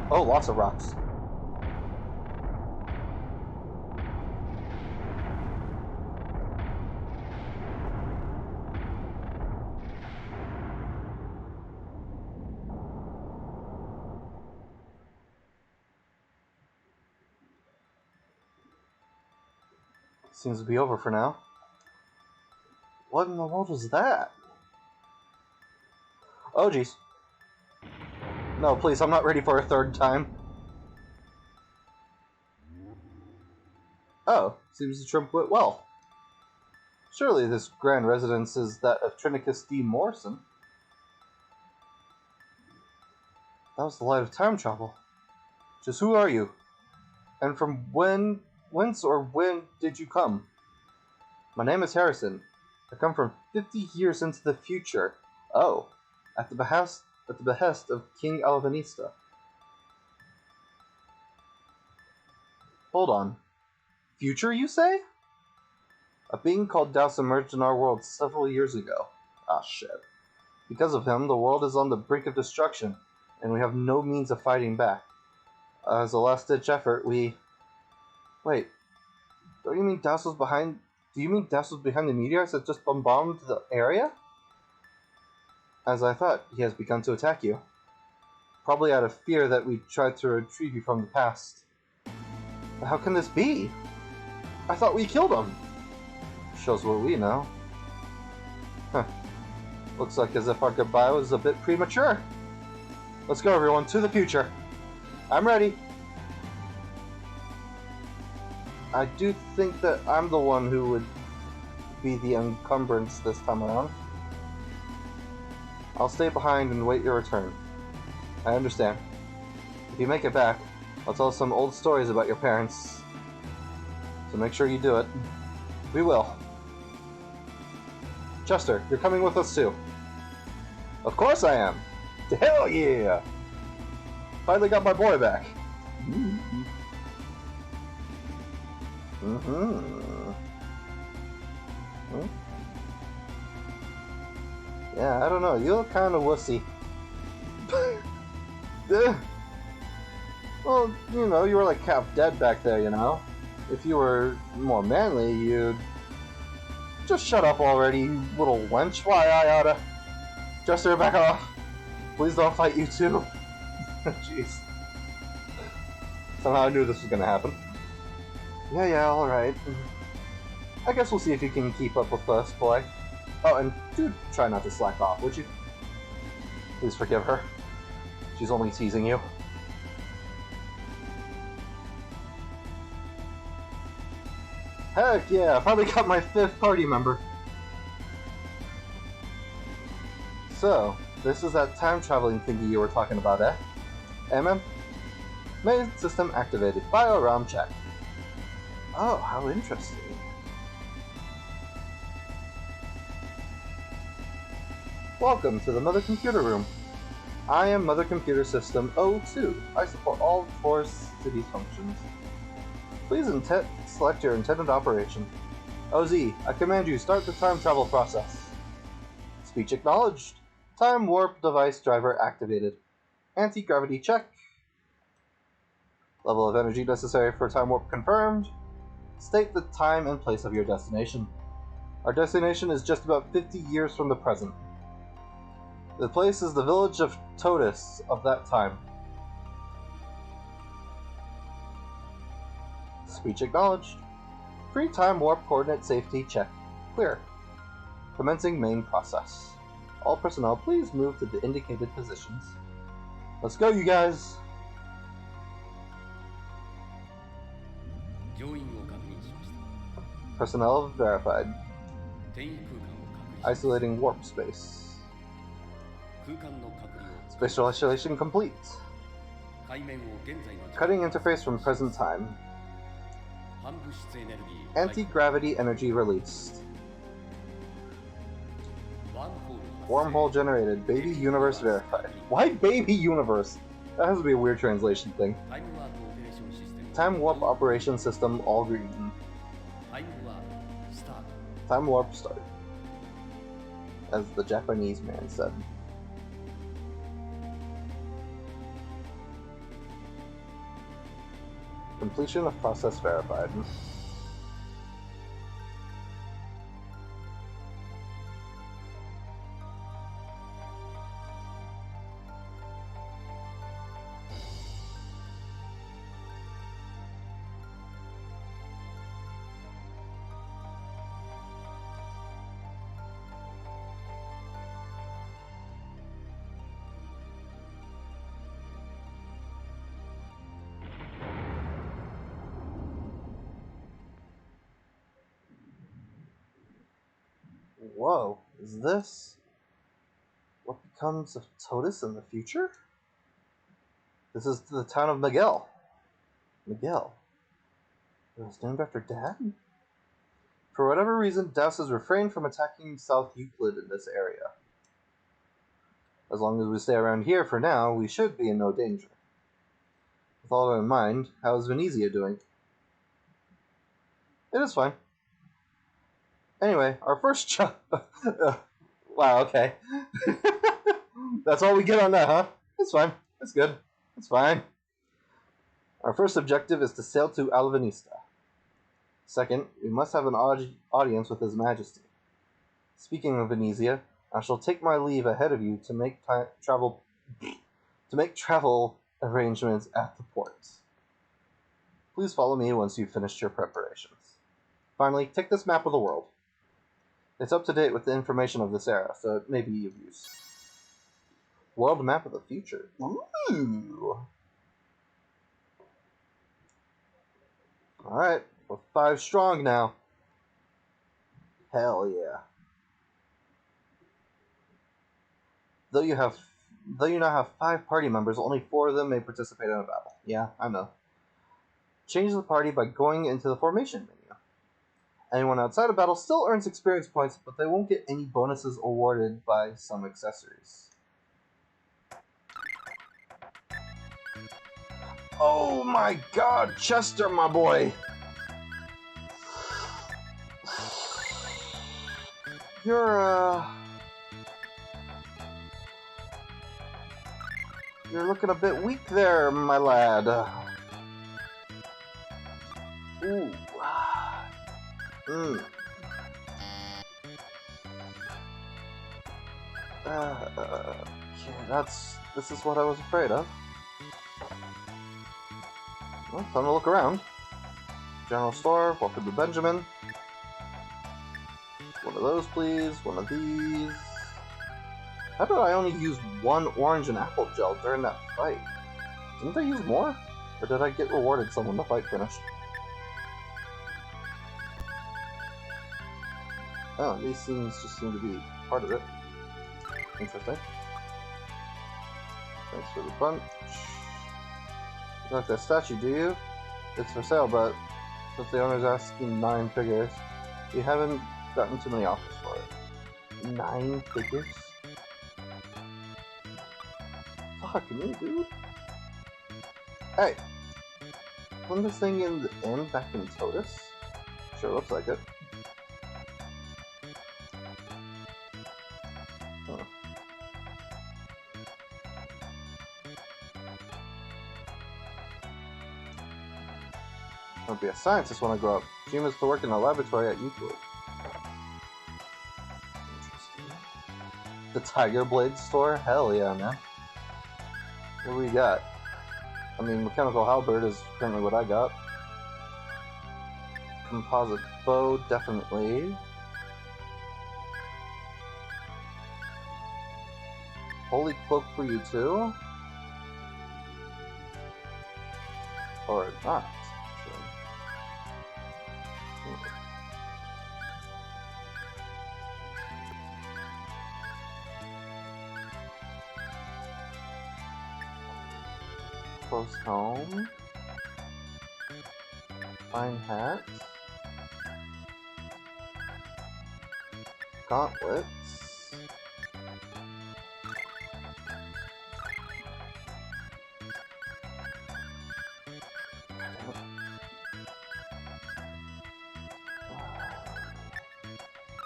Oh, lots of rocks. Seems to be over for now. What in the world was that? Oh, jeez. No, please, I'm not ready for a third time. Oh, seems the trip went well. Surely this grand residence is that of Trinicus D. Morrison. That was the light of time travel. Just who are you? And from whence or when did you come? My name is Harrison. I come from 50 years into the future. Oh, at the behest of King Alvanista. Hold on. Future, you say? A being called Daus emerged in our world several years ago. Ah, shit. Because of him, the world is on the brink of destruction, and we have no means of fighting back. As a last-ditch effort, we... Wait. Do you mean Daus was behind the meteors that just bombed the area? As I thought, he has begun to attack you. Probably out of fear that we tried to retrieve you from the past. But how can this be? I thought we killed him. Shows what we know. Huh. Looks like as if our goodbye was a bit premature. Let's go, everyone, to the future. I'm ready. I do think that I'm the one who would be the encumbrance this time around. I'll stay behind and wait your return. I understand. If you make it back, I'll tell some old stories about your parents. So make sure you do it. We will. Chester, you're coming with us too. Of course I am. Hell yeah! Finally got my boy back. Yeah, I don't know. You look kind of wussy. Well, you know, you were like half dead back there, you know? If you were more manly, you'd... Just shut up already, you little wench. Why I oughta... Chester, back off. Please don't fight you too. Jeez. Somehow I knew this was gonna happen. Yeah, alright. I guess we'll see if you can keep up with us, boy. Oh, and do try not to slack off, would you? Please forgive her. She's only teasing you. Heck yeah, I finally got my 5th party member. So, this is that time traveling thingy you were talking about, eh? MM? Main system activated. Bio-ROM check. Oh, how interesting. Welcome to the Mother Computer Room. I am Mother Computer System 02. I support all 4 cities' functions. Please select your intended operation. OZ, I command you start the time travel process. Speech acknowledged. Time warp device driver activated. Anti-gravity check. Level of energy necessary for time warp confirmed. State the time and place of your destination. Our destination is just about 50 years from the present. The place is the village of Totus of that time. Speech acknowledged. Free time warp coordinate safety check. Clear. Commencing main process. All personnel, please move to the indicated positions. Let's go, you guys! Personnel verified. Isolating warp space. Spatial isolation complete. Cutting interface from present time. Anti-gravity energy released. Wormhole generated. Baby universe verified. Why baby universe? That has to be a weird translation thing. Time warp operation system all green. Time warp start. As the Japanese man said. Completion of process verified. Whoa, is this what becomes of Totus in the future? This is the town of Miguel. Miguel. It was named after Dad? For whatever reason, Daus has refrained from attacking South Euclid in this area. As long as we stay around here for now, we should be in no danger. With all that in mind, how is Venezia doing? It is fine. Anyway, our first job... wow, okay. That's all we get on that, huh? It's fine. It's good. It's fine. Our first objective is to sail to Alvanista. Second, we must have an audience with His Majesty. Speaking of Venezia, I shall take my leave ahead of you to make travel arrangements at the port. Please follow me once you've finished your preparations. Finally, take this map of the world. It's up to date with the information of this era, so it may be of use. World map of the future. Ooh! Alright, we're 5 strong now. Hell yeah. Though you now have 5 party members, only 4 of them may participate in a battle. Yeah, I know. Change the party by going into the formation menu. Anyone outside of battle still earns experience points, but they won't get any bonuses awarded by some accessories. Oh my god, Chester, my boy! You're looking a bit weak there, my lad. Ooh. Okay, this is what I was afraid of. Well, time to look around. General store, welcome to Benjamin. One of those, please. One of these. How did I only use one orange and apple gel during that fight? Didn't I use more? Or did I get rewarded some when the fight finished? Oh, these scenes just seem to be part of it. Interesting. Thanks for the bunch. You like that statue, do you? It's for sale, but since the owner's asking 9 figures, we haven't gotten too many offers for it. 9 figures? Fuck me, dude. Hey! Wasn't this thing in the inn back in Totus? Sure looks like it. Huh. I'll be a scientist when I grow up. Dream is to work in a laboratory at Euclid. Interesting. The Tiger Blade store? Hell yeah, man. What do we got? I mean, Mechanical Halberd is currently what I got. Composite bow, definitely. Holy Cloak for you too? Or not, actually. Close home. Fine hat. Gauntlets.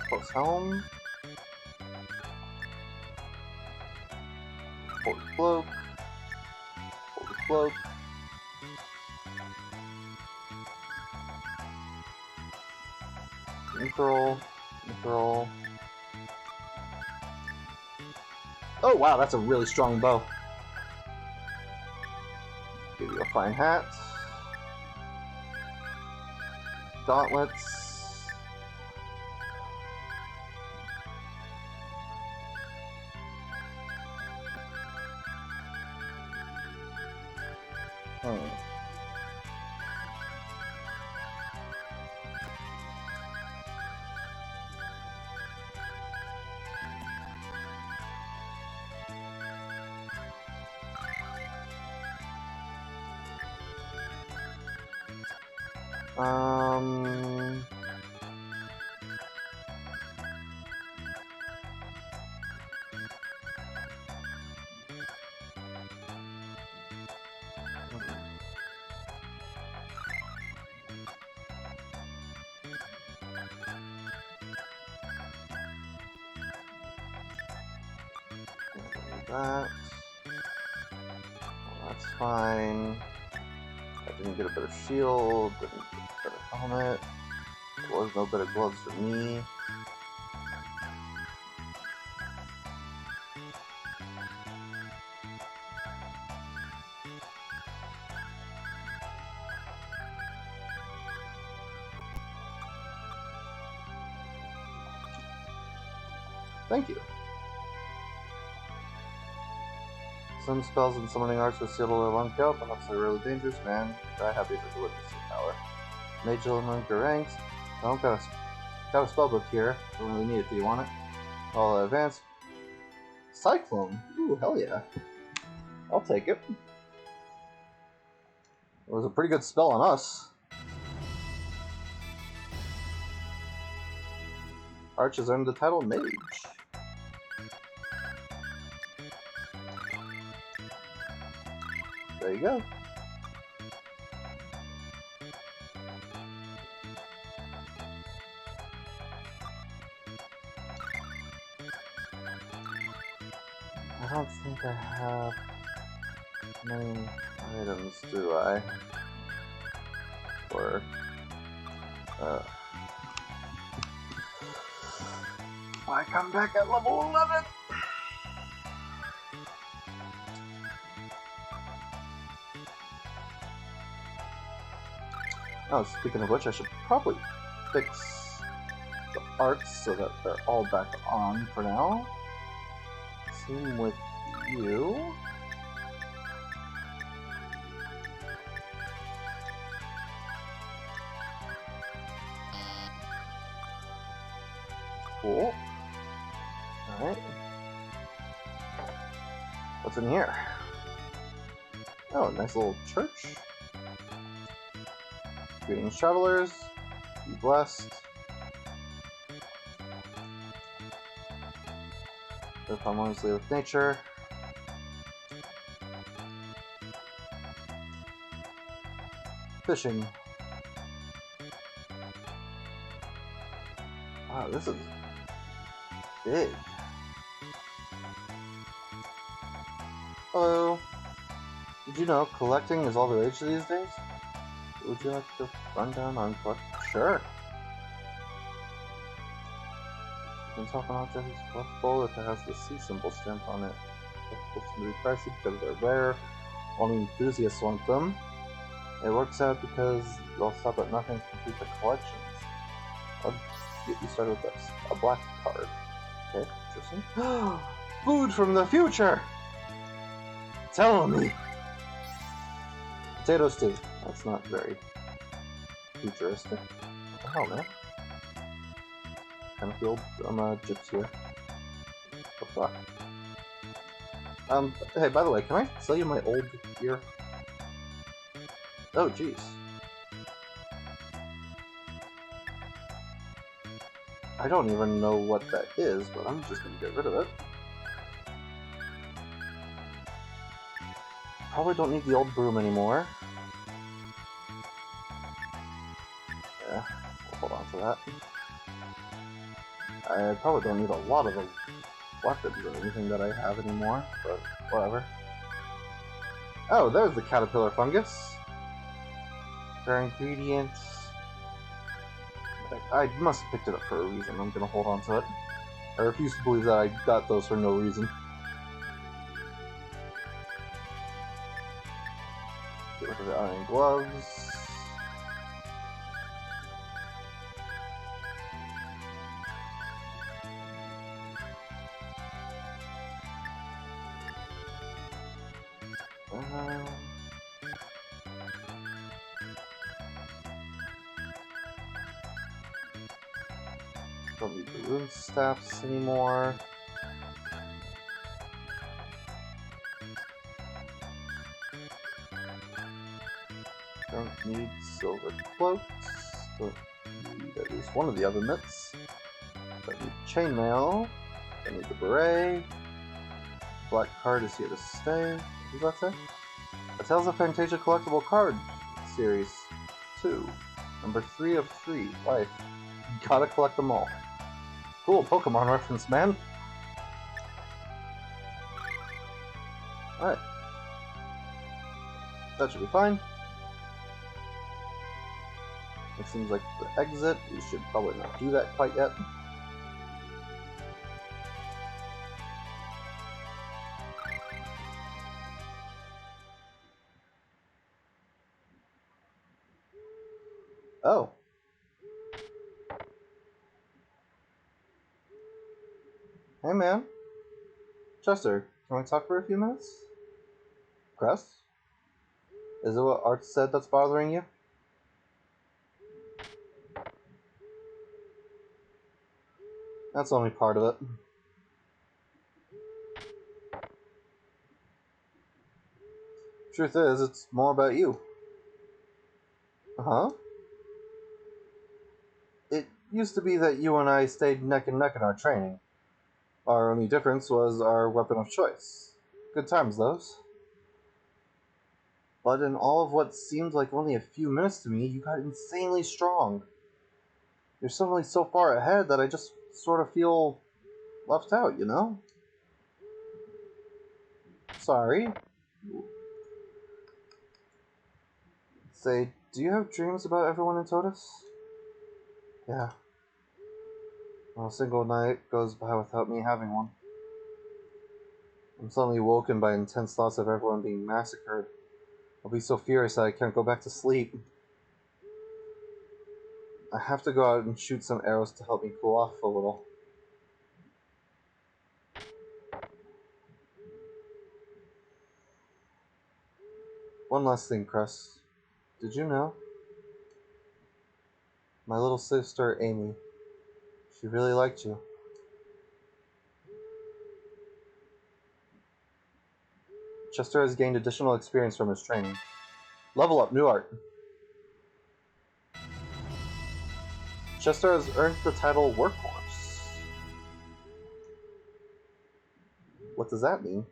Close home. Holy Cloak. Holy Cloak. Mithril. Mithril. Oh wow, that's a really strong bow. Give you a fine hat. Gauntlets. Um... That. Well, that's fine. I didn't get a better shield, didn't get a better helmet. There was no better gloves for me. Thank you. Some spells and summoning arts with Seattle or Lunk Kelp, unless they're really dangerous, man. Die happy for the witnessing power. Mage element ranks. I don't got a spell book here. Don't really need it. Do you want it? I'll advance. Cyclone. Ooh, hell yeah. I'll take it. It was a pretty good spell on us. Arch has earned the title Mage. There you go. I don't think I have many items, do I? Or I come back at level 11. Oh, speaking of which, I should probably fix the arts so that they're all back on for now. Same with you. Cool. Alright. What's in here? Oh, nice little church. Greetings, travelers. Be blessed. Live harmoniously with nature. Fishing. Wow, this is big. Hello. Did you know collecting is all the rage these days? Would you like to run down on collect? Sure. You can talk an object is collectible if it has the C symbol stamped on it. Collectibles can be pricey because they're rare. Only enthusiasts want them. It works out because they'll stop at nothing to complete the collections. I'll get you started with this. A black card. Okay, interesting. Food from the future! Tell me! Potato stew. That's not very futuristic. What the hell, man? Kind of feel I'm a gypsy here. What the fuck? Hey, by the way, can I sell you my old gear? Oh, jeez. I don't even know what that is, but I'm just gonna get rid of it. Probably don't need the old broom anymore. Yeah, we'll hold on to that. I probably don't need a lot of the weapons or anything that I have anymore, but whatever. Oh, there's the caterpillar fungus. Rare ingredients. I must have picked it up for a reason. I'm gonna hold on to it. I refuse to believe that I got those for no reason. Get rid of the iron gloves. Don't need the rune staffs anymore. Don't need silver cloaks. Don't need at least one of the other mitts. Don't need chainmail. Don't need the beret. Black card is here to stay. What does that say? A Tales of Phantasia collectible card series 2. Number 3 of 3. Life. Gotta collect them all. Cool Pokemon reference, man. Alright. That should be fine. It seems like the exit. We should probably not do that quite yet. Oh. Hey, man. Chester, can we talk for a few minutes? Crest? Is it what Art said that's bothering you? That's only part of it. Truth is, it's more about you. Uh-huh. It used to be that you and I stayed neck and neck in our training. Our only difference was our weapon of choice. Good times, those. But in all of what seemed like only a few minutes to me, you got insanely strong. You're suddenly so far ahead that I just sort of feel left out, you know? Sorry. Say, do you have dreams about everyone in Totus? Yeah. Not a single night goes by without me having one. I'm suddenly woken by intense thoughts of everyone being massacred. I'll be so furious that I can't go back to sleep. I have to go out and shoot some arrows to help me cool off a little. One last thing, Chris. Did you know? My little sister, Amy, she really liked you. Chester has gained additional experience from his training. Level up, new art. Chester has earned the title Workhorse. What does that mean?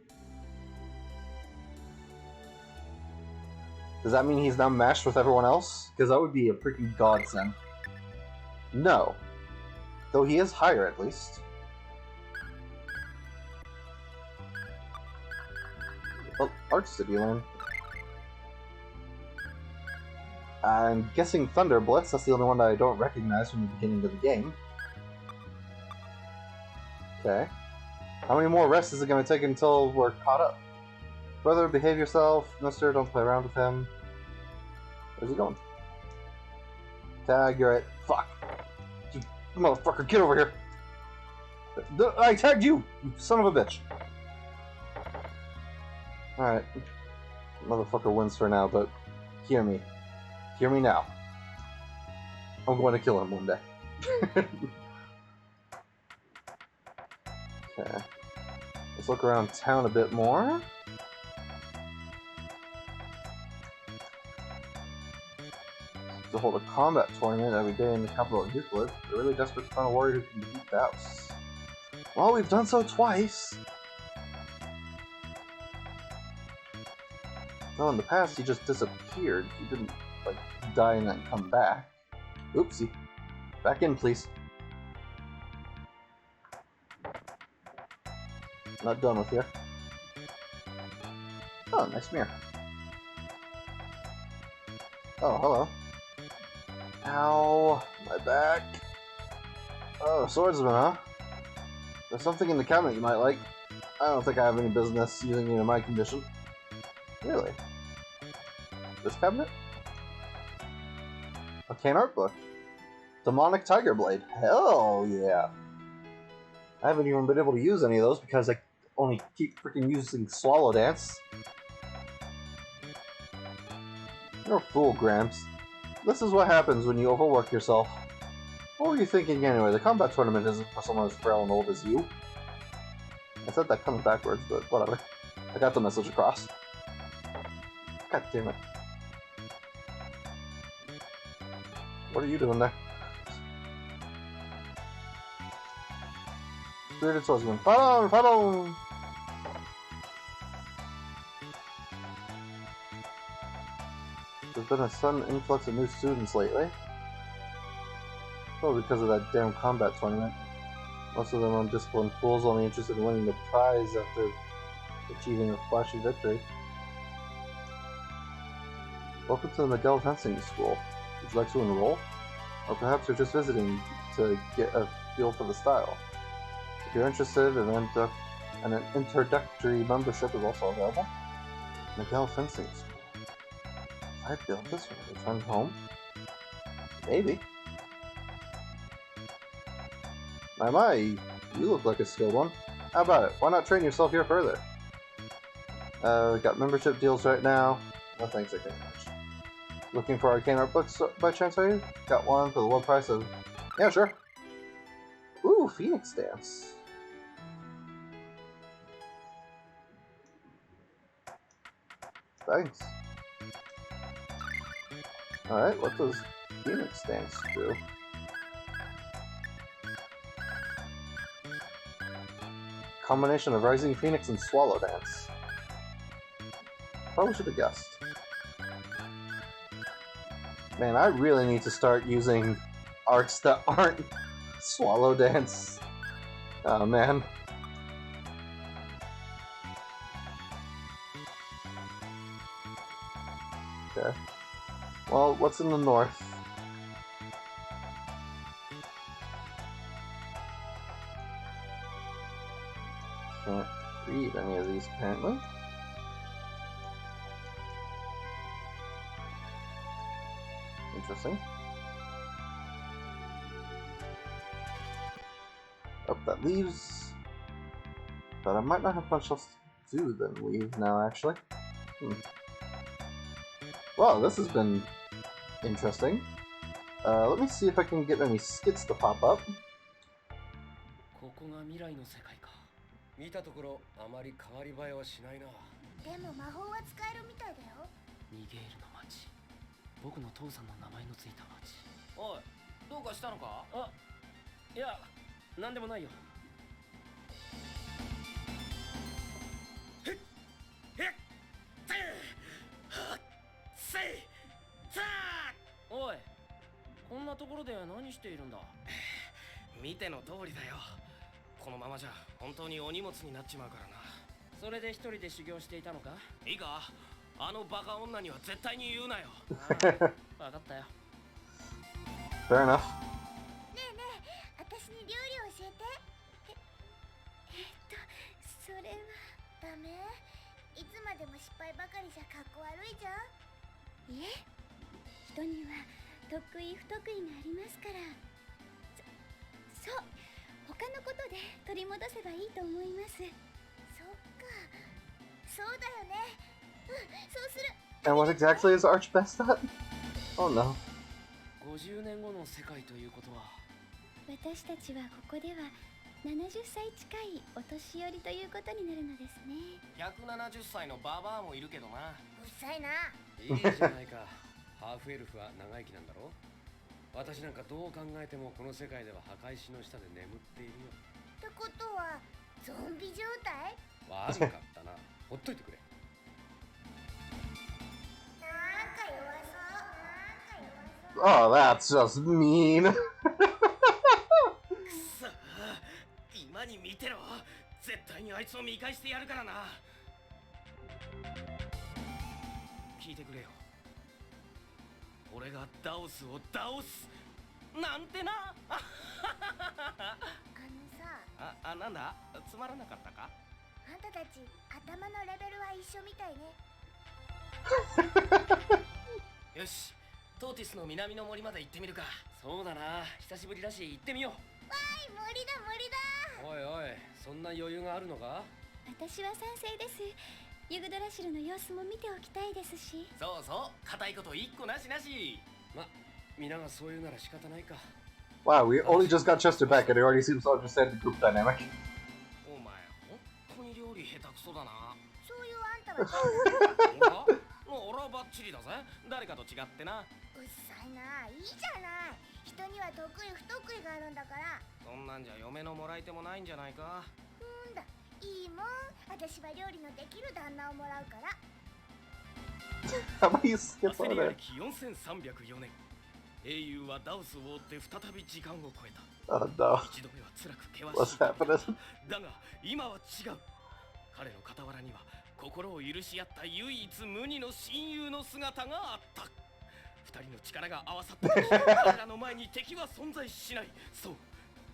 Does that mean he's now matched with everyone else? Because that would be a freaking godsend. No. Though he is higher, at least. What arts did you learn? I'm guessing Thunder Blitz. That's the only one that I don't recognize from the beginning of the game. Okay. How many more rests is it going to take until we're caught up? Brother, behave yourself. Mister, don't play around with him. Where's he going? Tag, you're it. Fuck. You motherfucker, get over here. I tagged you, you son of a bitch. Alright. Motherfucker wins for now, but hear me. Hear me now. I'm going to kill him one day. Okay. Let's look around town a bit more. To hold a combat tournament every day in the capital of Euclid. They're really desperate to find a warrior who can defeat Faust. Well, we've done so twice. No, in the past he just disappeared. He didn't, like, die and then come back. Oopsie. Back in, please. Not done with here. Oh, nice mirror. Oh, hello. Ow, my back. Oh, swordsman, huh? There's something in the cabinet you might like. I don't think I have any business using it in my condition. Really? This cabinet? Arcane art book. Demonic Tiger Blade. Hell yeah. I haven't even been able to use any of those because I only keep freaking using Swallow Dance. You're a fool, Gramps. This is what happens when you overwork yourself. What were you thinking anyway? The combat tournament isn't for someone as frail and old as you. I said that coming backwards, but whatever. I got the message across. God damn it. What are you doing there? Spirited swordsman. Fight on! Fight on! There's been a sudden influx of new students lately. Probably because of that damn combat tournament. Most of them undisciplined fools only interested in winning the prize after achieving a flashy victory. Welcome to the Miguel Fencing School. Would you like to enroll? Or perhaps you're just visiting to get a feel for the style. If you're interested, an introductory membership is also available. Miguel Fencing School. I built this when I returned home? Maybe. My, you look like a skilled one. How about it? Why not train yourself here further? We got membership deals right now. No thanks, I can manage. Looking for arcane art books by chance, are you? Got one for the low price of... Yeah, sure. Ooh, Phoenix Dance. Thanks. Alright, what does Phoenix Dance do? Combination of Rising Phoenix and Swallow Dance. Probably should have guessed. Man, I really need to start using arts that aren't Swallow Dance. Oh man. Okay. Well, what's in the north? Can't read any of these apparently. Interesting. Oh, that leaves. But I might not have much else to do than leave now, actually. Well, this has been interesting. Let me see if I can get any skits to pop up. ここが未来の世界か。見たところあまり変わり映えはしないな。でも魔法は使えるみたいだよ。ニゲールの町。僕の父さんの名前のついた町。おい、どうかしたのか？あ、いや、なんでもないよ。おい、こんなところで何しているんだ？見ての通りだよ。このままじゃ本当にお荷物になっちまうからな。それで一人で修行していたのか？いいか、あのバカ女には絶対に言うなよ。分かったよ。Fair enough. ねえねえ、私に料理教えて。それはダメ？いつまでも失敗ばかりじゃかっこ悪いじゃん。いえ、人には得意不得意がありますから。そう、他のことで取り戻せばいいと思います。そっか、そうだよね。そうする。And what exactly is Arch best at? Oh no. 50年後の世界ということは、私たちはここでは70歳近いお年寄りということになるのですね。170歳のババアもいるけどな。うっさいな。いいじゃないか。ハーフエルフは長生きなんだろ。私なんかどう考えてもこの世界では墓石の下で眠っているよ。ってことはゾンビ状態？悪かったな。ほっといてくれ。なんか弱そう。 Oh, that's just mean. くそ、今に見てろ。絶対にあいつを見返してやるからな。聞いてくれよ。俺がダオスを倒すなんてな。なんだ、つまらなかったか？あんたたち頭のレベルは一緒みたいね。よし、トーティスの南の森まで行ってみるか。そうだな、久しぶりだし行ってみよう。わーい、森だ森だ。おいおい、そんな余裕があるのか？私は賛成です。ユグドラシルの様子も見ておきたいですし。そうそう、固いこと一個なしなし。ま、皆がそう言うなら仕方ないか。Wow, we only just got Chester back and it already seems to understand the group dynamic. お前、本当に料理下手くそだな。そういうあんたは俺はバッチリだぜ。誰かと違ってな。うっさいな。いいじゃない。人には得意不得意があるんだから。そんなんじゃ嫁のもらい手もないんじゃないか。だ、いいもん。私は料理のできる旦那をもらうから。How about you skip 焦 over り there? 歴4304年。英雄はダウスを追って再び時間を超えた。Oh no. 一度目は辛く険し What's い。 happening? だが今は違う。彼の傍らには心を許し合った唯一無二の親友の姿があった。二人の力が合わさった時、彼らの前に敵は存在しない。そう、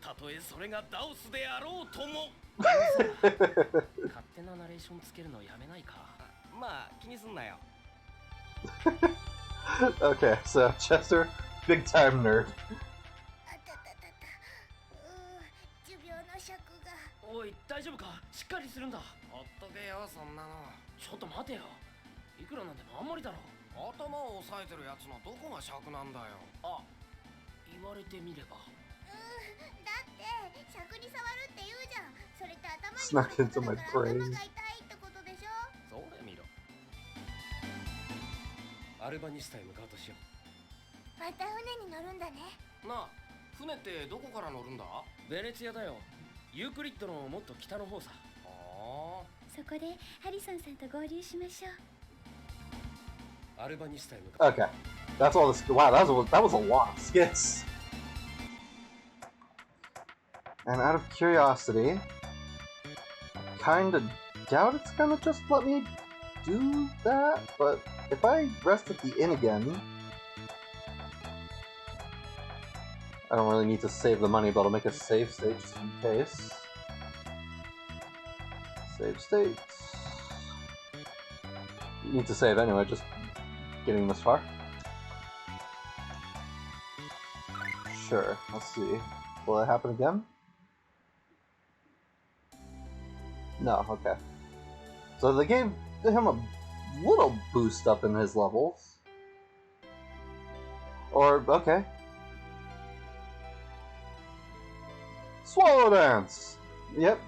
たとえそれがダオスであろうとも。勝手なナレーションつけるのやめないか。まあ気にすんなよ。Okay, so Chester, big time nerd. あたたたた。持病の尺が。おい、大丈夫か？しっかりするんだ。ほっとけよ、そんなの。ちょっと待てよ。いくらなんでもあんまりだろ。頭を押さえてるやつのどこが尺なんだよ。あ、言われてみれば。だって尺に触るって言うじゃん。それって頭に Snuck 来る into こと my だから頭 brain. が痛いってことでしょ。それ見ろ。アルバニスタへ向かうとしよまた船に乗るんだね。う。なあ、船ってどこから乗るんだ？ベネツィアだよ。ユークリッドのもっと北の方さ。あそこでハリソンさんと合流しましょう。あ、アルバニスタへ向かう。 Okay, that's all this. Wow, that was a lot of skits. And out of curiosity, kinda doubt it's gonna just let me do that. But if I rest at the inn again, I don't really need to save the money, but I'll make a save state just in case. Save state. You need to save anyway, just getting this far. Sure, let's see. Will it happen again? No, okay. So they gave him a little boost up in his levels. Or, okay. Swallow Dance! Yep,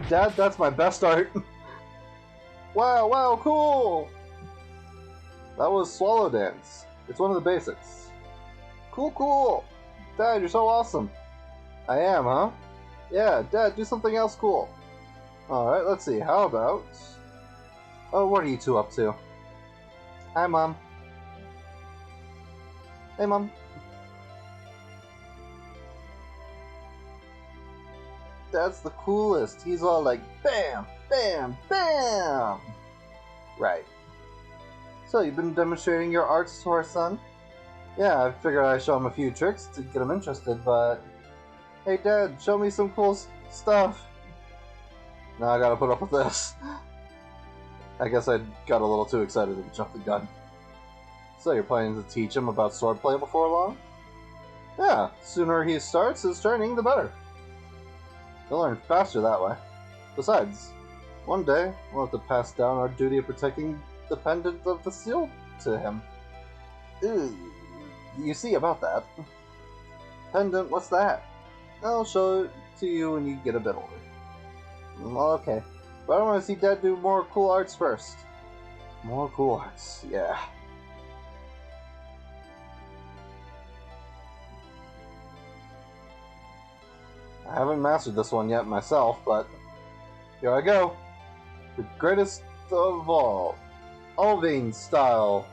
Dad, that's my best art. Wow, wow, cool! That was Swallow Dance. It's one of the basics. Cool, cool! Dad, you're so awesome. I am, huh? Yeah, Dad, do something else cool. Alright, let's see. How about... Oh, what are you two up to? Hi, Mom. Hey, Mom. That's the coolest. He's all like, bam, bam, bam! Right. So, you've been demonstrating your arts to our son? Yeah, I figured I'd show him a few tricks to get him interested, but... Hey, Dad, show me some cool stuff. Now I gotta put up with this. I guess I got a little too excited and jumped the gun. So you're planning to teach him about swordplay before long? Yeah, sooner he starts his training, the better. He'll learn faster that way. Besides, one day, we'll have to pass down our duty of protecting the pendant of the seal to him. Ew, you see about that. Pendant, what's that? I'll show it to you when you get a bit older. Well, okay. But I want to see Dad do more cool arts first. More cool arts, yeah. I haven't mastered this one yet myself, but here I go. The greatest of all. Alvain style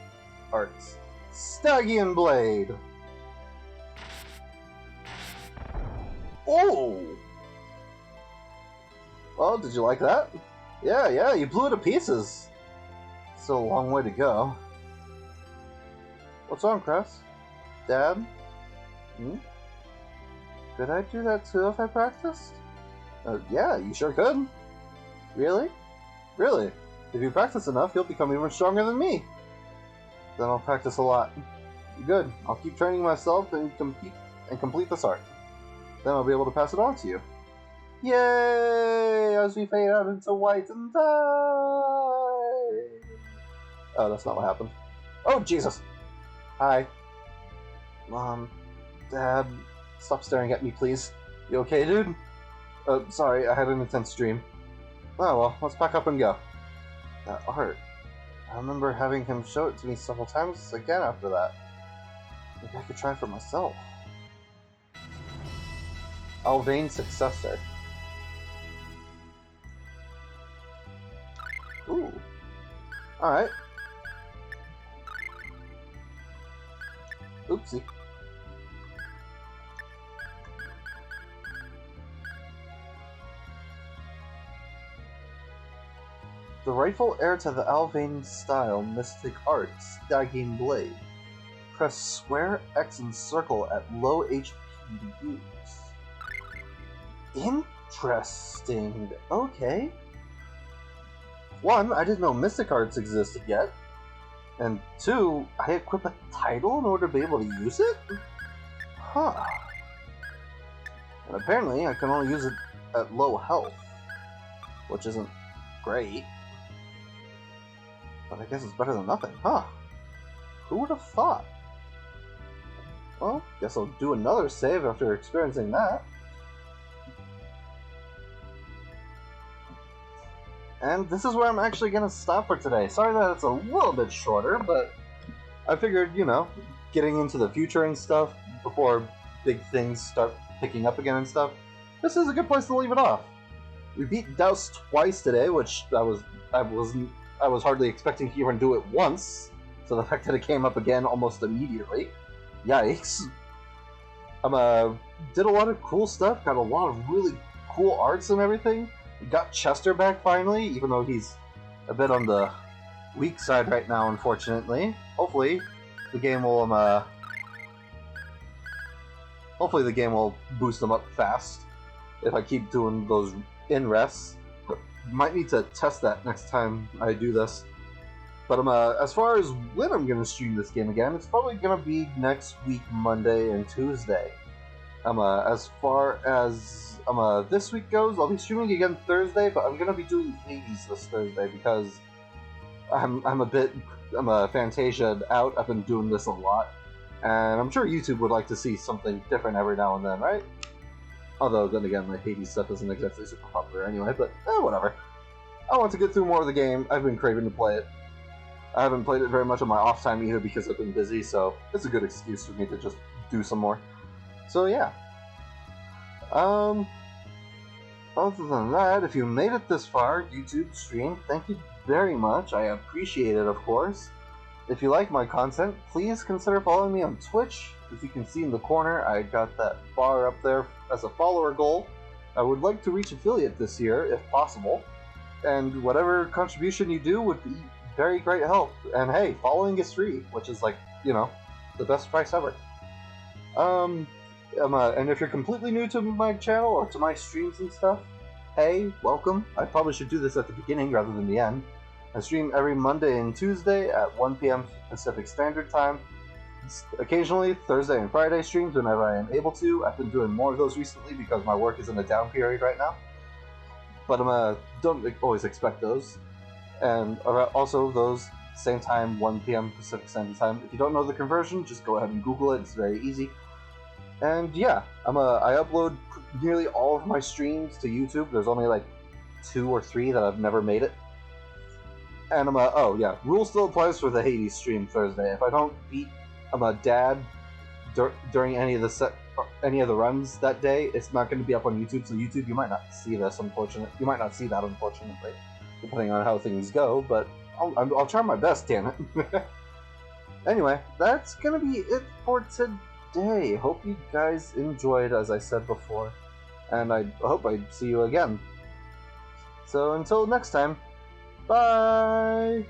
arts. Stygian Blade. Oh! Well, did you like that? Yeah, you blew it to pieces. Still a long way to go. What's wrong, Cress? Dad? Could I do that too if I practiced? Yeah, you sure could. Really? Really? If you practice enough, you'll become even stronger than me. Then I'll practice a lot. Good. I'll keep training myself and complete this art. Then I'll be able to pass it on to you. Yay! As we fade out into white and die. Oh, that's not what happened. Oh, Jesus! Hi. Mom. Dad. Stop staring at me, please. You okay, dude? Sorry, I had an intense dream. Oh well, let's pack up and go. That art. I remember having him show it to me several times again after that. Maybe I could try for myself. Alvain's successor. Ooh. Alright. Oopsie. The rightful heir to the Alvain style mystic art, Stygian Blade. Press square, X, and circle at low HP to use. Interesting. Okay. 1, I didn't know mystic arts existed yet. And 2, I equip a title in order to be able to use it? Huh. And apparently I can only use it at low health. Which isn't great. But I guess it's better than nothing, huh? Who would have thought? Well, guess I'll do another save after experiencing that. And this is where I'm actually going to stop for today. Sorry that it's a little bit shorter, but I figured, you know, getting into the future and stuff before big things start picking up again and stuff, this is a good place to leave it off. We beat Douse twice today, which I was hardly expecting to even do it once. So the fact that it came up again almost immediately, yikes. Did a lot of cool stuff, got a lot of really cool arts and everything. We got Chester back finally, even though he's a bit on the weak side right now, unfortunately. Hopefully the game will boost him up fast if I keep doing those in rests. Might need to test that next time I do this. But as far as when I'm going to stream this game again, it's probably going to be next week, Monday and Tuesday. As far as this week goes, I'll be streaming again Thursday, but I'm gonna be doing Hades this Thursday because I'm a bit Phantasia out. I've been doing this a lot, and I'm sure YouTube would like to see something different every now and then, right? Although then again, my Hades stuff isn't exactly super popular anyway. But whatever. I want to get through more of the game. I've been craving to play it. I haven't played it very much on my off time either because I've been busy, so it's a good excuse for me to just do some more. So yeah. Other than that, if you made it this far, YouTube stream, thank you very much. I appreciate it, of course. If you like my content, please consider following me on Twitch. As you can see in the corner, I got that bar up there as a follower goal. I would like to reach affiliate this year, if possible. And whatever contribution you do would be very great help. And hey, following is free, which is like, the best price ever. And if you're completely new to my channel or to my streams and stuff, hey, welcome. I probably should do this at the beginning rather than the end. I stream every Monday and Tuesday at 1 p.m. Pacific Standard Time. Occasionally, Thursday and Friday streams whenever I am able to. I've been doing more of those recently because my work is in a down period right now. But don't always expect those. And also those same time, 1 p.m. Pacific Standard Time. If you don't know the conversion, just go ahead and Google it. It's very easy. And yeah, I upload nearly all of my streams to YouTube. There's only like 2 or 3 that I've never made it. And oh yeah, rule still applies for the Hades stream Thursday. If I don't beat Dad during any of the runs that day, it's not going to be up on YouTube. So YouTube, you might not see this. You might not see that, unfortunately, depending on how things go. But I'll try my best. Damn it. Anyway, that's gonna be it for today. Hope you guys enjoyed, as I said before, and I hope I see you again. So until next time, bye!